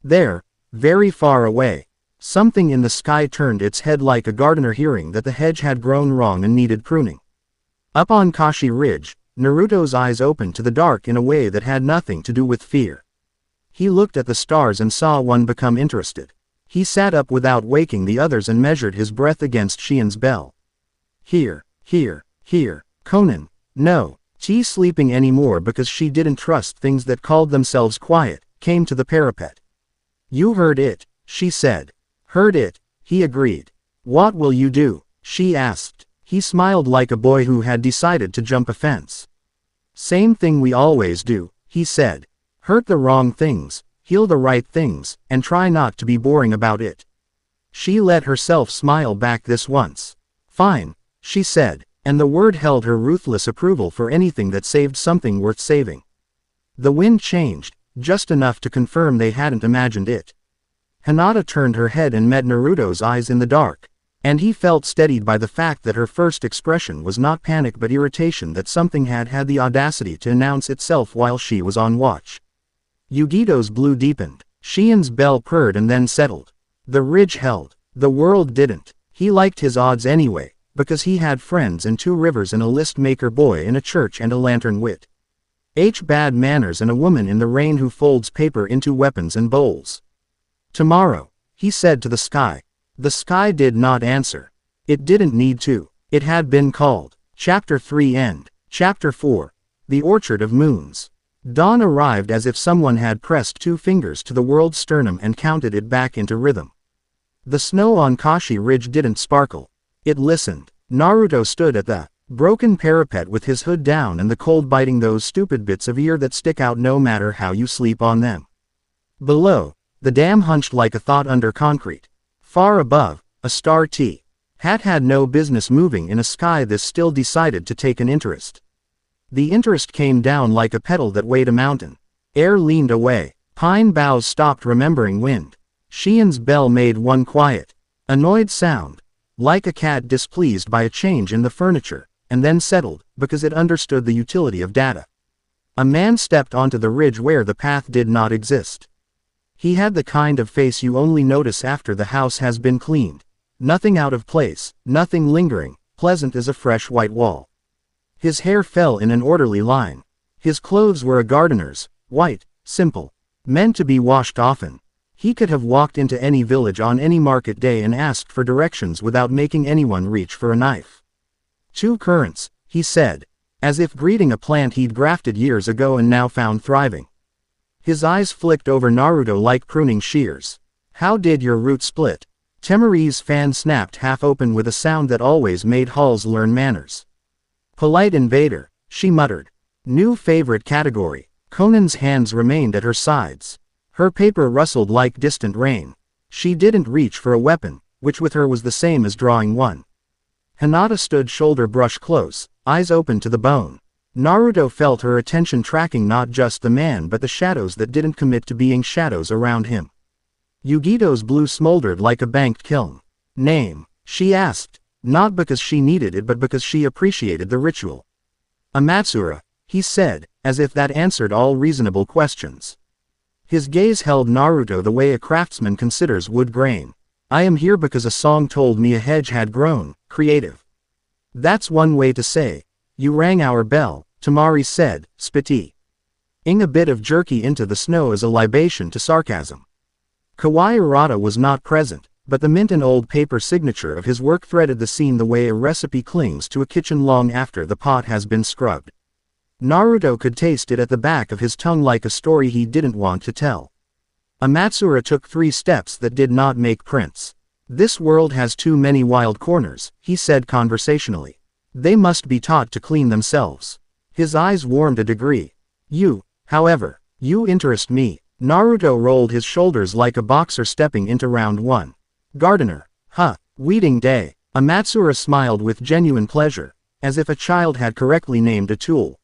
There, very far away, something in the sky turned its head like a gardener hearing that the hedge had grown wrong and needed pruning. Up on Kashi Ridge, Naruto's eyes opened to the dark in a way that had nothing to do with fear. He looked at the stars and saw one become interested. He sat up without waking the others and measured his breath against Shien's bell. Here, Conan. No, she's sleeping anymore because she didn't trust things that called themselves quiet, came to the parapet. You heard it, she said. Heard it, he agreed. What will you do? She asked. He smiled like a boy who had decided to jump a fence. Same thing we always do, he said. Hurt the wrong things, heal the right things, and try not to be boring about it. She let herself smile back this once. Fine, she said, and the word held her ruthless approval for anything that saved something worth saving. The wind changed, just enough to confirm they hadn't imagined it. Hinata turned her head and met Naruto's eyes in the dark, and he felt steadied by the fact that her first expression was not panic but irritation that something had had the audacity to announce itself while she was on watch. Yugito's blue deepened. Shien's bell purred and then settled. The ridge held. The world didn't. He liked his odds anyway, because he had friends and 2 rivers and a list-maker boy in a church and a lantern wit. Bad manners and a woman in the rain who folds paper into weapons and bowls. Tomorrow, he said to the sky. The sky did not answer. It didn't need to. It had been called. Chapter 3 End. Chapter 4. The Orchard of Moons. Dawn arrived as if someone had pressed 2 fingers to the world's sternum and counted it back into rhythm. The snow on Kashi Ridge didn't sparkle. It listened. Naruto stood at the broken parapet with his hood down and the cold biting those stupid bits of ear that stick out no matter how you sleep on them. Below, the dam hunched like a thought under concrete. Far above, a star T-hat had no business moving in a sky this still decided to take an interest. The interest came down like a petal that weighed a mountain. Air leaned away. Pine boughs stopped remembering wind. Shien's bell made one quiet, annoyed sound, like a cat displeased by a change in the furniture, and then settled, because it understood the utility of data. A man stepped onto the ridge where the path did not exist. He had the kind of face you only notice after the house has been cleaned. Nothing out of place, nothing lingering, pleasant as a fresh white wall. His hair fell in an orderly line. His clothes were a gardener's, white, simple, meant to be washed often. He could have walked into any village on any market day and asked for directions without making anyone reach for a knife. 2 currants, he said, as if greeting a plant he'd grafted years ago and now found thriving. His eyes flicked over Naruto like pruning shears. How did your root split? Temari's fan snapped half open with a sound that always made Halls learn manners. Polite invader, she muttered. New favorite category. Conan's hands remained at her sides. Her paper rustled like distant rain. She didn't reach for a weapon, which with her was the same as drawing one. Hinata stood shoulder brush close, eyes open to the bone. Naruto felt her attention tracking not just the man but the shadows that didn't commit to being shadows around him. Yugito's blue smoldered like a banked kiln. Name, she asked, not because she needed it but because she appreciated the ritual. Amatsura, he said, as if that answered all reasonable questions. His gaze held Naruto the way a craftsman considers wood grain. I am here because a song told me a hedge had grown. Creative. That's one way to say, you rang our bell, Tamari said, spitting a bit of jerky into the snow as a libation to sarcasm. Kawai Arata was not present, but the mint and old paper signature of his work threaded the scene the way a recipe clings to a kitchen long after the pot has been scrubbed. Naruto could taste it at the back of his tongue like a story he didn't want to tell. Amatsura took 3 steps that did not make prints. This world has too many wild corners, he said conversationally. They must be taught to clean themselves. His eyes warmed a degree. However, you interest me. Naruto rolled his shoulders like a boxer stepping into round 1. Gardener. Weeding day. Amatsura smiled with genuine pleasure, as if a child had correctly named a tool.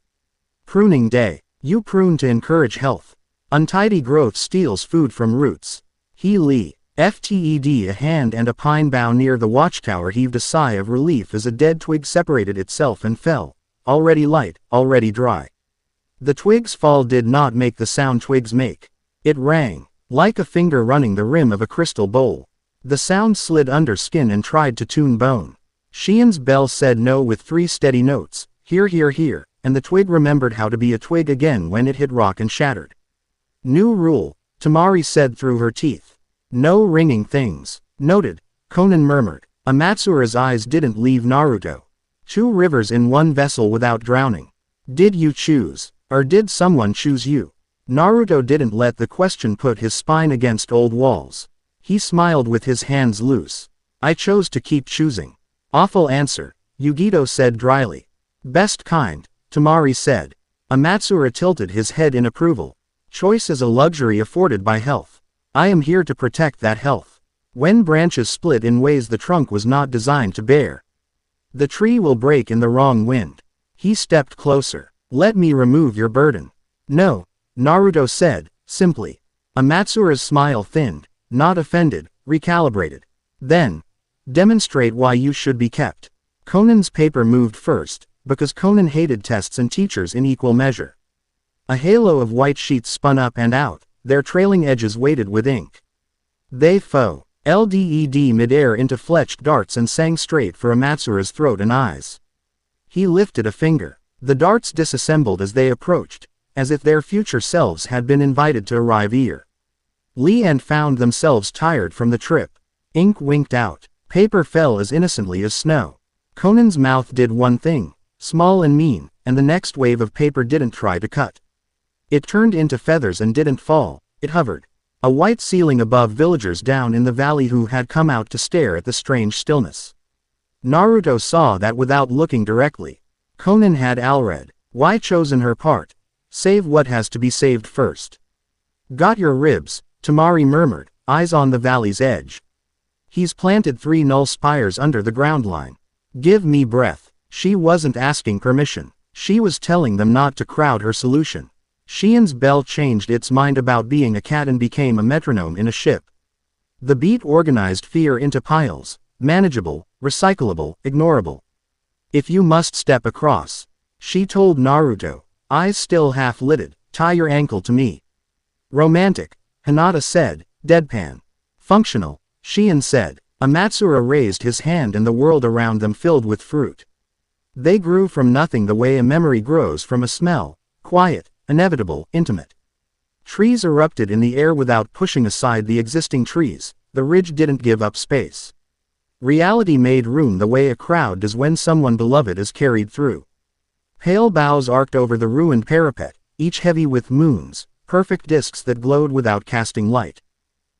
Pruning day. You prune to encourage health. Untidy growth steals food from roots. Fted a hand and a pine bough near the watchtower heaved a sigh of relief as a dead twig separated itself and fell, already light, already dry. The twig's fall did not make the sound twigs make. It rang, like a finger running the rim of a crystal bowl. The sound slid under skin and tried to tune bone. Shien's bell said no with 3 steady notes, here here here, and the twig remembered how to be a twig again when it hit rock and shattered. New rule, Tamari said through her teeth. No ringing things. Noted, Konan murmured. Amatsura's eyes didn't leave Naruto. 2 rivers in 1 vessel without drowning. Did you choose, or did someone choose you? Naruto didn't let the question put his spine against old walls. He smiled with his hands loose. I chose to keep choosing. Awful answer, Yugito said dryly. Best kind, Tamari said. Amatsura tilted his head in approval. Choice is a luxury afforded by health. I am here to protect that health. When branches split in ways the trunk was not designed to bear, the tree will break in the wrong wind. He stepped closer. Let me remove your burden. No, Naruto said, simply. Amatsura's smile thinned, not offended, recalibrated. Then, demonstrate why you should be kept. Konan's paper moved first, because Konan hated tests and teachers in equal measure. A halo of white sheets spun up and out, their trailing edges weighted with ink. They LDED midair into fletched darts and sang straight for Amatsura's throat and eyes. He lifted a finger. The darts disassembled as they approached, as if their future selves had been invited to arrive here. Lee and found themselves tired from the trip. Ink winked out. Paper fell as innocently as snow. Konan's mouth did one thing, small and mean, and the next wave of paper didn't try to cut. It turned into feathers and didn't fall, it hovered. A white ceiling above villagers down in the valley who had come out to stare at the strange stillness. Naruto saw that without looking directly. Konan had Alred. Why chosen her part? Save what has to be saved first. Got your ribs, Tamari murmured, eyes on the valley's edge. He's planted 3 null spires under the ground line. Give me breath. She wasn't asking permission. She was telling them not to crowd her solution. Shien's bell changed its mind about being a cat and became a metronome in a ship. The beat organized fear into piles, manageable, recyclable, ignorable. If you must step across, she told Naruto, eyes still half-lidded, tie your ankle to me. Romantic, Hinata said, deadpan. Functional, Shien said. Amatsura raised his hand and the world around them filled with fruit. They grew from nothing the way a memory grows from a smell, quiet, inevitable, intimate. Trees erupted in the air without pushing aside the existing trees, the ridge didn't give up space. Reality made room the way a crowd does when someone beloved is carried through. Pale boughs arced over the ruined parapet, each heavy with moons, perfect discs that glowed without casting light.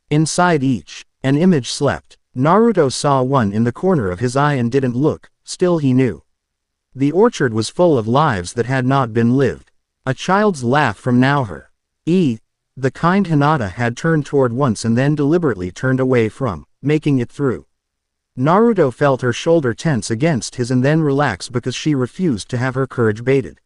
Inside each, an image slept. Naruto saw one in the corner of his eye and didn't look, still he knew. The orchard was full of lives that had not been lived. A child's laugh from the kind Hinata had turned toward once and then deliberately turned away from, making it through. Naruto felt her shoulder tense against his and then relax because she refused to have her courage baited.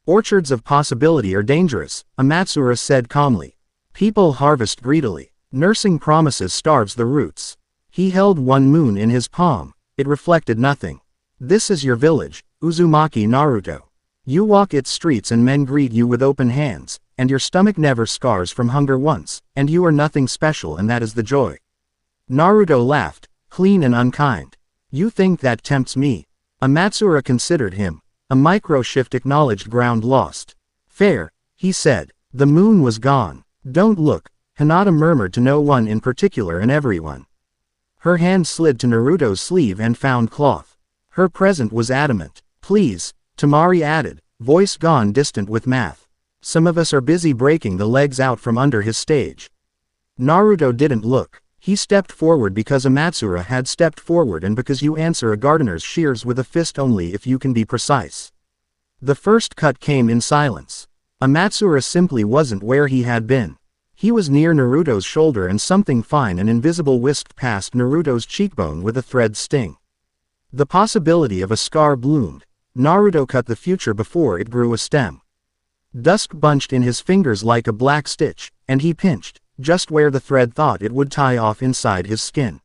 Orchards of possibility are dangerous, Amatsura said calmly. People harvest greedily. Nursing promises starves the roots. He held one moon in his palm. It reflected nothing. This is your village, Uzumaki Naruto. You walk its streets and men greet you with open hands, and your stomach never scars from hunger once, and you are nothing special and that is the joy. Naruto laughed, clean and unkind. You think that tempts me? Amatsura considered him. A micro-shift acknowledged ground lost. Fair, he said. The moon was gone. Don't look, Hinata murmured to no one in particular and everyone. Her hand slid to Naruto's sleeve and found cloth. Her present was adamant. Please, Tamari added, voice gone distant with math. Some of us are busy breaking the legs out from under his stage. Naruto didn't look. He stepped forward because Amatsura had stepped forward and because you answer a gardener's shears with a fist only if you can be precise. The first cut came in silence. Amatsura simply wasn't where he had been. He was near Naruto's shoulder and something fine and invisible whisked past Naruto's cheekbone with a thread sting. The possibility of a scar bloomed. Naruto cut the future before it grew a stem. Dusk bunched in his fingers like a black stitch, and he pinched, just where the thread thought it would tie off inside his skin.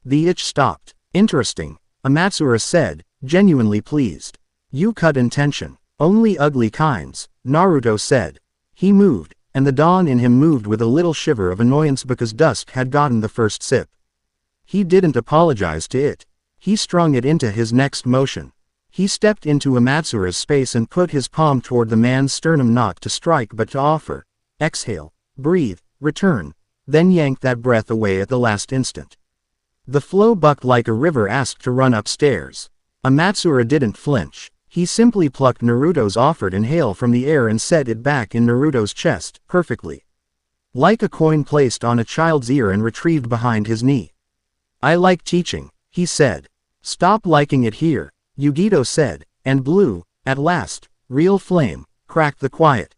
The itch stopped. Interesting, Amatsura said, genuinely pleased. You cut intention. Only ugly kinds, Naruto said. He moved, and the dawn in him moved with a little shiver of annoyance because Dusk had gotten the first sip. He didn't apologize to it. He strung it into his next motion. He stepped into Amatsura's space and put his palm toward the man's sternum not to strike but to offer. Exhale, breathe, return, then yanked that breath away at the last instant. The flow bucked like a river asked to run upstairs. Amatsura didn't flinch. He simply plucked Naruto's offered inhale from the air and set it back in Naruto's chest, perfectly. Like a coin placed on a child's ear and retrieved behind his knee. I like teaching, he said. Stop liking it here, Yugito said, and blue, at last, real flame, cracked the quiet.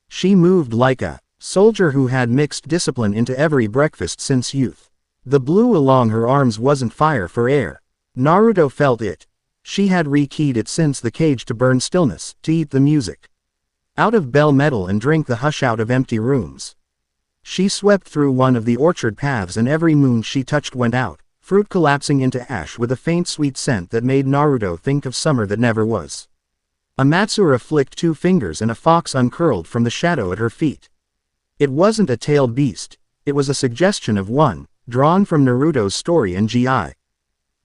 She moved like a soldier who had mixed discipline into every breakfast since youth. The blue along her arms wasn't fire for air. Naruto felt it. She had rekeyed it since the cage to burn stillness, to eat the music out of bell metal and drink the hush out of empty rooms. She swept through one of the orchard paths and every moon she touched went out, fruit collapsing into ash with a faint sweet scent that made Naruto think of summer that never was. Amatsura flicked 2 fingers and a fox uncurled from the shadow at her feet. It wasn't a tailed beast, it was a suggestion of one, drawn from Naruto's story and G.I.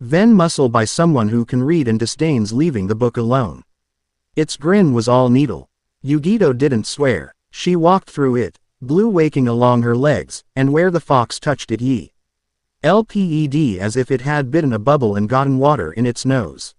Ven muscle by someone who can read and disdains leaving the book alone. Its grin was all needle. Yugito didn't swear. She walked through it, blue waking along her legs, and where the fox touched it LPED as if it had bitten a bubble and gotten water in its nose.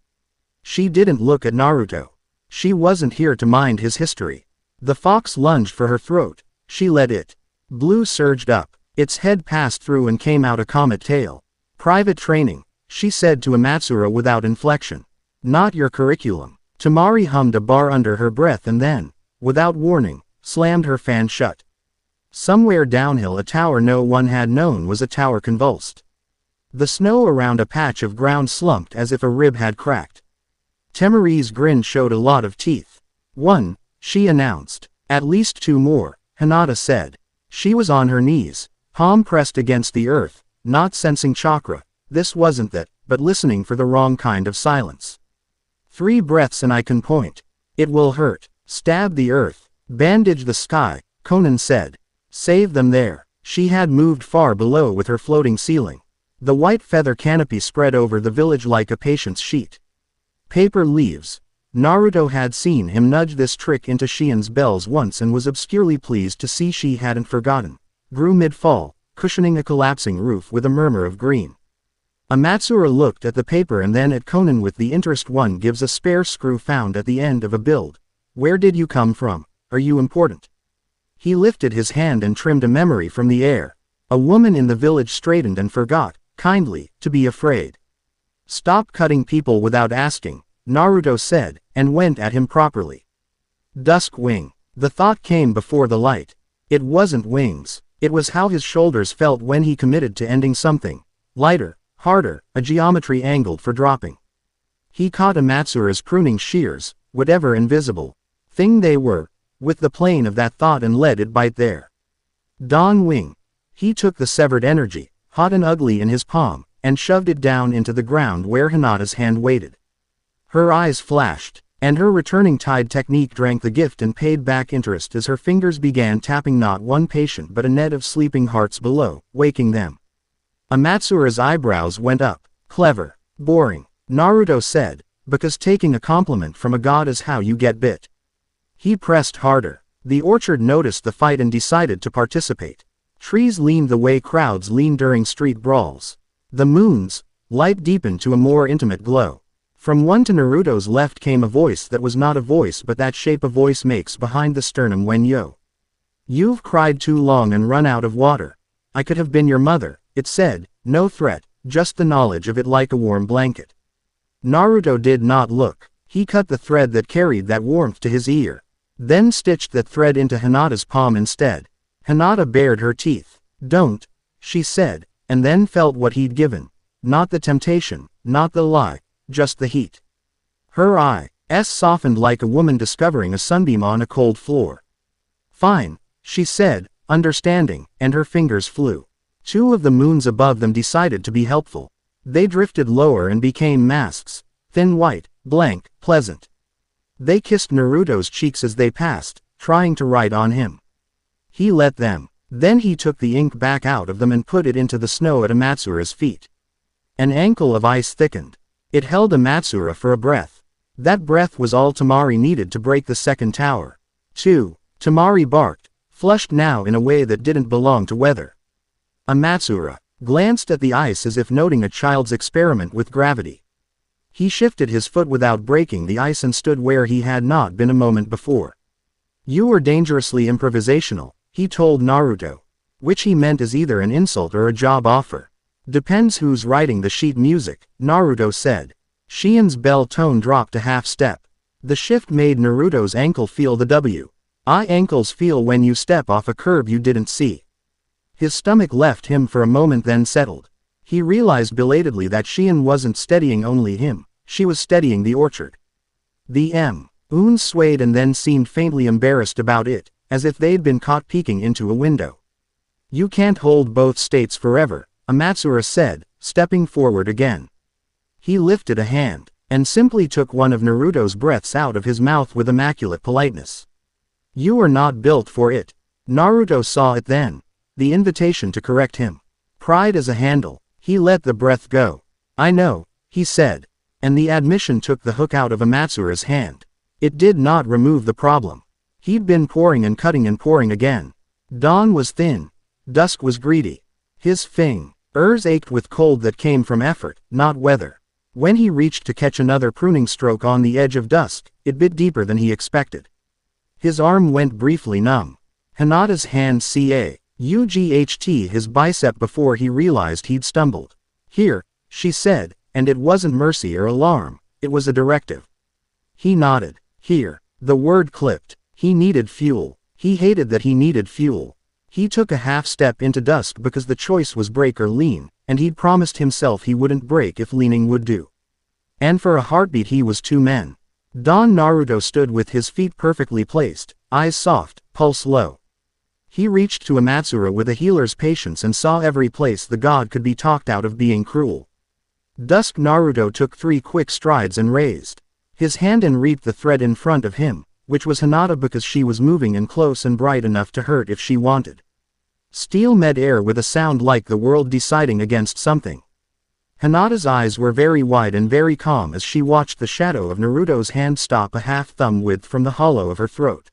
She didn't look at Naruto. She wasn't here to mind his history. The fox lunged for her throat. She let it. Blue surged up. Its head passed through and came out a comet tail. Private training, she said to Amatsura without inflection. Not your curriculum. Tamari hummed a bar under her breath and then, without warning, slammed her fan shut. Somewhere downhill a tower no one had known was a tower convulsed. The snow around a patch of ground slumped as if a rib had cracked. Temari's grin showed a lot of teeth. 1, she announced. At least 2 more, Hinata said. She was on her knees, palm pressed against the earth, not sensing chakra. This wasn't that, but listening for the wrong kind of silence. 3 breaths and I can point. It will hurt. Stab the earth. Bandage the sky, Conan said. Save them there. She had moved far below with her floating ceiling. The white feather canopy spread over the village like a patient's sheet. Paper leaves. Naruto had seen him nudge this trick into Shien's bells once and was obscurely pleased to see she hadn't forgotten. Grew mid-fall, cushioning a collapsing roof with a murmur of green. Amatsura looked at the paper and then at Conan with the interest one gives a spare screw found at the end of a build. Where did you come from? Are you important? He lifted his hand and trimmed a memory from the air. A woman in the village straightened and forgot, kindly, to be afraid. Stop cutting people without asking, Naruto said, and went at him properly. Dusk wing. The thought came before the light. It wasn't wings. It was how his shoulders felt when he committed to ending something. Lighter, harder, a geometry angled for dropping. He caught Amatsura's pruning shears, whatever invisible thing they were, with the plane of that thought and let it bite there. Dawn wing. He took the severed energy, hot and ugly in his palm, and shoved it down into the ground where Hinata's hand waited. Her eyes flashed, and her returning tide technique drank the gift and paid back interest as her fingers began tapping not one patient but a net of sleeping hearts below, waking them. Amatsura's eyebrows went up. Clever. Boring, Naruto said, Because taking a compliment from a god is how you get bit. He pressed harder. The orchard noticed the fight and decided to participate. Trees leaned the way crowds lean during street brawls. The moon's light deepened to a more intimate glow. From one to Naruto's left came a voice that was not a voice but that shape a voice makes behind the sternum when you've cried too long and run out of water. I could have been your mother, it said, no threat, just the knowledge of it like a warm blanket. Naruto did not look. He cut the thread that carried that warmth to his ear. Then stitched that thread into Hinata's palm instead. Hinata bared her teeth. Don't, she said, and then felt what he'd given. Not the temptation, not the lie, just the heat. Her eyes softened like a woman discovering a sunbeam on a cold floor. Fine, she said, understanding, and her fingers flew. Two of the moons above them decided to be helpful. They drifted lower and became masks, thin white, blank, pleasant. They kissed Naruto's cheeks as they passed, trying to write on him. He let them. Then he took the ink back out of them and put it into the snow at Amatsura's feet. An ankle of ice thickened. It held Amatsura for a breath. That breath was all Temari needed to break the second tower. 2. Temari barked, flushed now in a way that didn't belong to weather. Amatsura glanced at the ice as if noting a child's experiment with gravity. He shifted his foot without breaking the ice and stood where he had not been a moment before. You were dangerously improvisational, he told Naruto. Which he meant as either an insult or a job offer. Depends who's writing the sheet music, Naruto said. Shien's bell tone dropped a half step. The shift made Naruto's ankle feel the ankles feel when you step off a curb you didn't see. His stomach left him for a moment then settled. He realized belatedly that Shien wasn't steadying only him, she was steadying the orchard. The moon swayed and then seemed faintly embarrassed about it, as if they'd been caught peeking into a window. You can't hold both states forever, Amatsura said, stepping forward again. He lifted a hand, and simply took one of Naruto's breaths out of his mouth with immaculate politeness. You are not built for it. Naruto saw it then. The invitation to correct him. Pride as a handle. He let the breath go. I know, he said. And the admission took the hook out of Amatsura's hand. It did not remove the problem. He'd been pouring and cutting and pouring again. Dawn was thin. Dusk was greedy. His fingers ached with cold that came from effort, not weather. When he reached to catch another pruning stroke on the edge of dusk, it bit deeper than he expected. His arm went briefly numb. Hinata's hand UGHT his bicep before he realized he'd stumbled. Here, she said, and it wasn't mercy or alarm, it was a directive. He nodded. Here. The word clipped. He needed fuel. He hated that he needed fuel. He took a half step into dusk because the choice was break or lean, and he'd promised himself he wouldn't break if leaning would do. And for a heartbeat he was two men. Don Naruto stood with his feet perfectly placed, eyes soft, pulse low. He reached to Amatsura with a healer's patience and saw every place the god could be talked out of being cruel. Dusk Naruto took 3 quick strides and raised his hand and reaped the thread in front of him, which was Hinata because she was moving and close and bright enough to hurt if she wanted. Steel mid-air with a sound like the world deciding against something. Hinata's eyes were very wide and very calm as she watched the shadow of Naruto's hand stop a half-thumb width from the hollow of her throat.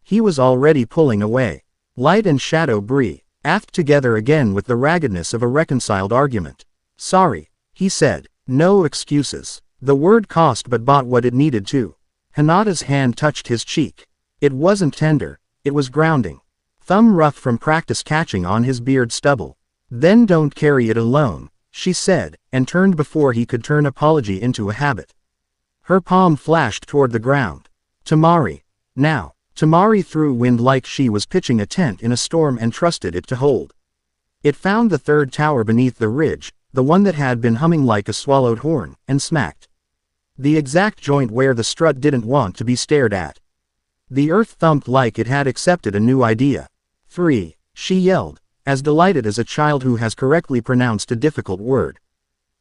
He was already pulling away. Light and shadow breathed together again with the raggedness of a reconciled argument. Sorry, he said. No excuses. The word cost but bought what it needed to. Hinata's hand touched his cheek. It wasn't tender, it was grounding. Thumb rough from practice catching on his beard stubble. Then don't carry it alone, she said, and turned before he could turn apology into a habit. Her palm flashed toward the ground. Temari. Now. Temari threw wind like she was pitching a tent in a storm and trusted it to hold. It found the third tower beneath the ridge, the one that had been humming like a swallowed horn, and smacked. The exact joint where the strut didn't want to be stared at. The earth thumped like it had accepted a new idea. 3, she yelled, as delighted as a child who has correctly pronounced a difficult word.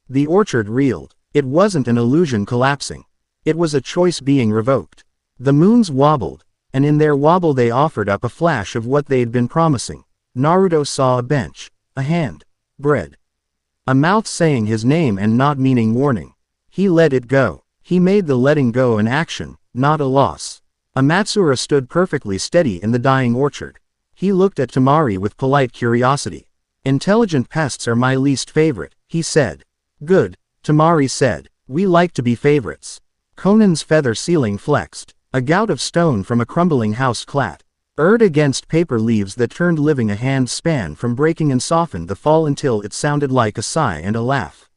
The orchard reeled. It wasn't an illusion collapsing. It was a choice being revoked. The moons wobbled. And in their wobble they offered up a flash of what they'd been promising. Naruto saw a bench, a hand, bread. A mouth saying his name and not meaning warning. He let it go. He made the letting go an action, not a loss. Amatsura stood perfectly steady in the dying orchard. He looked at Temari with polite curiosity. Intelligent pests are my least favorite, he said. Good, Temari said. We like to be favorites. Conan's feather ceiling flexed. A gout of stone from a crumbling house clattered against paper leaves that turned living a hand span from breaking and softened the fall until it sounded like a sigh and a laugh.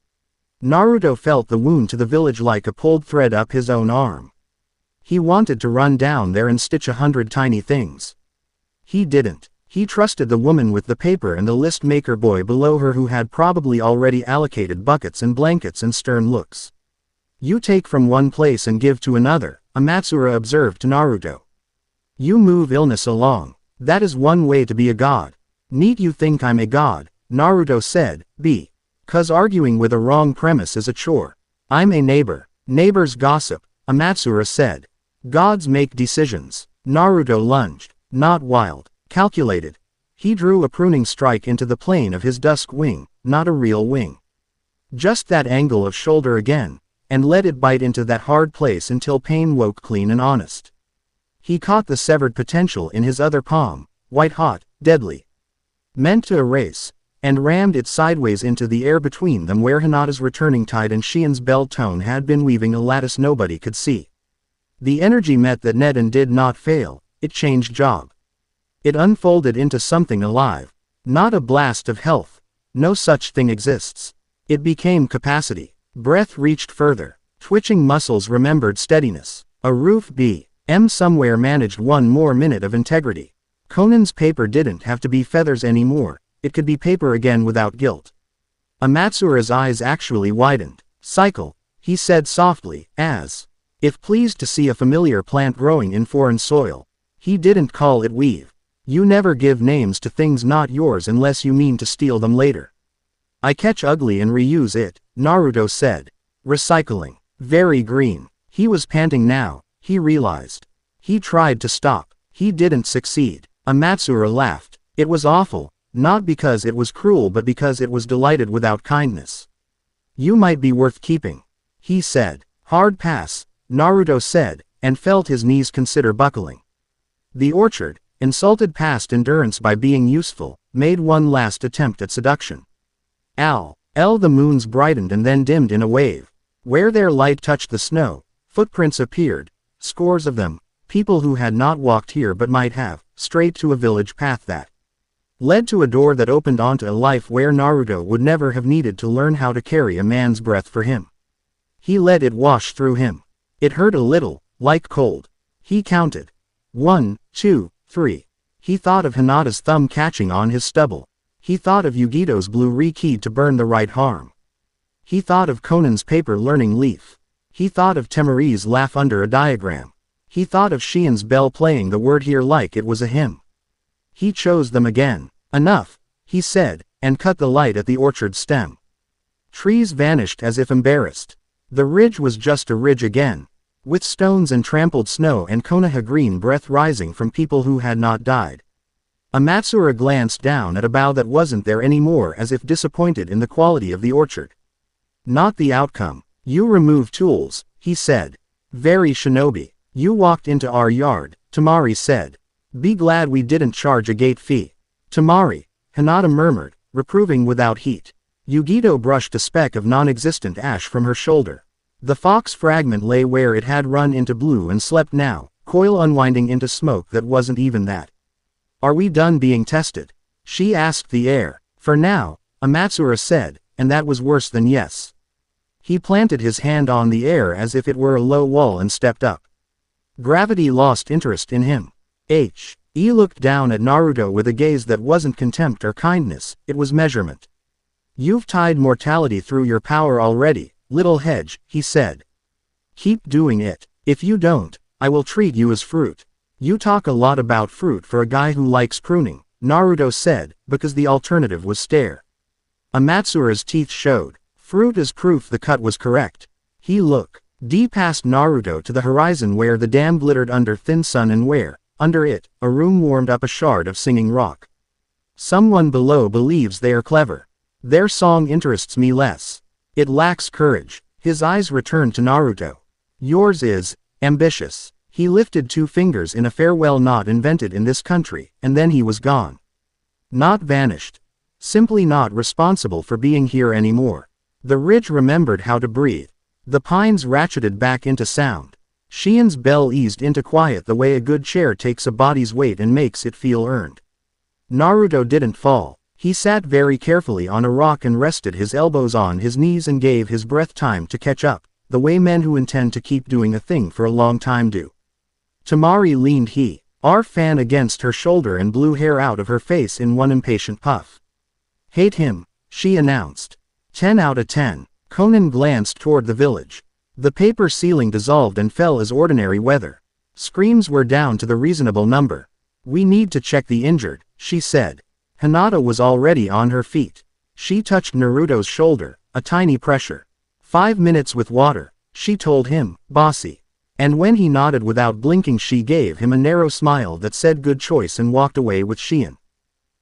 Naruto felt the wound to the village like a pulled thread up his own arm. He wanted to run down there and stitch 100 tiny things. He didn't. He trusted the woman with the paper and the list maker boy below her who had probably already allocated buckets and blankets and stern looks. You take from one place and give to another, Amatsura observed to Naruto. You move illness along. That is one way to be a god. Neat you think I'm a god, Naruto said, "'Cause arguing with a wrong premise is a chore. I'm a neighbor. Neighbors gossip," Amatsura said. Gods make decisions. Naruto lunged. Not wild. Calculated. He drew a pruning strike into the plane of his dusk wing, not a real wing. Just that angle of shoulder again, and let it bite into that hard place until pain woke clean and honest. He caught the severed potential in his other palm, white-hot, deadly. Meant to erase, and rammed it sideways into the air between them where Hinata's returning tide and Shien's bell tone had been weaving a lattice nobody could see. The energy met that net and did not fail, it changed job. It unfolded into something alive. Not a blast of health. No such thing exists. It became capacity. Breath reached further. Twitching muscles remembered steadiness. A roof B.M. somewhere managed one more minute of integrity. Conan's paper didn't have to be feathers anymore, it could be paper again without guilt. Amatsura's eyes actually widened. Cycle, he said softly, as if pleased to see a familiar plant growing in foreign soil. He didn't call it weave. You never give names to things not yours unless you mean to steal them later. I catch ugly and reuse it, Naruto said. Recycling. Very green. He was panting now, he realized. He tried to stop. He didn't succeed. Amatsura laughed. It was awful, not because it was cruel but because it was delighted without kindness. You might be worth keeping, he said. Hard pass, Naruto said, and felt his knees consider buckling. The orchard, insulted past endurance by being useful, made one last attempt at seduction. The moons brightened and then dimmed in a wave. Where their light touched the snow, footprints appeared, scores of them, people who had not walked here but might have, straight to a village path that led to a door that opened onto a life where Naruto would never have needed to learn how to carry a man's breath for him. He let it wash through him. It hurt a little, like cold. He counted. 1, 2, 3. He thought of Hinata's thumb catching on his stubble. He thought of Yugito's blue re-keyed to burn the right harm. He thought of Conan's paper learning leaf. He thought of Temari's laugh under a diagram. He thought of Shien's bell playing the word here like it was a hymn. He chose them again. Enough, he said, and cut the light at the orchard stem. Trees vanished as if embarrassed. The ridge was just a ridge again, with stones and trampled snow and Konoha green breath rising from people who had not died. Amatsura glanced down at a bough that wasn't there anymore as if disappointed in the quality of the orchard. Not the outcome. You remove tools, he said. Very shinobi. You walked into our yard, Temari said. Be glad we didn't charge a gate fee. Temari, Hinata murmured, reproving without heat. Yugito brushed a speck of non-existent ash from her shoulder. The fox fragment lay where it had run into blue and slept now, coil unwinding into smoke that wasn't even that. Are we done being tested? She asked the air. For now, Amatsura said, and that was worse than yes. He planted his hand on the air as if it were a low wall and stepped up. Gravity lost interest in him. He looked down at Naruto with a gaze that wasn't contempt or kindness, it was measurement. You've tied mortality through your power already, little hedge, he said. Keep doing it. If you don't, I will treat you as fruit. You talk a lot about fruit for a guy who likes pruning, Naruto said, because the alternative was stare. Amatsura's teeth showed. Fruit is proof the cut was correct. He looked deep past Naruto to the horizon where the dam glittered under thin sun and where, under it, a room warmed up a shard of singing rock. Someone below believes they are clever. Their song interests me less. It lacks courage. His eyes returned to Naruto. Yours is ambitious. He lifted 2 fingers in a farewell not invented in this country, and then he was gone. Not vanished. Simply not responsible for being here anymore. The ridge remembered how to breathe. The pines ratcheted back into sound. Shien's bell eased into quiet the way a good chair takes a body's weight and makes it feel earned. Naruto didn't fall. He sat very carefully on a rock and rested his elbows on his knees and gave his breath time to catch up, the way men who intend to keep doing a thing for a long time do. Temari leaned her fan against her shoulder and blew hair out of her face in one impatient puff. Hate him, she announced. 10 out of 10. Conan glanced toward the village. The paper ceiling dissolved and fell as ordinary weather. Screams were down to the reasonable number. We need to check the injured, she said. Hinata was already on her feet. She touched Naruto's shoulder, a tiny pressure. 5 minutes with water, she told him, bossy. And when he nodded without blinking, she gave him a narrow smile that said good choice and walked away with Shien.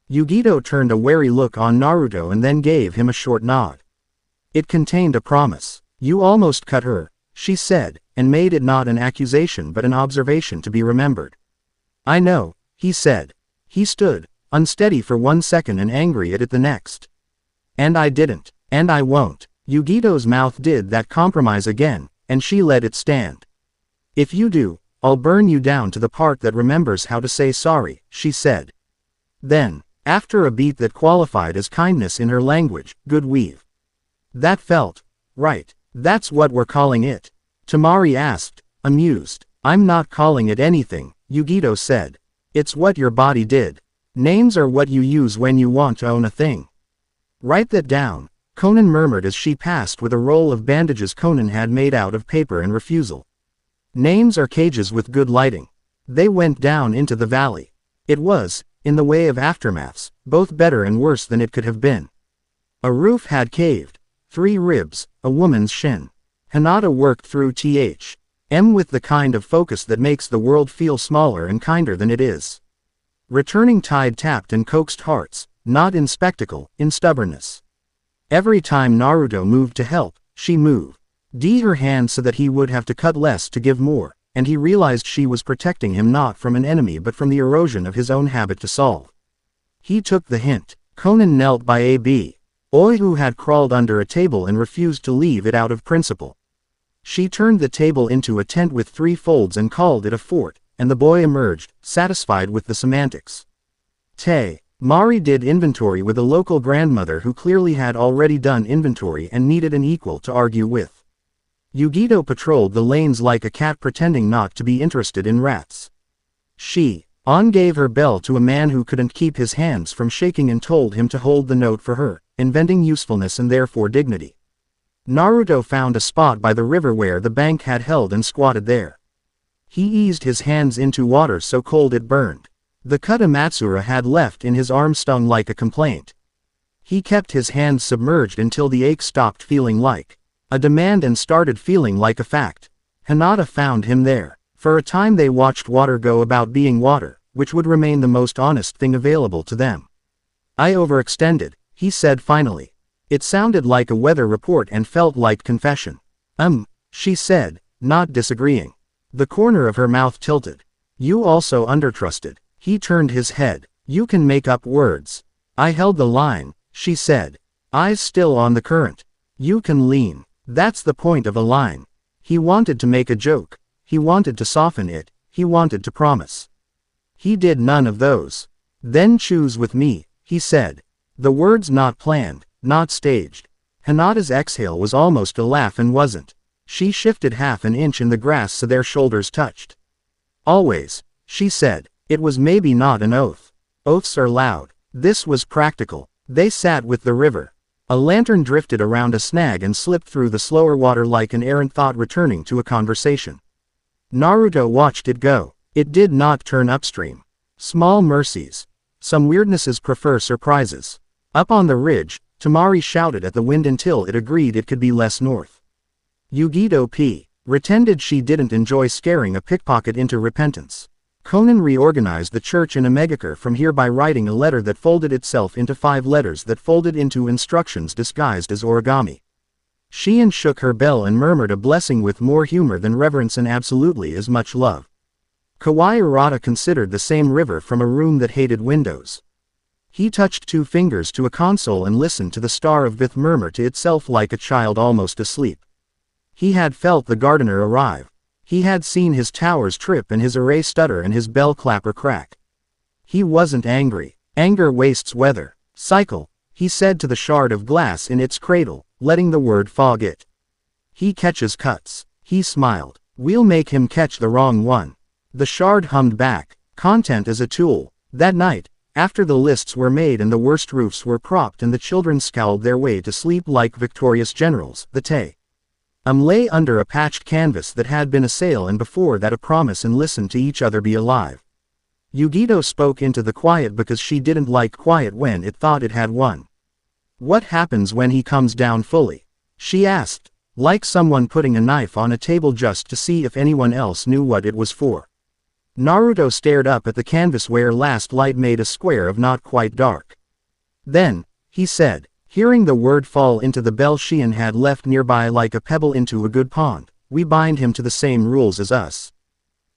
Yugito turned a wary look on Naruto and then gave him a short nod. It contained a promise. You almost cut her, she said, and made it not an accusation but an observation to be remembered. I know, he said. He stood, unsteady for 1 second and angry at it the next. And I didn't, and I won't. Yugito's mouth did that compromise again, and she let it stand. If you do, I'll burn you down to the part that remembers how to say sorry, she said. Then, after a beat that qualified as kindness in her language, good weave. That felt right. That's what we're calling it. Temari asked, amused. I'm not calling it anything, Yugito said. It's what your body did. Names are what you use when you want to own a thing. Write that down, Conan murmured as she passed with a roll of bandages Conan had made out of paper in refusal. Names are cages with good lighting. They went down into the valley. It was, in the way of aftermaths, both better and worse than it could have been. A roof had caved. 3 ribs, a woman's shin. Hinata worked through THM with the kind of focus that makes the world feel smaller and kinder than it is. Returning tide tapped and coaxed hearts, not in spectacle, in stubbornness. Every time Naruto moved to help, she moved her hand so that he would have to cut less to give more, and he realized she was protecting him not from an enemy but from the erosion of his own habit to solve. He took the hint. Conan knelt by A.B. Oi, who had crawled under a table and refused to leave it out of principle. She turned the table into a tent with 3 folds and called it a fort, and the boy emerged, satisfied with the semantics. Mari did inventory with a local grandmother who clearly had already done inventory and needed an equal to argue with. Yugito patrolled the lanes like a cat pretending not to be interested in rats. On gave her bell to a man who couldn't keep his hands from shaking and told him to hold the note for her, inventing usefulness and therefore dignity. Naruto found a spot by the river where the bank had held and squatted there. He eased his hands into water so cold it burned. The cut Amatsura had left in his arm stung like a complaint. He kept his hands submerged until the ache stopped feeling like a demand and started feeling like a fact. Hinata found him there. For a time they watched water go about being water, which would remain the most honest thing available to them. I overextended, he said finally. It sounded like a weather report and felt like confession. She said, not disagreeing. The corner of her mouth tilted. You also undertrusted. He turned his head. You can make up words. I held the line, she said. Eyes still on the current. You can lean. That's the point of a line. He wanted to make a joke. He wanted to soften it. He wanted to promise. He did none of those. Then choose with me, he said. The words not planned, not staged. Hinata's exhale was almost a laugh and wasn't. She shifted half an inch in the grass so their shoulders touched. Always, she said. It was maybe not an oath. Oaths are loud. This was practical. They sat with the river. A lantern drifted around a snag and slipped through the slower water like an errant thought returning to a conversation. Naruto watched it go. It did not turn upstream. Small mercies. Some weirdnesses prefer surprises. Up on the ridge, Temari shouted at the wind until it agreed it could be less north. Yugito pretended she didn't enjoy scaring a pickpocket into repentance. Conan reorganized the church in a megachur from here by writing a letter that folded itself into 5 letters that folded into instructions disguised as origami. Shion shook her bell and murmured a blessing with more humor than reverence and absolutely as much love. Kawaii Arata considered the same river from a room that hated windows. He touched 2 fingers to a console and listened to the Star of Vith murmur to itself like a child almost asleep. He had felt the gardener arrive. He had seen his towers trip and his array stutter and his bell clapper crack. He wasn't angry. Anger wastes weather. Cycle, he said to the shard of glass in its cradle, letting the word fog it. He catches cuts. He smiled. We'll make him catch the wrong one. The shard hummed back. Content as a tool. That night, after the lists were made and the worst roofs were propped and the children scowled their way to sleep like victorious generals, the Te lay under a patched canvas that had been a sail and before that a promise and listened to each other be alive. Yugito spoke into the quiet because she didn't like quiet when it thought it had one. What happens when he comes down fully? She asked, like someone putting a knife on a table just to see if anyone else knew what it was for. Naruto stared up at the canvas where last light made a square of not quite dark. Then, he said, hearing the word fall into the bell Shion had left nearby like a pebble into a good pond, we bind him to the same rules as us.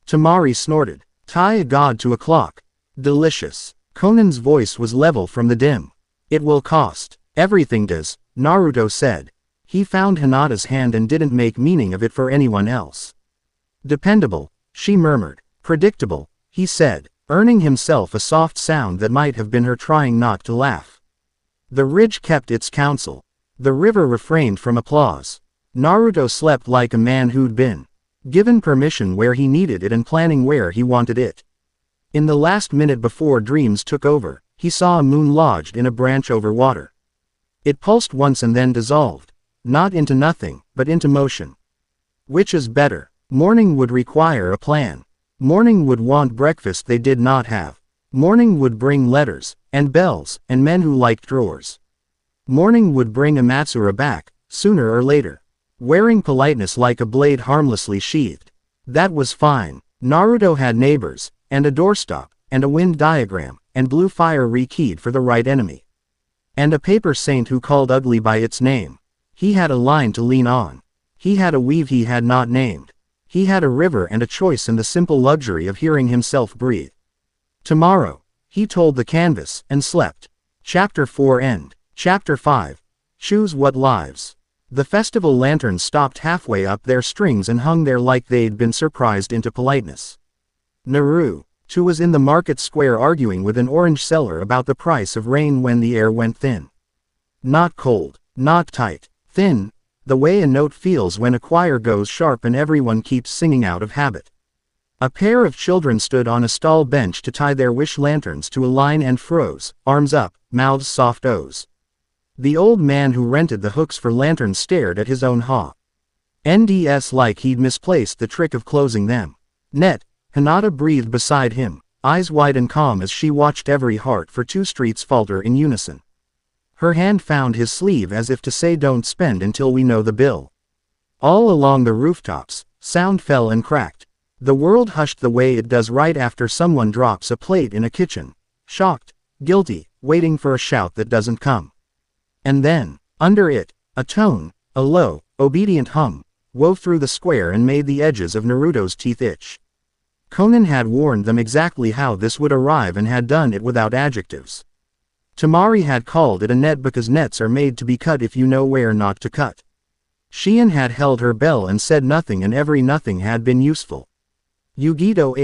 Tamari snorted. Tie a god to a clock. Delicious. Conan's voice was level from the dim. It will cost. Everything does, Naruto said. He found Hinata's hand and didn't make meaning of it for anyone else. Dependable, she murmured. Predictable, he said, earning himself a soft sound that might have been her trying not to laugh. The ridge kept its counsel. The river refrained from applause. Naruto slept like a man who'd been given permission where he needed it and planning where he wanted it. In the last minute before dreams took over, he saw a moon lodged in a branch over water. It pulsed once and then dissolved, not into nothing, but into motion. Which is better? Morning would require a plan. Morning would want breakfast they did not have. Morning would bring letters, and bells, and men who liked drawers. Morning would bring Amatsura back, sooner or later. Wearing politeness like a blade harmlessly sheathed. That was fine. Naruto had neighbors, and a doorstop, and a wind diagram, and blue fire rekeyed for the right enemy. And a paper saint who called ugly by its name. He had a line to lean on. He had a weave he had not named. He had a river and a choice and the simple luxury of hearing himself breathe. Tomorrow, he told the canvas, and slept. Chapter 4 End. Chapter 5. Choose what lives. The festival lanterns stopped halfway up their strings and hung there like they'd been surprised into politeness. Naru, too, was in the market square arguing with an orange seller about the price of rain when the air went thin. Not cold, not tight, thin, the way a note feels when a choir goes sharp and everyone keeps singing out of habit. A pair of children stood on a stall bench to tie their wish lanterns to a line and froze, arms up, mouths soft O's. The old man who rented the hooks for lanterns stared at his own NDS like he'd misplaced the trick of closing them. Net, Hinata breathed beside him, eyes wide and calm as she watched every heart for 2 streets falter in unison. Her hand found his sleeve as if to say don't spend until we know the bill. All along the rooftops, sound fell and cracked. The world hushed the way it does right after someone drops a plate in a kitchen. Shocked, guilty, waiting for a shout that doesn't come. And then, under it, a tone, a low, obedient hum, wove through the square and made the edges of Naruto's teeth itch. Conan had warned them exactly how this would arrive and had done it without adjectives. Tamari had called it a net because nets are made to be cut if you know where not to cut. Shion had held her bell and said nothing and every nothing had been useful. Yugito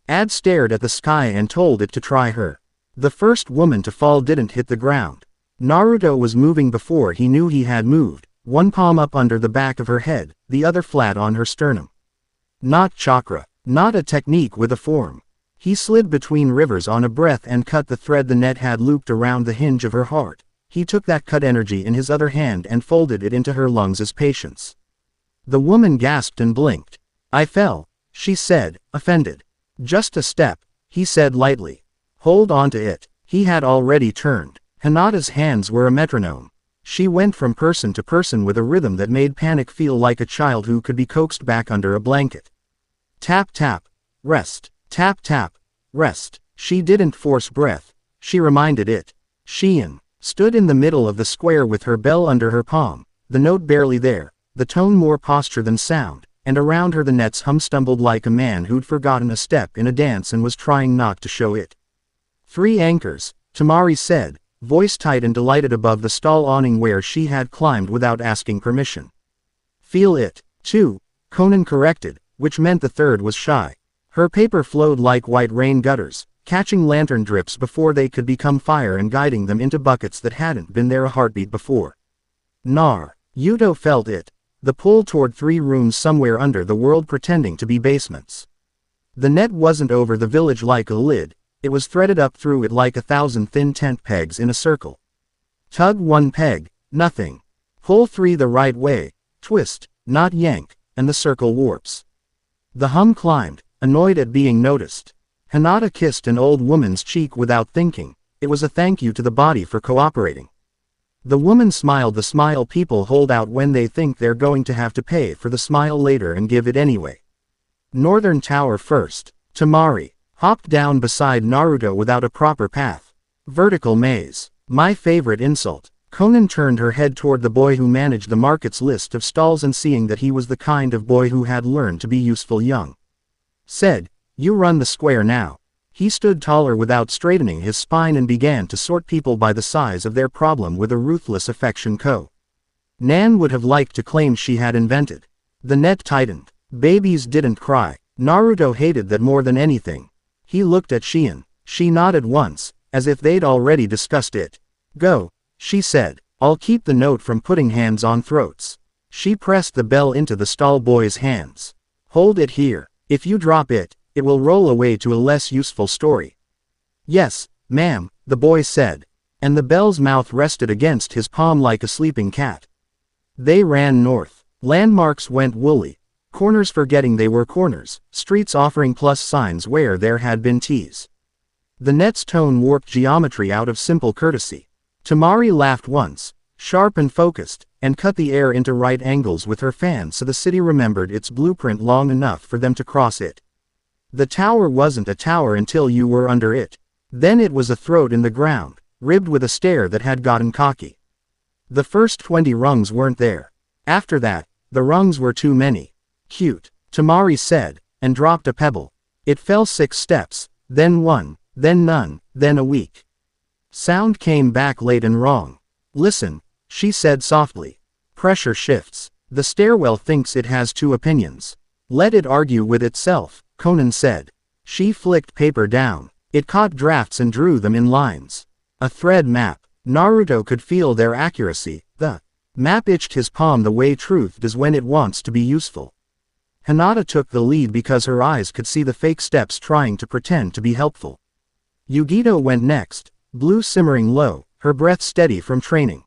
Ad stared at the sky and told it to try her. The first woman to fall didn't hit the ground. Naruto was moving before he knew he had moved, one palm up under the back of her head, the other flat on her sternum. Not chakra, not a technique with a form. He slid between rivers on a breath and cut the thread the net had looped around the hinge of her heart. He took that cut energy in his other hand and folded it into her lungs as patience. The woman gasped and blinked. I fell, she said, offended. Just a step, he said lightly. Hold on to it. He had already turned. Hinata's hands were a metronome. She went from person to person with a rhythm that made panic feel like a child who could be coaxed back under a blanket. Tap tap, rest. Tap tap, rest. She didn't force breath. She reminded it. Shion stood in the middle of the square with her bell under her palm, the note barely there, the tone more posture than sound, and around her the net's hum stumbled like a man who'd forgotten a step in a dance and was trying not to show it. 3 anchors, Tamari said, voice tight and delighted above the stall awning where she had climbed without asking permission. Feel it, too, Conan corrected, which meant the third was shy. Her paper flowed like white rain gutters, catching lantern drips before they could become fire and guiding them into buckets that hadn't been there a heartbeat before. Yuto felt it. The pull toward 3 rooms somewhere under the world pretending to be basements. The net wasn't over the village like a lid, it was threaded up through it like 1,000 thin tent pegs in a circle. Tug 1 peg, nothing. Pull 3 the right way, twist, not yank, and the circle warps. The hum climbed, annoyed at being noticed. Hinata kissed an old woman's cheek without thinking, it was a thank you to the body for cooperating. The woman smiled the smile people hold out when they think they're going to have to pay for the smile later and give it anyway. Northern Tower first, Tamari hopped down beside Naruto without a proper path. Vertical maze, my favorite insult. Conan turned her head toward the boy who managed the market's list of stalls and seeing that he was the kind of boy who had learned to be useful young, said, you run the square now. He stood taller without straightening his spine and began to sort people by the size of their problem with a ruthless affection Nan would have liked to claim she had invented. The net tightened. Babies didn't cry. Naruto hated that more than anything. He looked at Shion. She nodded once, as if they'd already discussed it. Go, she said. I'll keep the note from putting hands on throats. She pressed the bell into the stall boy's hands. Hold it here. If you drop it, it will roll away to a less useful story. Yes, ma'am, the boy said. And the bell's mouth rested against his palm like a sleeping cat. They ran north. Landmarks went woolly. Corners forgetting they were corners, streets offering plus signs where there had been T's. The net's tone warped geometry out of simple courtesy. Tamari laughed once, sharp and focused, and cut the air into right angles with her fan so the city remembered its blueprint long enough for them to cross it. The tower wasn't a tower until you were under it. Then it was a throat in the ground, ribbed with a stair that had gotten cocky. The first 20 rungs weren't there. After that, the rungs were too many. Cute, Tamari said, and dropped a pebble. It fell 6 steps, then 1, then none, then a weak sound came back late and wrong. Listen, she said softly. Pressure shifts. The stairwell thinks it has 2 opinions. Let it argue with itself, Conan said. She flicked paper down. It caught drafts and drew them in lines. A thread map. Naruto could feel their accuracy. The map itched his palm the way truth does when it wants to be useful. Hinata took the lead because her eyes could see the fake steps trying to pretend to be helpful. Yugito went next, blue simmering low, her breath steady from training.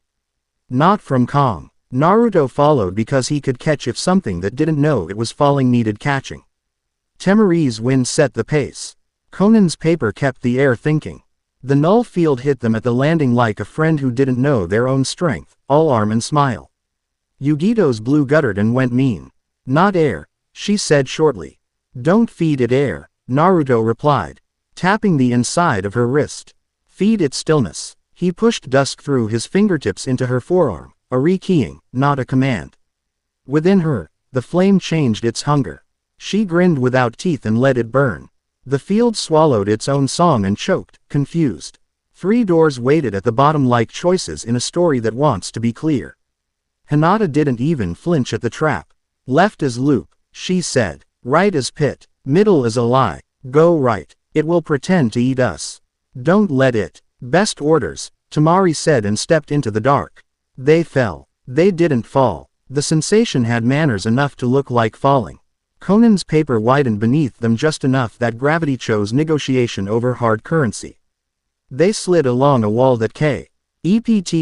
Not from calm. Naruto followed because he could catch if something that didn't know it was falling needed catching. Temari's wind set the pace. Conan's paper kept the air thinking. The null field hit them at the landing like a friend who didn't know their own strength, all arm and smile. Yugito's blue guttered and went mean. Not air, she said shortly. Don't feed it air, Naruto replied, tapping the inside of her wrist. Feed it stillness. He pushed dusk through his fingertips into her forearm, a rekeying, not a command. Within her, the flame changed its hunger. She grinned without teeth and let it burn. The field swallowed its own song and choked, confused. 3 doors waited at the bottom like choices in a story that wants to be clear. Hinata didn't even flinch at the trap. Left is loop, she said. Right is pit. Middle is a lie. Go right. It will pretend to eat us. Don't let it. Best orders, Tamari said and stepped into the dark. They fell. They didn't fall. The sensation had manners enough to look like falling. Conan's paper widened beneath them just enough that gravity chose negotiation over hard currency. They slid along a wall that kept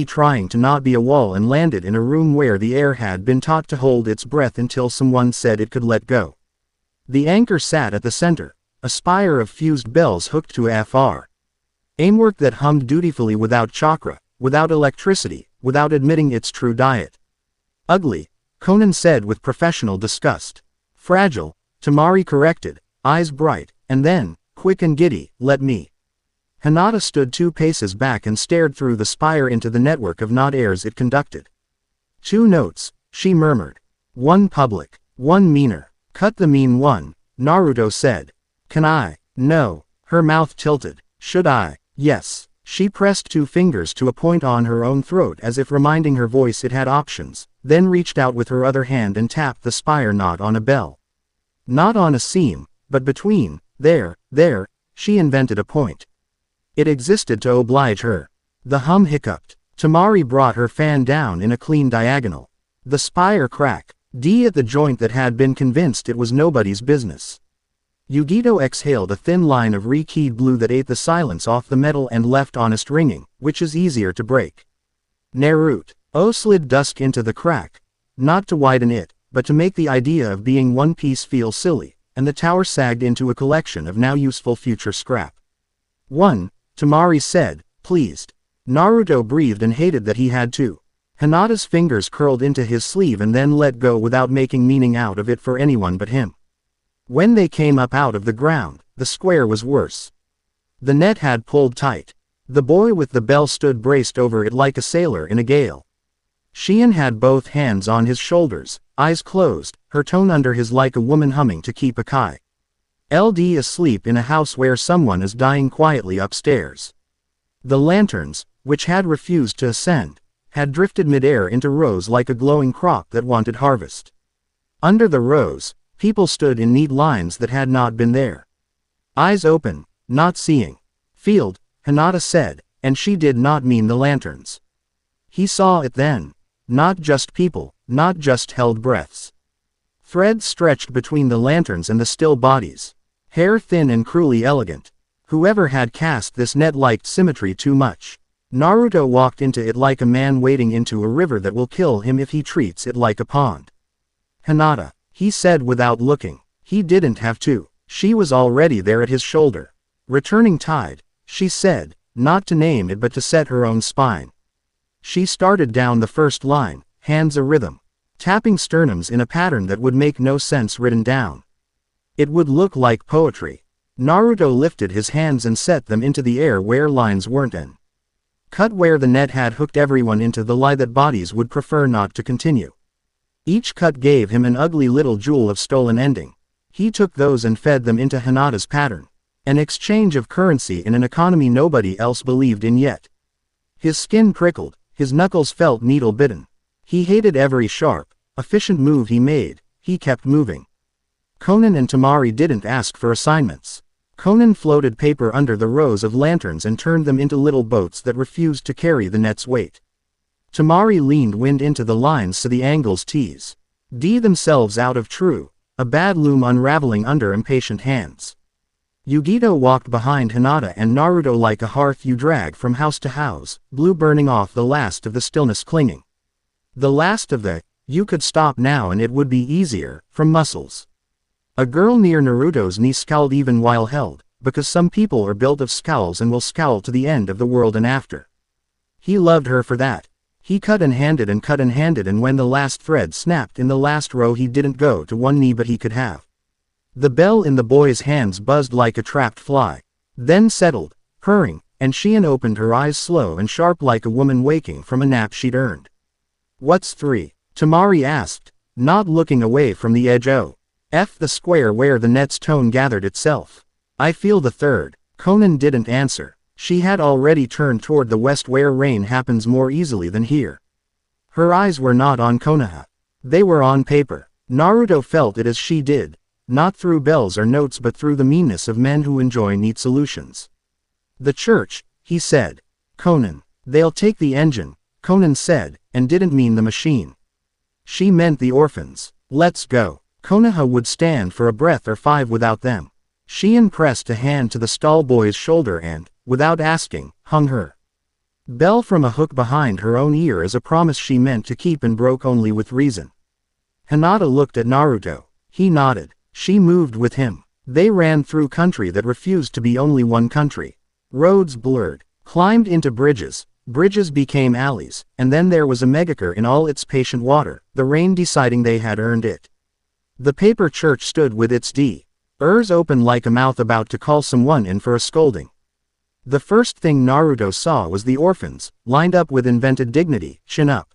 trying to not be a wall and landed in a room where the air had been taught to hold its breath until someone said it could let go. The anchor sat at the center, a spire of fused bells hooked to a fr. Aimwork that hummed dutifully without chakra, without electricity, without admitting its true diet. Ugly, Conan said with professional disgust. Fragile, Tamari corrected, eyes bright, and then, quick and giddy, let me. Hinata stood 2 paces back and stared through the spire into the network of not airs it conducted. 2 notes, she murmured. 1 public, 1 meaner. Cut the mean one, Naruto said. Can I? No. Her mouth tilted. Should I? Yes. She pressed 2 fingers to a point on her own throat as if reminding her voice it had options, then reached out with her other hand and tapped the spire knot on a bell. Not on a seam, but between, there, she invented a point. It existed to oblige her. The hum hiccuped. Tamari brought her fan down in a clean diagonal. The spire cracked. D at the joint that had been convinced it was nobody's business. Yugito exhaled a thin line of rekeyed blue that ate the silence off the metal and left honest ringing, which is easier to break. Naruto. O slid dusk into the crack. Not to widen it, but to make the idea of being one piece feel silly, and the tower sagged into a collection of now useful future scrap. 1, Tamari said, pleased. Naruto breathed and hated that he had to. Hinata's fingers curled into his sleeve and then let go without making meaning out of it for anyone but him. When they came up out of the ground, the square was worse. The net had pulled tight. The boy with the bell stood braced over it like a sailor in a gale. Shion had both hands on his shoulders, eyes closed, her tone under his like a woman humming to keep a kai. LD asleep in a house where someone is dying quietly upstairs. The lanterns, which had refused to ascend, had drifted midair into rows like a glowing crop that wanted harvest. Under the rows, people stood in neat lines that had not been there. Eyes open, not seeing. Field, Hinata said, and she did not mean the lanterns. He saw it then. Not just people, not just held breaths. Threads stretched between the lanterns and the still bodies. Hair thin and cruelly elegant. Whoever had cast this net liked symmetry too much. Naruto walked into it like a man wading into a river that will kill him if he treats it like a pond. Hinata, he said without looking. He didn't have to. She was already there at his shoulder. Returning tide, she said, not to name it but to set her own spine. She started down the first line, hands a rhythm, tapping sternums in a pattern that would make no sense written down. It would look like poetry. Naruto lifted his hands and set them into the air where lines weren't in. Cut where the net had hooked everyone into the lie that bodies would prefer not to continue. Each cut gave him an ugly little jewel of stolen ending. He took those and fed them into Hinata's pattern. An exchange of currency in an economy nobody else believed in yet. His skin prickled, his knuckles felt needle-bitten. He hated every sharp, efficient move he made. He kept moving. Conan and Tamari didn't ask for assignments. Conan floated paper under the rows of lanterns and turned them into little boats that refused to carry the net's weight. Tamari leaned wind into the lines so the angles tease. D themselves out of true, a bad loom unraveling under impatient hands. Yugito walked behind Hinata and Naruto like a hearth you drag from house to house, blue burning off the last of the stillness clinging. The last of the, you could stop now and it would be easier, from muscles. A girl near Naruto's knee scowled even while held, because some people are built of scowls and will scowl to the end of the world and after. He loved her for that. He cut and handed and when the last thread snapped in the last row he didn't go to one knee but he could have. The bell in the boy's hands buzzed like a trapped fly, then settled, purring, and Shion opened her eyes slow and sharp like a woman waking from a nap she'd earned. What's 3? Tamari asked, not looking away from the edge. F the square where the net's tone gathered itself. I feel the 3rd. Conan didn't answer. She had already turned toward the west where rain happens more easily than here. Her eyes were not on Konoha. They were on paper. Naruto felt it as she did. Not through bells or notes but through the meanness of men who enjoy neat solutions. The church, he said. Conan. They'll take the engine, Conan said, and didn't mean the machine. She meant the orphans. Let's go. Konoha would stand for a breath or 5 without them. Shion pressed a hand to the stall boy's shoulder and, without asking, hung her bell from a hook behind her own ear as a promise she meant to keep and broke only with reason. Hinata looked at Naruto. He nodded. She moved with him. They ran through country that refused to be only one country. Roads blurred, climbed into bridges, bridges became alleys, and then there was a megacre in all its patient water, the rain deciding they had earned it. The paper church stood with its ears open like a mouth about to call someone in for a scolding. The first thing Naruto saw was the orphans, lined up with invented dignity, chin up.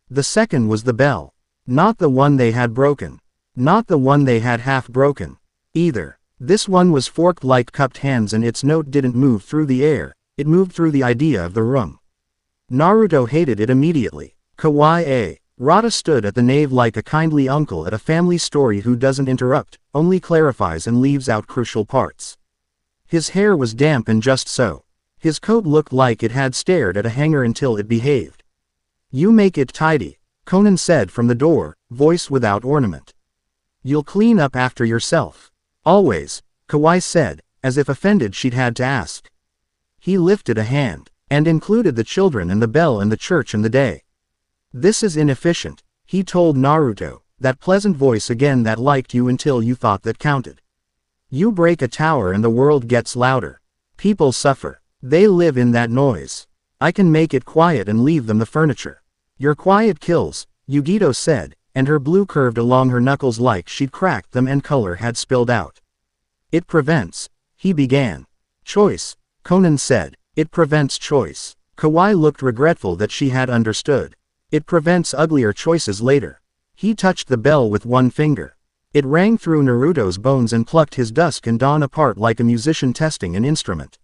The second was the bell. Not the one they had broken. Not the one they had half broken. Either. This one was forked like cupped hands and its note didn't move through the air, it moved through the idea of the room. Naruto hated it immediately. Kawaii. Rata stood at the nave like a kindly uncle at a family story who doesn't interrupt, only clarifies and leaves out crucial parts. His hair was damp and just so. His coat looked like it had stared at a hanger until it behaved. You make it tidy, Conan said from the door, voice without ornament. You'll clean up after yourself. Always, Kawaii said, as if offended she'd had to ask. He lifted a hand, and included the children and the bell and the church and the day. This is inefficient, he told Naruto, that pleasant voice again that liked you until you thought that counted. You break a tower and the world gets louder. People suffer. They live in that noise. I can make it quiet and leave them the furniture. Your quiet kills, Yugito said, and her blue curved along her knuckles like she'd cracked them and color had spilled out. It prevents, he began. Choice, Conan said. It prevents choice. Kawaii looked regretful that she had understood. It prevents uglier choices later. He touched the bell with one finger. It rang through Naruto's bones and plucked his dusk and dawn apart like a musician testing an instrument.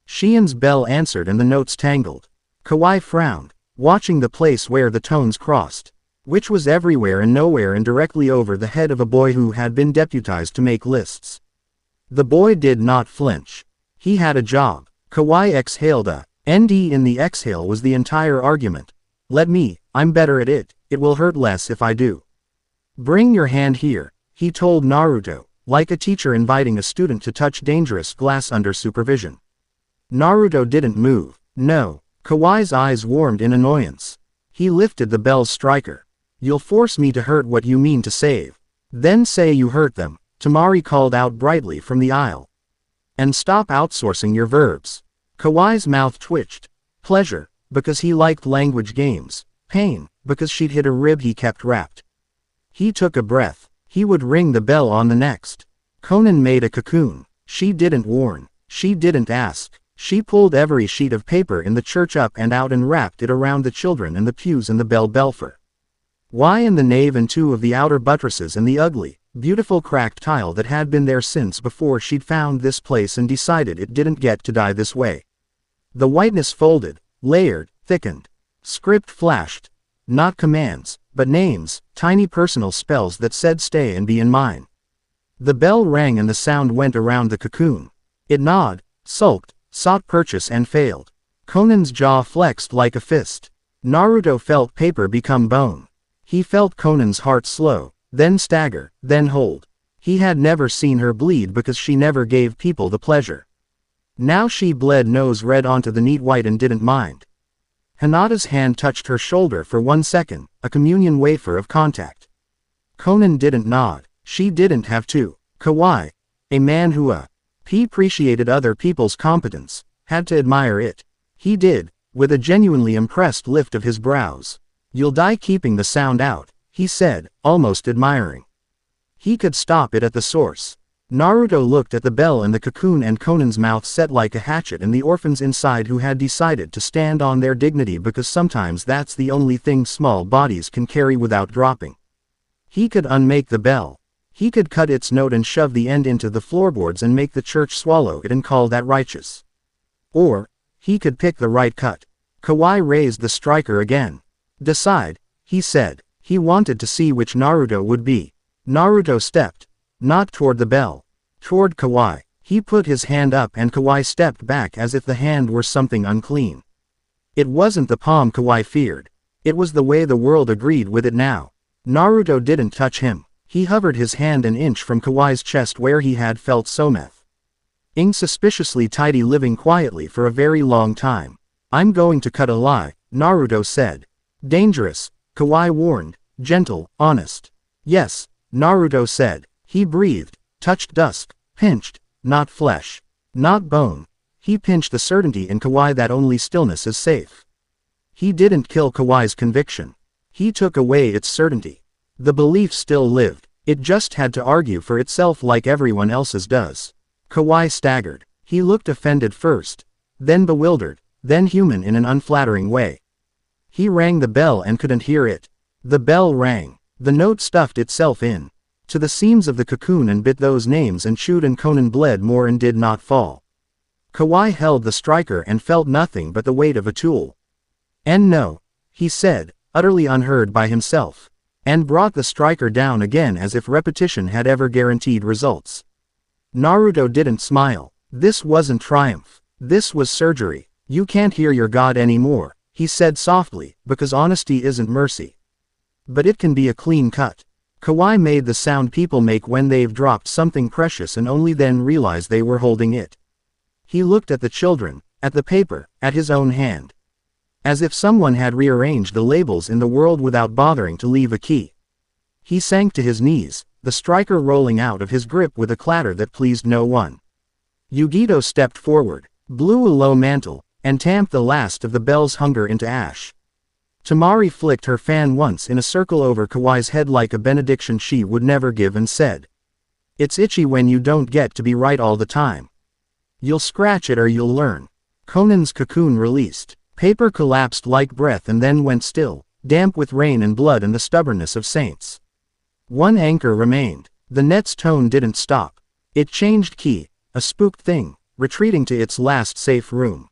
Shien's bell answered and the notes tangled. Kawaii frowned, watching the place where the tones crossed, which was everywhere and nowhere and directly over the head of a boy who had been deputized to make lists. The boy did not flinch. He had a job. Kawaii exhaled a nd in the exhale was the entire argument. Let me, I'm better at it, it will hurt less if I do. Bring your hand here, he told Naruto, like a teacher inviting a student to touch dangerous glass under supervision. Naruto didn't move. No. Kawaii's eyes warmed in annoyance. He lifted the bell's striker. You'll force me to hurt what you mean to save. Then say you hurt them, Tamari called out brightly from the aisle. And stop outsourcing your verbs. Kawaii's mouth twitched. Pleasure, because he liked language games. Pain, because she'd hit a rib he kept wrapped. He took a breath. He would ring the bell on the next. Conan made a cocoon. She didn't warn. She didn't ask. She pulled every sheet of paper in the church up and out and wrapped it around the children and the pews and the bell belfry. Why in the nave and two of the outer buttresses and the ugly, beautiful cracked tile that had been there since before she'd found this place and decided it didn't get to die this way. The whiteness folded, layered, thickened. Script flashed. Not commands, but names, tiny personal spells that said stay and be in mine. The bell rang and the sound went around the cocoon. It gnawed, sulked, sought purchase and failed. Conan's jaw flexed like a fist. Naruto felt paper become bone. He felt Conan's heart slow, then stagger, then hold. He had never seen her bleed because she never gave people the pleasure. Now she bled nose red onto the neat white and didn't mind. Hinata's hand touched her shoulder for 1 second, a communion wafer of contact. Conan didn't nod. She didn't have to. Kawaii, a man who he appreciated other people's competence, had to admire it. He did, with a genuinely impressed lift of his brows. You'll die keeping the sound out, he said, almost admiring. He could stop it at the source. Naruto looked at the bell and the cocoon and Conan's mouth set like a hatchet and the orphans inside who had decided to stand on their dignity because sometimes that's the only thing small bodies can carry without dropping. He could unmake the bell. He could cut its note and shove the end into the floorboards and make the church swallow it and call that righteous. Or, he could pick the right cut. Kawaii raised the striker again. Decide, he said. He wanted to see which Naruto would be. Naruto stepped. Not toward the bell. Toward Kawaii. He put his hand up and Kawaii stepped back as if the hand were something unclean. It wasn't the palm Kawaii feared. It was the way the world agreed with it now. Naruto didn't touch him. He hovered his hand an inch from Kawaii's chest where he had felt Someth. Suspiciously tidy living quietly for a very long time. I'm going to cut a lie, Naruto said. Dangerous, Kawaii warned, gentle, honest. Yes, Naruto said. He breathed, touched dusk, pinched, not flesh, not bone. He pinched the certainty in Kawaii that only stillness is safe. He didn't kill Kawaii's conviction. He took away its certainty. The belief still lived, it just had to argue for itself like everyone else's does. Kawaii staggered. He looked offended first, then bewildered, then human in an unflattering way. He rang the bell and couldn't hear it. The bell rang. The note stuffed itself in to the seams of the cocoon and bit those names and chewed, and Conan bled more and did not fall. Kawhi held the striker and felt nothing but the weight of a tool. "And no," he said, utterly unheard by himself, and brought the striker down again as if repetition had ever guaranteed results. Naruto didn't smile. This wasn't triumph. This was surgery. "You can't hear your god anymore," he said softly, "because honesty isn't mercy. But it can be a clean cut." Kawhi made the sound people make when they've dropped something precious and only then realize they were holding it. He looked at the children, at the paper, at his own hand. As if someone had rearranged the labels in the world without bothering to leave a key. He sank to his knees, the striker rolling out of his grip with a clatter that pleased no one. Yugito stepped forward, blew a low mantle, and tamped the last of the bell's hunger into ash. Tamari flicked her fan once in a circle over Kawhi's head like a benediction she would never give and said, "It's itchy when you don't get to be right all the time. You'll scratch it or you'll learn." Conan's cocoon released. Paper collapsed like breath and then went still, damp with rain and blood and the stubbornness of saints. One anchor remained. The net's tone didn't stop. It changed key, a spooked thing, retreating to its last safe room.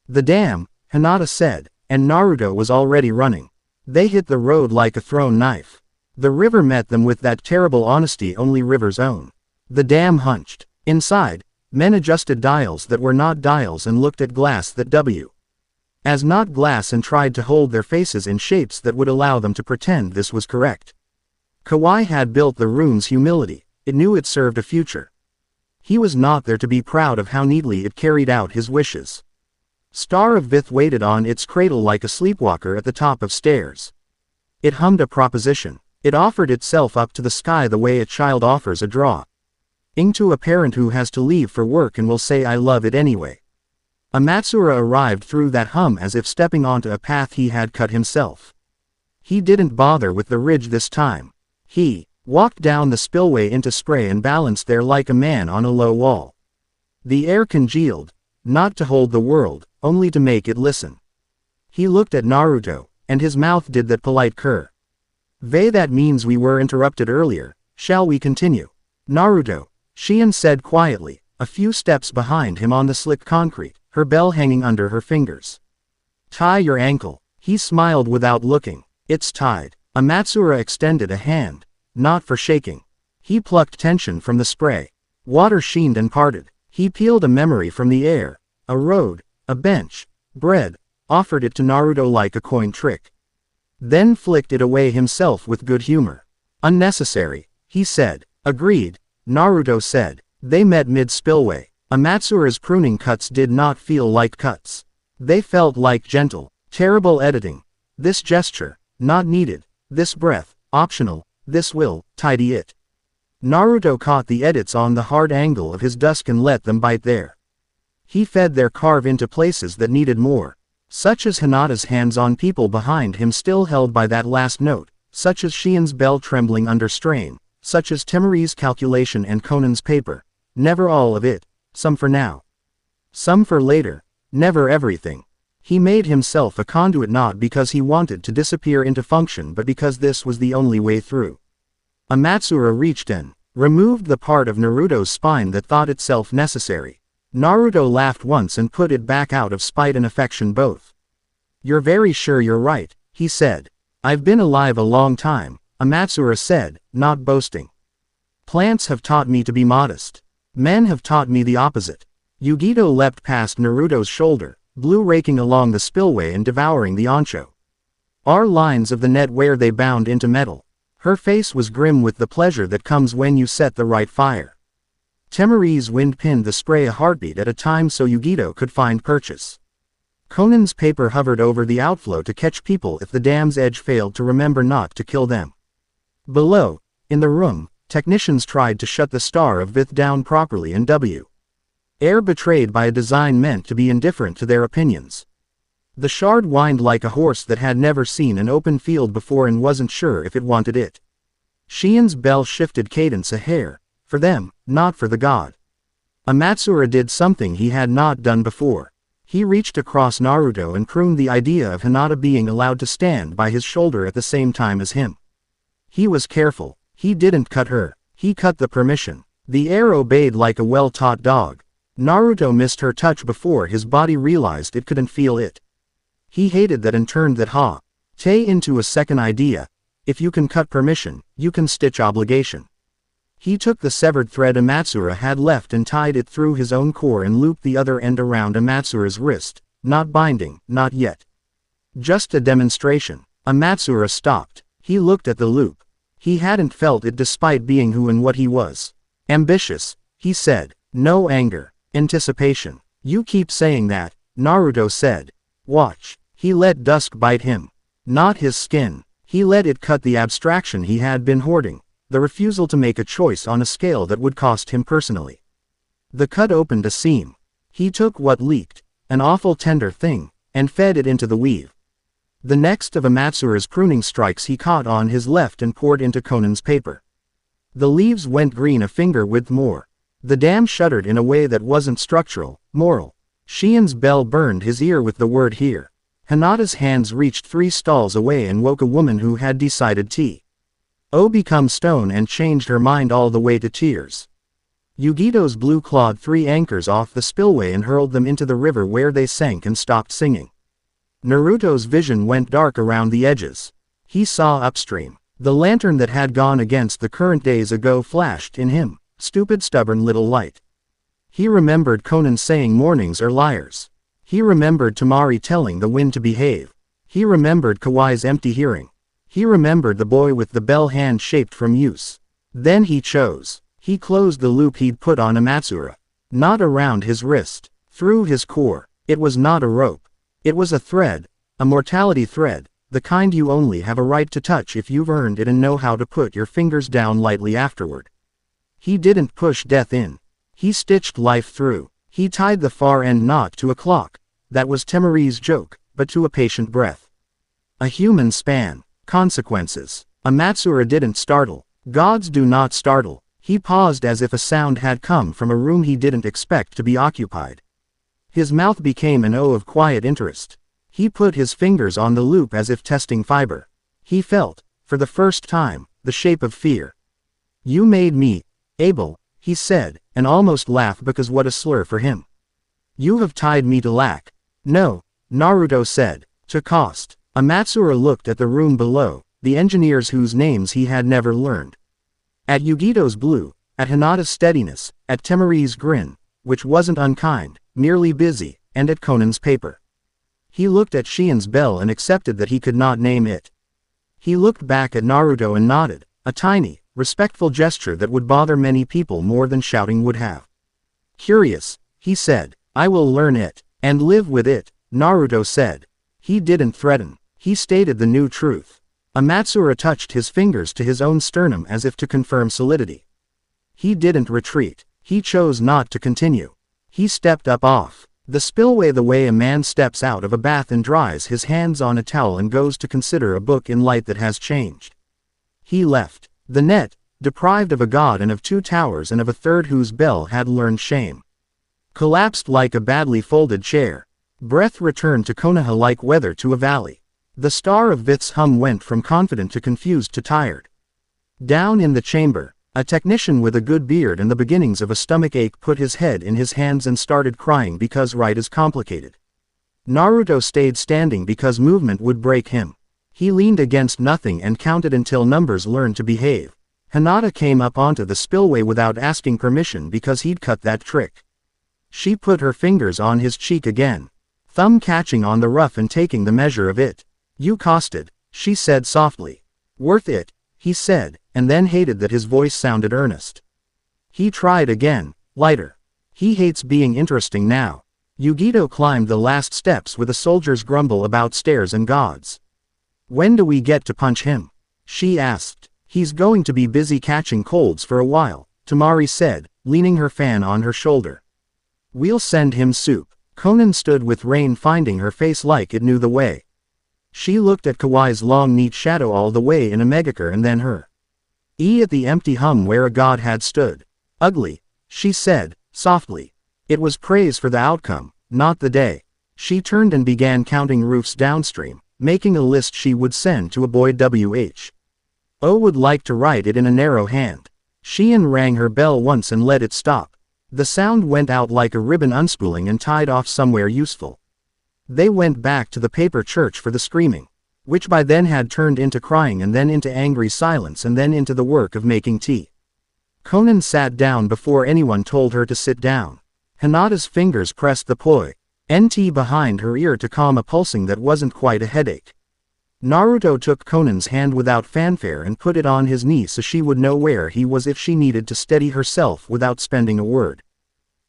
"The dam," Hinata said, and Naruto was already running. They hit the road like a thrown knife. The river met them with that terrible honesty only rivers own. The dam hunched. Inside, men adjusted dials that were not dials and looked at glass that w. as not glass and tried to hold their faces in shapes that would allow them to pretend this was correct. Kawhi had built the room's humility. It knew it served a future. He was not there to be proud of how neatly it carried out his wishes. Star of Vith waited on its cradle like a sleepwalker at the top of stairs. It hummed a proposition. It offered itself up to the sky the way a child offers a draw. To a parent who has to leave for work and will say "I love it anyway." Amatsura arrived through that hum as if stepping onto a path he had cut himself. He didn't bother with the ridge this time. He walked down the spillway into spray and balanced there like a man on a low wall. The air congealed, not to hold the world, only to make it listen. He looked at Naruto, and his mouth did that polite curve. That means we were interrupted earlier. Shall we continue?" "Naruto," Shion said quietly, a few steps behind him on the slick concrete, her bell hanging under her fingers. "Tie your ankle." He smiled without looking. "It's tied." Amatsura extended a hand. Not for shaking. He plucked tension from the spray. Water sheened and parted. He peeled a memory from the air. A road, a bench, bread, offered it to Naruto like a coin trick. Then flicked it away himself with good humor. "Unnecessary," he said. "Agreed," Naruto said. They met mid-spillway. Amatsura's pruning cuts did not feel like cuts. They felt like gentle, terrible editing. This gesture, not needed. This breath, optional. This will, tidy it. Naruto caught the edits on the hard angle of his dusk and let them bite there. He fed their carve into places that needed more. Such as Hinata's hands on people behind him still held by that last note, such as Shion's bell trembling under strain, such as Temari's calculation and Conan's paper. Never all of it, some for now. Some for later, never everything. He made himself a conduit not because he wanted to disappear into function but because this was the only way through. Amatsura reached in, removed the part of Naruto's spine that thought itself necessary. Naruto laughed once and put it back out of spite and affection both. "You're very sure you're right," he said. "I've been alive a long time," Amatsura said, not boasting. "Plants have taught me to be modest. Men have taught me the opposite." Yugito leapt past Naruto's shoulder, blue raking along the spillway and devouring the ancho. Are lines of the net where they bound into metal. Her face was grim with the pleasure that comes when you set the right fire. Temari's wind pinned the spray a heartbeat at a time so Yugito could find purchase. Conan's paper hovered over the outflow to catch people if the dam's edge failed to remember not to kill them. Below, in the room, technicians tried to shut the Star of Vith down properly and air betrayed by a design meant to be indifferent to their opinions. The shard whined like a horse that had never seen an open field before and wasn't sure if it wanted it. Shion's bell shifted cadence a hair, for them, not for the god. Amatsura did something he had not done before. He reached across Naruto and crooned the idea of Hinata being allowed to stand by his shoulder at the same time as him. He was careful. He didn't cut her. He cut the permission. The air obeyed like a well-taught dog. Naruto missed her touch before his body realized it couldn't feel it. He hated that and turned that ha-te into a second idea. If you can cut permission, you can stitch obligation. He took the severed thread Amatsura had left and tied it through his own core and looped the other end around Amatsura's wrist. Not binding, not yet. Just a demonstration. Amatsura stopped. He looked at the loop. He hadn't felt it despite being who and what he was. Ambitious, he said. No anger. Anticipation. You keep saying that, Naruto said. Watch. He let dusk bite him. Not his skin. He let it cut the abstraction he had been hoarding. The refusal to make a choice on a scale that would cost him personally. The cut opened a seam. He took what leaked, an awful tender thing, and fed it into the weave. The next of Amatsura's pruning strikes he caught on his left and poured into Konan's paper. The leaves went green a finger width more. The dam shuddered in a way that wasn't structural, moral. Shien's bell burned his ear with the word here. Hinata's hands reached 3 stalls away and woke a woman who had decided to become stone and changed her mind all the way to tears. Yugito's blue clawed 3 anchors off the spillway and hurled them into the river where they sank and stopped singing. Naruto's vision went dark around the edges. He saw upstream. The lantern that had gone against the current days ago flashed in him, stupid stubborn little light. He remembered Konan saying mornings are liars. He remembered Temari telling the wind to behave. He remembered Kawai's empty hearing. He remembered the boy with the bell hand shaped from use. Then he chose. He closed the loop he'd put on Amatsura. Not around his wrist. Through his core. It was not a rope. It was a thread. A mortality thread. The kind you only have a right to touch if you've earned it and know how to put your fingers down lightly afterward. He didn't push death in. He stitched life through. He tied the far end not to a clock. That was Temari's joke, but to a patient breath. A human span. Consequences. Amatsura didn't startle. Gods do not startle. He paused as if a sound had come from a room he didn't expect to be occupied. His mouth became an O of quiet interest. He put his fingers on the loop as if testing fiber. He felt, for the first time, the shape of fear. You made me able, he said, and almost laughed because what a slur for him. You have tied me to lack. No, Naruto said, to cost. Amatsura looked at the room below, the engineers whose names he had never learned. At Yugito's blue, at Hinata's steadiness, at Temari's grin, which wasn't unkind, merely busy, and at Konan's paper. He looked at Shien's bell and accepted that he could not name it. He looked back at Naruto and nodded, a tiny, respectful gesture that would bother many people more than shouting would have. Curious, he said, I will learn it, and live with it, Naruto said. He didn't threaten. He stated the new truth. Amatsura touched his fingers to his own sternum as if to confirm solidity. He didn't retreat. He chose not to continue. He stepped up off the spillway the way a man steps out of a bath and dries his hands on a towel and goes to consider a book in light that has changed. He left. The net, deprived of a god and of 2 towers and of a third whose bell had learned shame. Collapsed like a badly folded chair. Breath returned to Konoha like weather to a valley. The star of Vith's hum went from confident to confused to tired. Down in the chamber, a technician with a good beard and the beginnings of a stomach ache put his head in his hands and started crying because right is complicated. Naruto stayed standing because movement would break him. He leaned against nothing and counted until numbers learned to behave. Hinata came up onto the spillway without asking permission because he'd cut that trick. She put her fingers on his cheek again, thumb catching on the rough and taking the measure of it. You costed, she said softly. Worth it, he said, and then hated that his voice sounded earnest. He tried again, lighter. He hates being interesting now. Yugito climbed the last steps with a soldier's grumble about stairs and gods. When do we get to punch him? She asked. He's going to be busy catching colds for a while, Temari said, leaning her fan on her shoulder. We'll send him soup. Konan stood with Rain finding her face like it knew the way. She looked at Kawai's long neat shadow all the way in a megakure and then her. At the empty hum where a god had stood. Ugly, she said, softly. It was praise for the outcome, not the day. She turned and began counting roofs downstream, making a list she would send to a boy Who would like to write it in a narrow hand. Sheehan rang her bell once and let it stop. The sound went out like a ribbon unspooling and tied off somewhere useful. They went back to the paper church for the screaming, which by then had turned into crying and then into angry silence and then into the work of making tea. Conan sat down before anyone told her to sit down. Hinata's fingers pressed the point behind her ear to calm a pulsing that wasn't quite a headache. Naruto took Conan's hand without fanfare and put it on his knee so she would know where he was if she needed to steady herself without spending a word.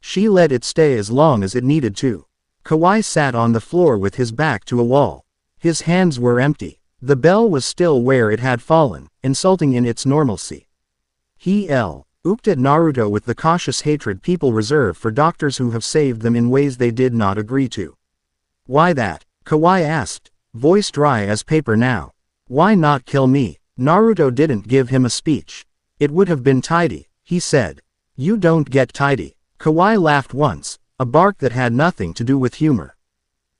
She let it stay as long as it needed to. Kawhi sat on the floor with his back to a wall. His hands were empty. The bell was still where it had fallen, insulting in its normalcy. He looked at Naruto with the cautious hatred people reserve for doctors who have saved them in ways they did not agree to. Why that? Kawhi asked, voice dry as paper now. Why not kill me? Naruto didn't give him a speech. It would have been tidy, he said. You don't get tidy. Kawhi laughed once, a bark that had nothing to do with humor.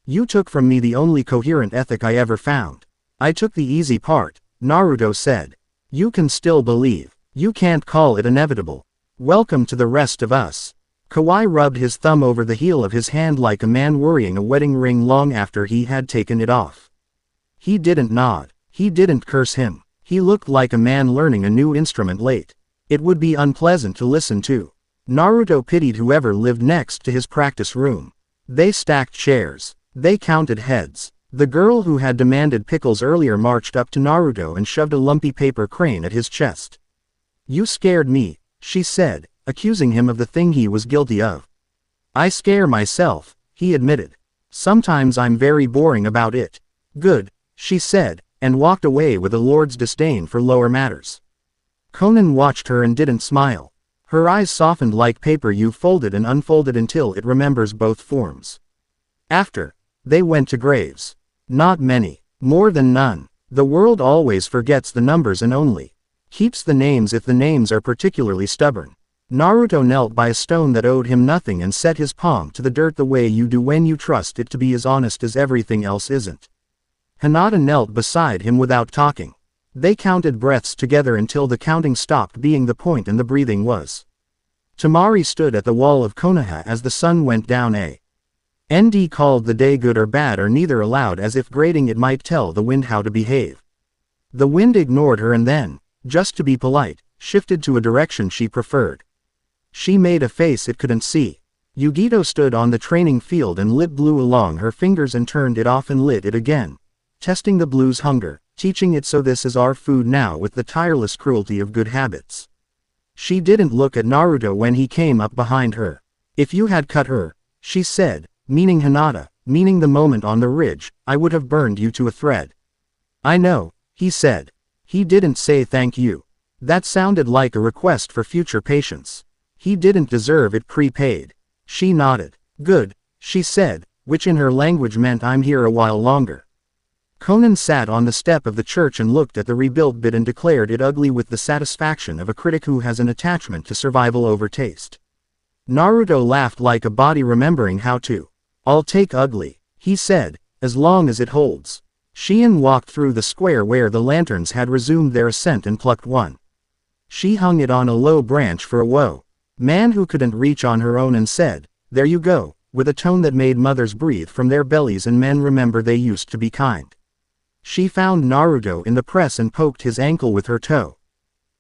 You took from me the only coherent ethic I ever found. I took the easy part, Naruto said. You can still believe. You can't call it inevitable. Welcome to the rest of us. Kawhi rubbed his thumb over the heel of his hand like a man worrying a wedding ring long after he had taken it off. He didn't nod. He didn't curse him. He looked like a man learning a new instrument late. It would be unpleasant to listen to. Naruto pitied whoever lived next to his practice room. They stacked chairs. They counted heads. The girl who had demanded pickles earlier marched up to Naruto and shoved a lumpy paper crane at his chest. You scared me, she said, accusing him of the thing he was guilty of. I scare myself, he admitted. Sometimes I'm very boring about it. Good, she said, and walked away with a lord's disdain for lower matters. Conan watched her and didn't smile. Her eyes softened like paper you folded and unfolded until it remembers both forms. After, they went to graves. Not many, more than none. The world always forgets the numbers and only keeps the names if the names are particularly stubborn. Naruto knelt by a stone that owed him nothing and set his palm to the dirt the way you do when you trust it to be as honest as everything else isn't. Hinata knelt beside him without talking. They counted breaths together until the counting stopped being the point and the breathing was. Tamari stood at the wall of Konoha as the sun went down. ND called the day good or bad or neither aloud as if grading it might tell the wind how to behave. The wind ignored her and then, just to be polite, shifted to a direction she preferred. She made a face it couldn't see. Yugito stood on the training field and lit blue along her fingers and turned it off and lit it again. Testing the blue's hunger, teaching it so this is our food now with the tireless cruelty of good habits. She didn't look at Naruto when he came up behind her. If you had cut her, she said, meaning Hinata, meaning the moment on the ridge, I would have burned you to a thread. I know, he said. He didn't say thank you. That sounded like a request for future patience. He didn't deserve it prepaid. She nodded. Good, she said, which in her language meant I'm here a while longer. Conan sat on the step of the church and looked at the rebuilt bit and declared it ugly with the satisfaction of a critic who has an attachment to survival over taste. Naruto laughed like a body remembering how to. I'll take ugly, he said, as long as it holds. Sheehan walked through the square where the lanterns had resumed their ascent and plucked one. She hung it on a low branch for a man who couldn't reach on her own and said, there you go, with a tone that made mothers breathe from their bellies and men remember they used to be kind. She found Naruto in the press and poked his ankle with her toe.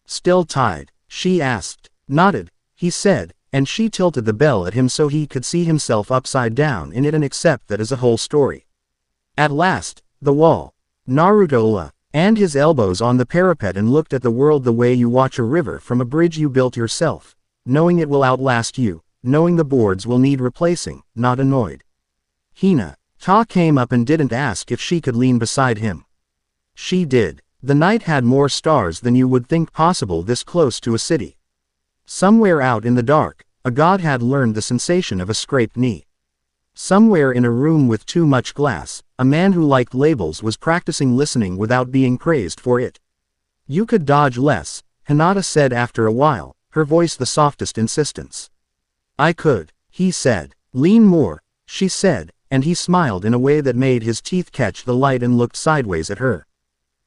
Still tied? She asked. Nodded, he said, and she tilted the bell at him so he could see himself upside down in it and accept that as a whole story. At last, the wall. Naruto and his elbows on the parapet and looked at the world the way you watch a river from a bridge you built yourself, knowing it will outlast you, knowing the boards will need replacing, not annoyed. Hinata came up and didn't ask if she could lean beside him. She did. The night had more stars than you would think possible this close to a city. Somewhere out in the dark, a god had learned the sensation of a scraped knee. Somewhere in a room with too much glass, a man who liked labels was practicing listening without being praised for it. You could dodge less, Hinata said after a while, her voice the softest insistence. I could, he said. Lean more, she said, and he smiled in a way that made his teeth catch the light and looked sideways at her.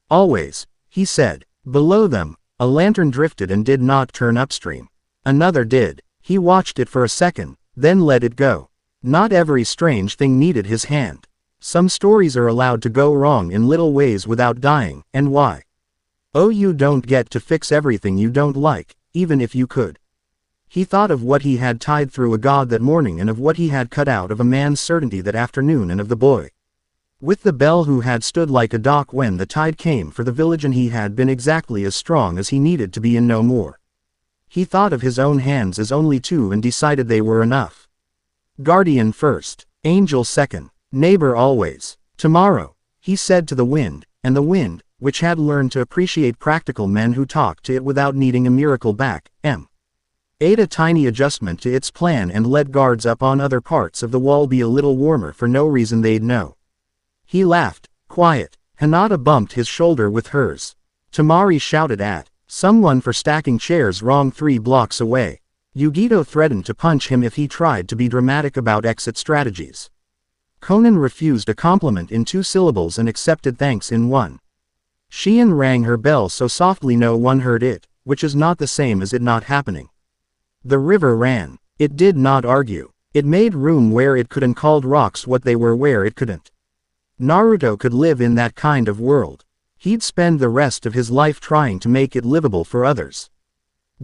Always, he said. Below them, a lantern drifted and did not turn upstream. Another did. He watched it for a second, then let it go. Not every strange thing needed his hand. Some stories are allowed to go wrong in little ways without dying, and why? Oh, you don't get to fix everything you don't like, even if you could. He thought of what he had tied through a god that morning and of what he had cut out of a man's certainty that afternoon and of the boy with the bell who had stood like a dock when the tide came for the village, and he had been exactly as strong as he needed to be and no more. He thought of his own hands as only two and decided they were enough. Guardian first, angel second, neighbor always. Tomorrow, he said to the wind, and the wind, which had learned to appreciate practical men who talked to it without needing a miracle back, ate a tiny adjustment to its plan and let guards up on other parts of the wall be a little warmer for no reason they'd know. He laughed, quiet. Hinata bumped his shoulder with hers. Tamari shouted at someone for stacking chairs wrong 3 blocks away. Yugito threatened to punch him if he tried to be dramatic about exit strategies. Conan refused a compliment in 2 syllables and accepted thanks in 1. Shion rang her bell so softly no one heard it, which is not the same as it not happening. The river ran. It did not argue. It made room where it could and called rocks what they were where it couldn't. Naruto could live in that kind of world. He'd spend the rest of his life trying to make it livable for others.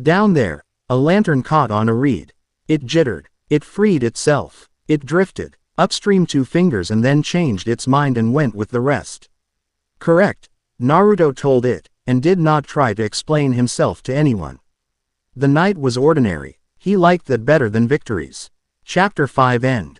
Down there, a lantern caught on a reed. It jittered. It freed itself. It drifted upstream 2 fingers and then changed its mind and went with the rest. Correct, Naruto told it, and did not try to explain himself to anyone. The night was ordinary. He liked that better than victories. Chapter 5 End.